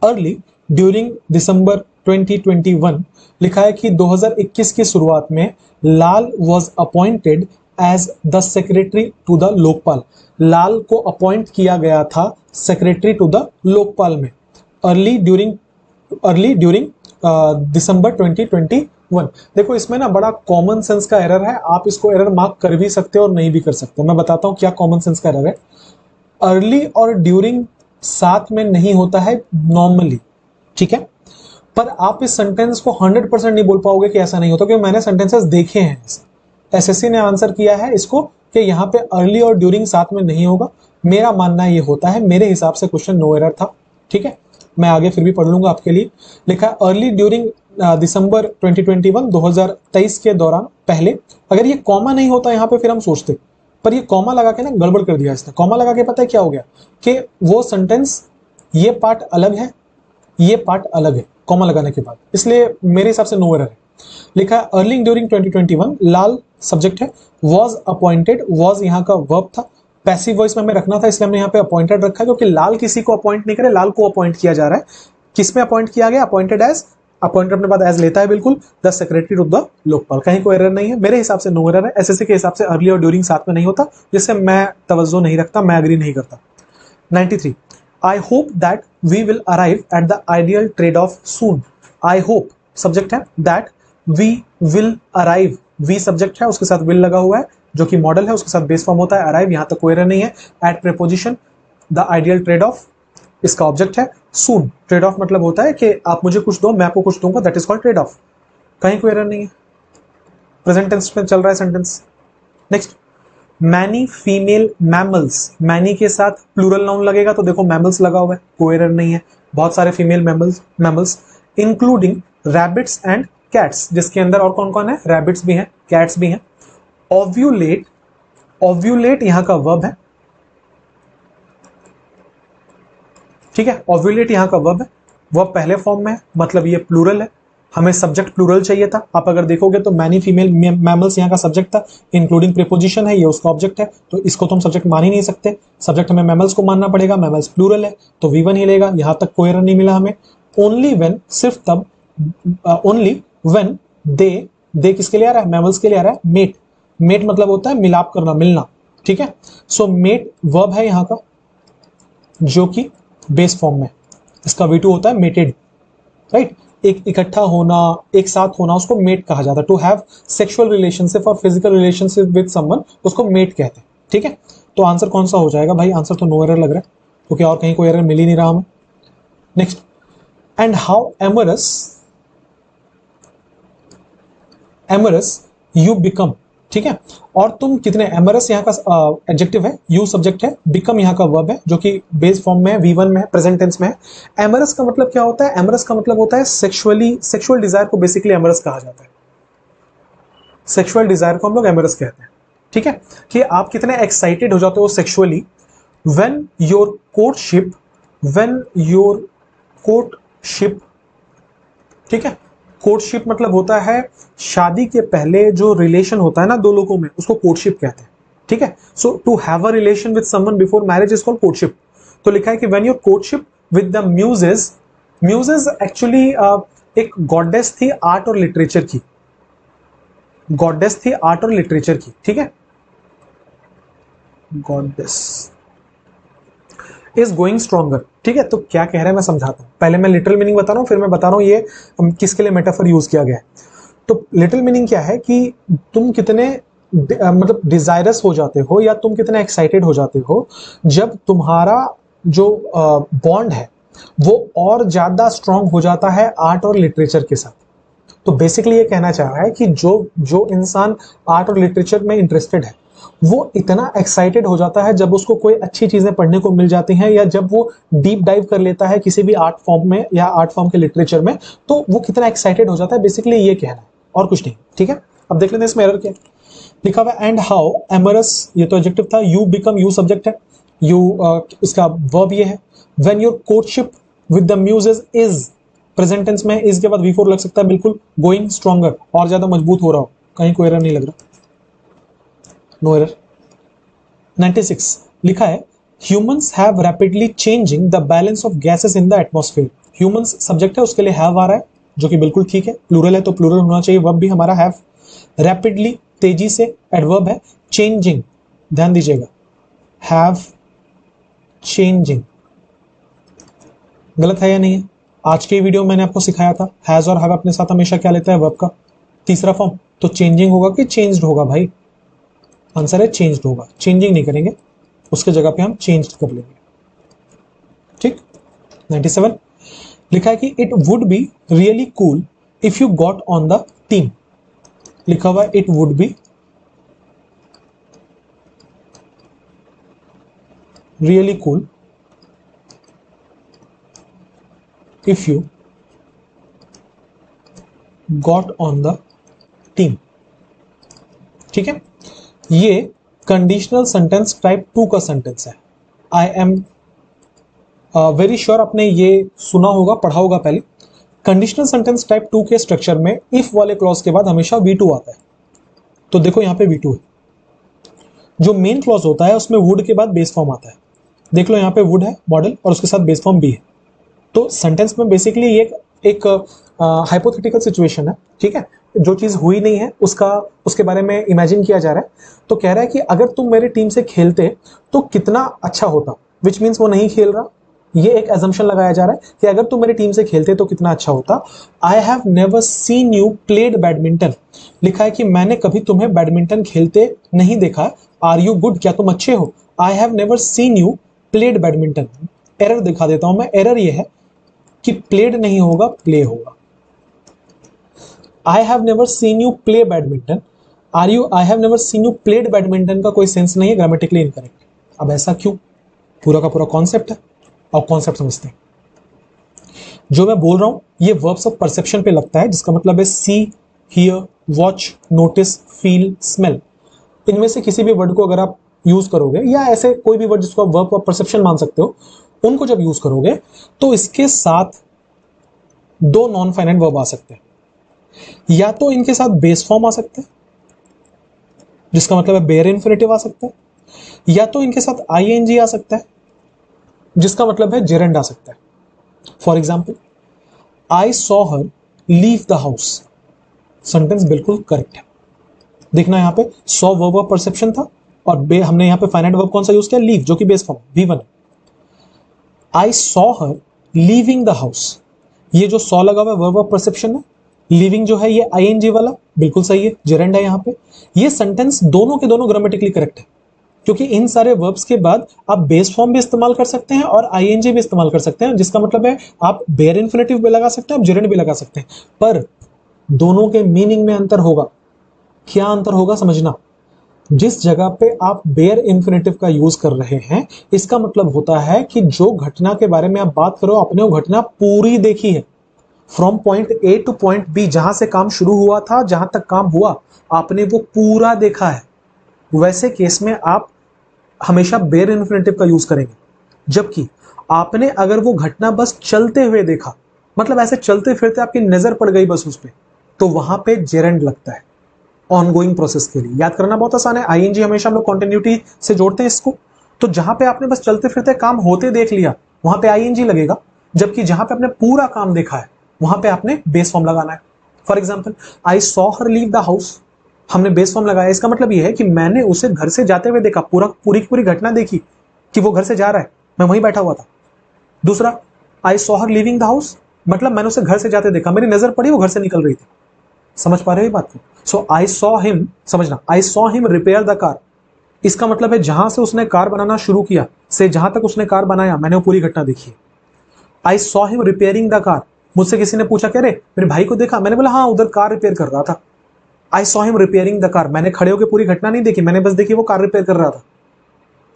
Speaker 1: अर्ली ड्यूरिंग दिसंबर 2021, लिखा है कि 2021 की शुरुआत में Lal was appointed as the secretary to the Lokpal, Lal को अपॉइंट किया गया था सेक्रेटरी टू द लोकपाल में। अर्ली ड्यूरिंग दिसंबर 2021। देखो इसमें ना बड़ा कॉमन सेंस का एरर है, आप इसको एरर मार्क कर भी सकते हो और नहीं भी कर सकते। मैं बताता हूं क्या कॉमन सेंस का एरर है। अर्ली और ड्यूरिंग साथ में नहीं होता है नॉर्मली, ठीक है, पर आप इस सेंटेंस को 100% नहीं बोल पाओगे कि ऐसा नहीं होता, क्योंकि मैंने सेंटेंसेस देखे हैं। एसएससी ने आंसर किया है इसको कि यहां पे अर्ली और ड्यूरिंग साथ में नहीं होगा। मेरा मानना ये होता है, मेरे हिसाब से क्वेश्चन नो एरर था, ठीक है। मैं आगे फिर भी पढ़ लूंगा आपके लिए। लिखा है अर्ली ड्यूरिंग दिसंबर 2021, 2023 के दौरान पहले। अगर ये कॉमा नहीं होता यहाँ पे फिर हम सोचते, पर ये कॉमा लगा के ना गड़बड़ कर दिया इसने। कॉमा लगा के पता है क्या हो गया कि वो सेंटेंस, ये पार्ट अलग है, ये पार्ट अलग है कॉमा लगाने के बाद, इसलिए मेरे हिसाब से नो एरर है। लिखा है अर्ली ड्यूरिंग 2021, लाल सब्जेक्ट है, वॉज अपॉइंटेड, वॉज यहाँ का वर्ब था, पैसिव वॉइस में हमें रखना था इसलिए हमने यहाँ पे अपॉइंटेड रखा है, क्योंकि लाल किसी को अपॉइंट नहीं करे, लाल को अपॉइंट किया जा रहा है। किस में अपॉइंट किया गया? Appointed as. अपॉइंटेड अपने बाद एज लेता है बिल्कुल, the secretary of the Lokpal. कहीं कोई एरर नहीं है, मेरे हिसाब से नो एरर है। एसएससी के हिसाब से अर्ली और ड्यूरिंग साथ में नहीं होता, जिससे मैं तवज्जो नहीं रखता, मैं अग्री नहीं करता। 93, I hope that we will arrive at the ideal trade-off soon. I hope subject है, that we will arrive, we subject है, उसके साथ will लगा हुआ है जो कि मॉडल है, उसके साथ बेस फॉर्म होता है arrive, यहां तक कोई एरर नहीं है। at preposition, the ideal trade-off इसका ऑब्जेक्ट है। soon, trade-off मतलब होता है कि आप मुझे कुछ दो मैं आपको कुछ दूंगा, that is called trade-off। कहीं कोई एरर नहीं है, प्रेजेंट टेंस में चल रहा है sentence. Next, many female mammals, many के साथ प्लूरल नाउन लगेगा तो देखो मैमल्स लगा हुआ है, कोई एरर नहीं है, बहुत सारे female mammals including rabbits and cats, जिसके अंदर और कौन कौन है? रैबिट्स भी हैं, कैट्स भी हैं। ओव्यूलेट, ओव्यूलेट यहां का वर्ब है, ठीक है, ओव्यूलेट यहां का वर्ब है, वर्ब पहले फॉर्म में है, मतलब ये प्लूरल है, हमें सब्जेक्ट प्लूरल चाहिए था। आप अगर देखोगे तो मैनी फीमेल मैमल्स यहाँ का सब्जेक्ट था, इंक्लूडिंग प्रीपोजिशन है, ये उसका ऑब्जेक्ट है, तो इसको तो हम सब्जेक्ट मान ही नहीं सकते, सब्जेक्ट हमें मैमल्स को मानना पड़ेगा, मैमल्स प्लूरल है तो V1 ही लेगा, यहां तक कोई एरर नहीं मिला हमें। ओनली व्हेन, सिर्फ तब, ओनली व्हेन दे किसके लिए आ रहा है? मैमल्स के लिए आ रहा है। मेट, मेट मतलब होता है मिलाप करना, मिलना, ठीक है। सो मेट वर्ब है यहाँ का जो कि बेस फॉर्म में, इसका V2 होता है मेटेड, राइट। एक इकट्ठा होना, एक साथ होना, उसको मेट कहा जाता है। टू हैव सेक्सुअल रिलेशनशिप और फिजिकल रिलेशनशिप विद समवन, उसको मेट कहते हैं, ठीक है। तो आंसर कौन सा हो जाएगा भाई? आंसर तो नो एरर लग रहा है, क्योंकि और कहीं कोई एरर मिल ही नहीं रहा हमें। Next, and how amorous, amorous you become, ठीक है। और तुम कितने, एमरस यहाँ का एडजेक्टिव है, यू सब्जेक्ट है, बिकम यहाँ का वर्ब है जो कि बेस फॉर्म में है, V1 में है, प्रेजेंट टेंस में है। एमरस का मतलब क्या होता है? एमरस का मतलब होता है सेक्सुअली, सेक्सुअल डिजायर को बेसिकली एमरस कहा जाता है। सेक्सुअल डिजायर को हम लोग एमरस कहते हैं, ठीक है। कि आप कितने एक्साइटेड हो जाते हो sexually when your courtship, when your courtship, ठीक है। कोर्टशिप मतलब होता है शादी के पहले जो रिलेशन होता है ना दो लोगों में, उसको कोर्टशिप कहते हैं, ठीक है। So to have a relation with someone before marriage is called courtship. तो लिखा है कि when your courtship with the muses, muses actually एक गॉडेस थी आर्ट और लिटरेचर की, गॉडेस थी आर्ट और लिटरेचर की, ठीक है। गॉडेस इज गोइंग स्ट्रॉन्गर, ठीक है। तो क्या कह रहा है मैं समझाता हूं, पहले मैं लिटरल मीनिंग बता रहा हूं, फिर मैं बता रहा हूं ये किसके लिए मेटाफर यूज किया गया है। तो लिटिल मीनिंग क्या है कि तुम कितने मतलब डिजायरस हो जाते हो या तुम कितने एक्साइटेड हो जाते हो जब तुम्हारा जो बॉन्ड है वो और ज्यादा स्ट्रांग हो जाता है आर्ट और लिटरेचर के साथ। तो बेसिकली ये कहना चाह रहा है कि जो जो इंसान आर्ट और लिटरेचर में इंटरेस्टेड है वो इतना एक्साइटेड हो जाता है जब उसको कोई अच्छी चीजें पढ़ने को मिल जाती हैं, या जब वो डीप डाइव कर लेता है किसी भी आर्ट फॉर्म में या आर्ट फॉर्म के लिटरेचर में, तो वो कितना एक्साइटेड हो जाता है, बेसिकली ये कहना है और कुछ नहीं, ठीक है। अब देख लेते हैं इसमें एरर क्या लिखा हुआ है। एंड हाउ एमरस, ये तो एडजेक्टिव था, यू बिकम, यू सब्जेक्ट है, यू इसका वर्ब ये है। When your courtship with the muses is, present tense में इज के बाद V4 लग सकता है बिल्कुल, गोइंग स्ट्रॉन्गर, और ज्यादा मजबूत हो रहा हो, कहीं कोई एरर नहीं लग रहा, नो एरर। 96 लिखा है humans have rapidly changing the balance of gases in the atmosphere. Humans subject है, उसके लिए हैव आ रहा है जो कि बिल्कुल ठीक है, प्लूरल है तो प्लूरल होना चाहिए, वर्ब भी हमारा हैव। रैपिडली तेजी से एडवर्ब है, चेंजिंग ध्यान दीजिएगा, हैव चेंजिंग गलत है या नहीं है? आज के वीडियो में मैंने आपको सिखाया था हैज और हैव अपने साथ हमेशा क्या लेता है? वर्ब का तीसरा फॉर्म। तो चेंजिंग होगा कि चेंज्ड होगा भाई? आंसर है चेंज्ड होगा, चेंजिंग नहीं करेंगे, उसके जगह पे हम चेंज कर लेंगे, ठीक। 97 लिखा है कि it would be really cool if you got on the team. लिखा हुआ है it would be really cool if you got on the team. ठीक है, ये कंडीशनल सेंटेंस टाइप 2 का सेंटेंस है। आई एम वेरी श्योर आपने ये सुना होगा, पढ़ा होगा पहले। कंडीशनल सेंटेंस टाइप 2 के स्ट्रक्चर में इफ वाले क्लॉज के बाद हमेशा V2 आता है। तो देखो यहाँ पे V2 है। जो मेन क्लॉज होता है उसमें वुड के बाद बेस फॉर्म आता है। देख लो यहाँ पे वुड है मॉडल और उसके साथ बेस फॉर्म बी है। तो सेंटेंस में बेसिकली ये एक हाइपोथेटिकल सिचुएशन है। ठीक है, जो चीज हुई नहीं है उसके बारे में इमेजिन किया जा रहा है। तो कह रहा है कि अगर तुम मेरी टीम से खेलते तो कितना अच्छा होता, विच मीन्स वो नहीं खेल रहा। ये एक एजम्पशन लगाया जा रहा है कि अगर तुम मेरी टीम से खेलते तो कितना अच्छा होता। I have never seen you played badminton. लिखा है कि मैंने कभी तुम्हें बैडमिंटन खेलते नहीं देखा। आर यू गुड, क्या तुम अच्छे हो। I have never seen you played badminton. Error दिखा देता हूं मैं। एरर ये है कि प्लेड नहीं होगा, प्ले होगा। I have never seen you play badminton. I have never seen you played badminton का कोई सेंस नहीं है, ग्रामेटिकली इनकरेक्ट। अब ऐसा क्यों? पूरा का पूरा कॉन्सेप्ट है। अब कॉन्सेप्ट समझते हैं। जो मैं बोल रहा हूं ये वर्ब्स ऑफ परसेप्शन पे लगता है, जिसका मतलब है see, hear, watch, notice, feel, smell. इनमें से किसी भी वर्ड को अगर आप यूज करोगे या ऐसे कोई भी वर्ड जिसको आप वर्ब ऑफ परसेप्शन मान सकते हो, उनको जब यूज करोगे तो इसके साथ दो नॉन फाइनाइट वर्ब आ सकते हैं। या तो इनके साथ बेस फॉर्म आ सकते हैं, जिसका मतलब है बेयर इन्फिनेटिव आ सकता है, या तो इनके साथ आईएनजी आ सकता है, जिसका मतलब है जेरेंड आ सकता है। For example, I saw her leave the house. Sentence बिल्कुल करेक्ट है। देखना यहाँ पे सॉ वर्ब ऑफ परसेप्शन था और हमने यहाँ पे फाइनाइट वर्ब कौन सा यूज किया? लीव, जो कि बेस फॉर्म V1 है। I saw her leaving the house, ये जो सॉ लगा हुआ है वर्ब ऑफ परसेप्शन है। लिविंग जो है ये आईएनजी वाला, बिल्कुल सही है, जेरेंड है यहाँ पे। ये सेंटेंस दोनों के दोनों ग्रामेटिकली करेक्ट है, क्योंकि इन सारे वर्ब्स के बाद आप बेस फॉर्म भी इस्तेमाल कर सकते हैं और आईएनजी भी इस्तेमाल कर सकते हैं, जिसका मतलब है आप बेयर इन्फिनेटिव भी लगा सकते हैं, आप जेरेंड भी लगा सकते हैं। पर दोनों के मीनिंग में अंतर होगा। क्या अंतर होगा समझना। जिस जगह पे आप बेयर इन्फिनेटिव का यूज कर रहे हैं, इसका मतलब होता है कि जो घटना के बारे में आप बात करो, आपने वो घटना पूरी देखी है। From point A to point B, जहां से काम शुरू हुआ था, जहां तक काम हुआ, आपने वो पूरा देखा है। वैसे केस में आप हमेशा बेयर इन्फिनेटिव का यूज करेंगे। जबकि आपने अगर वो घटना बस चलते हुए देखा, मतलब ऐसे चलते फिरते आपकी नजर पड़ गई बस उस पर, तो वहां पे जेरेंड लगता है ऑनगोइंग प्रोसेस के लिए। याद करना बहुत आसान है, आईएनजी हमेशा हम लोग कॉन्टिन्यूटी से जोड़ते हैं इसको। तो जहां पे आपने बस चलते फिरते काम होते देख लिया, वहां पे आईएनजी लगेगा। जबकि जहां पे आपने पूरा काम देखा है, वहां पे आपने बेस फॉर्म लगाना है। For example, I saw her leave the house, हमने बेस फॉर्म लगाया। इसका मतलब यह है कि मैंने उसे घर से जाते हुए देखा, पूरी की पूरी घटना देखी कि वो घर से जा रहा है, मैं वहीं बैठा हुआ था। दूसरा, I saw her leaving the house, मतलब मैंने उसे घर से जाते देखा, मेरी नजर पड़ी वो घर से निकल रही थी। समझ पा रहे हो ये बात को? सो आई सॉ हिम, समझना, I saw him repair the car. इसका मतलब है जहां से उसने कार बनाना शुरू किया से जहां तक उसने कार बनाया, मैंने वो पूरी घटना देखी है। I saw him repairing the car, मुझसे किसी ने पूछा, कह रहे मेरे भाई को देखा? मैंने बोला हाँ, उधर कार रिपेयर कर रहा था। I saw him repairing the car, मैंने खड़े होकर पूरी घटना नहीं देखी, मैंने बस देखी वो कार रिपेयर कर रहा था।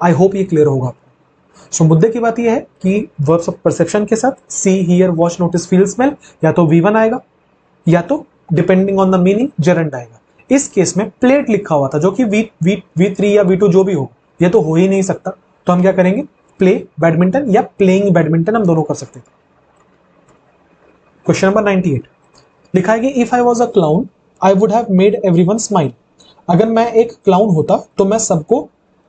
Speaker 1: आई होप ये क्लियर होगा आपको। सो मुद्दे की बात यह है कि वर्ब्स ऑफ परसेप्शन के साथ see, hear, watch, notice, feel, smell या तो V1 आएगा, या तो depending on the meaning gerund आएगा। इस केस में प्लेट लिखा हुआ था, जो कि V3 या V2 जो भी हो, ये तो हो ही नहीं सकता। तो हम क्या करेंगे? प्ले बैडमिंटन या प्लेइंग बैडमिंटन, हम दोनों कर सकते हैं। क्वेश्चन नंबर 98 लिखा है कि if I was a clown I would have made everyone smile. अगर मैं एक क्लाउन होता तो मैं सबको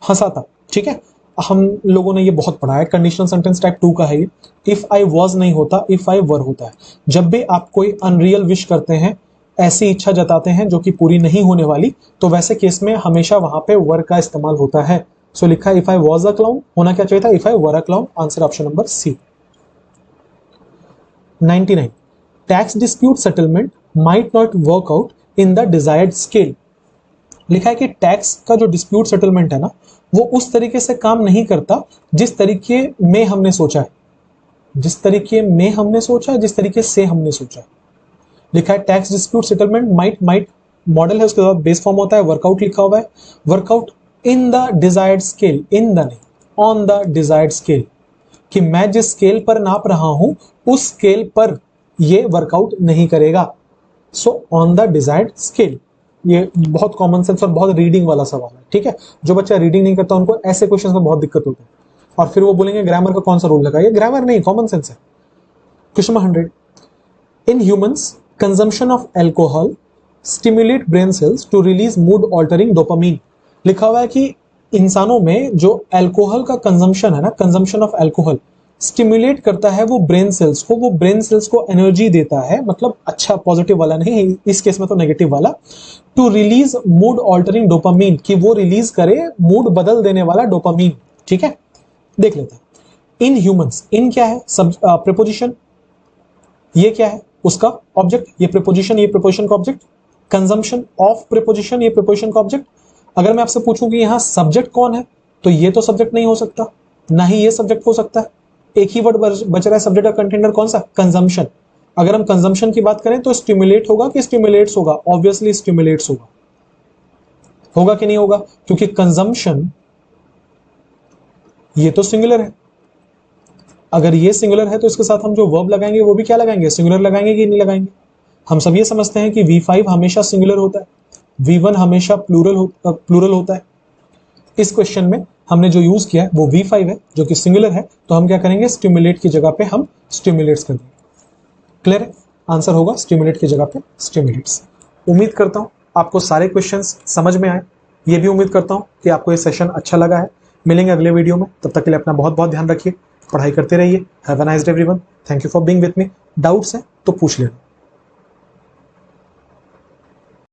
Speaker 1: हंसाता। ठीक है, हम लोगों ने ये बहुत पढ़ा है, कंडीशनल सेंटेंस टाइप 2 का है ये। इफ आई वॉज नहीं होता, इफ आई वर होता है। जब भी आप कोई अनरियल विश करते हैं, ऐसी इच्छा जताते हैं जो कि पूरी नहीं होने वाली, तो वैसे केस में हमेशा वहां पे वर का इस्तेमाल होता है। सो लिखा है if I was a clown, होना क्या चाहिए था? If I were a clown. Answer option number C. 99 tax dispute settlement might not work out in the desired scale. लिखा है कि टैक्स का जो डिस्प्यूट सेटलमेंट है ना, वो उस तरीके से काम नहीं करता जिस तरीके में हमने सोचा है, जिस तरीके में हमने सोचा है, जिस तरीके से हमने सोचा है। लिखा है tax dispute settlement might model है, उसके बाद बेस फॉर्म होता है, वर्कआउट लिखा हुआ है। Workout in the desired scale, in the नहीं, ऑन द डिजायर्ड स्केल, कि मैं जिस स्केल पर नाप रहा हूं उस स्केल पर ये वर्कआउट नहीं करेगा। So on the desired scale. ये बहुत कॉमन सेंस और बहुत रीडिंग वाला सवाल है, ठीक है। जो बच्चा रीडिंग नहीं करता उनको ऐसे क्वेश्चन में बहुत दिक्कत होती है, और फिर वो बोलेंगे ग्रामर का कौन सा रूल लगा। ये ग्रामर नहीं, कॉमन सेंस है। Question number 100, in humans consumption of alcohol stimulate brain cells to release mood altering dopamine. लिखा हुआ है कि इंसानों में जो अल्कोहल का कंजम्पशन है ना, कंजम्पशन ऑफ अल्कोहल स्टिमुलेट करता है वो ब्रेन सेल्स को, वो ब्रेन सेल्स को एनर्जी देता है, मतलब अच्छा पॉजिटिव वाला नहीं, इस केस में तो नेगेटिव वाला, to release mood altering dopamine, कि वो रिलीज करे मूड बदल देने वाला डोपामीन, ठीक है। देख लेते हैं। इन ह्यूमंस, इन क्या है, सब प्रीपोजिशन, ये क्या है उसका ऑब्जेक्ट, ये प्रीपोजिशन, ये प्रीपोजिशन का ऑब्जेक्ट, कंजम्पशन ऑफ प्रीपोजिशन, ये प्रीपोजिशन का ऑब्जेक्ट। अगर मैं आपसे पूछूं कि यहां सब्जेक्ट कौन है, तो ये तो सब्जेक्ट नहीं हो सकता, ना ही ये सब्जेक्ट हो सकता है। एक ही वर्ड बच रहा है सब्जेक्ट का कंटेनर कौन सा, कंजम्पशन। अगर हम कंजम्पशन की बात करें तो स्टिमुलेट होगा कि स्टिमुलेट्स होगा, ऑब्वियसली स्टिमुलेट्स होगा। होगा कि नहीं होगा, क्योंकि कंजम्पशन ये तो सिंगुलर है। अगर ये सिंगुलर है तो इसके साथ हम जो वर्ब लगाएंगे वो भी क्या लगाएंगे, सिंगुलर लगाएंगे कि नहीं लगाएंगे। हम सब ये समझते हैं कि V5 हमेशा सिंगुलर होता है, V1 हमेशा प्लूरल होता है। इस क्वेश्चन में हमने जो यूज किया है वो V5 है जो कि सिंगुलर है, तो हम क्या करेंगे, स्टिमुलेट की जगह पे हम स्टिमुलेट्स कर देंगे। क्लियर है, आंसर होगा स्टिमुलेट की जगह पे स्टिमुलेट्स। उम्मीद करता हूं आपको सारे क्वेश्चंस समझ में आए। ये भी उम्मीद करता हूं कि आपको ये सेशन अच्छा लगा है। मिलेंगे अगले वीडियो में, तब तक के लिए अपना बहुत बहुत ध्यान रखिए, पढ़ाई करते रहिए। Have a nice day everyone, thank you for being with me. Doubts हैं तो पूछ लेना।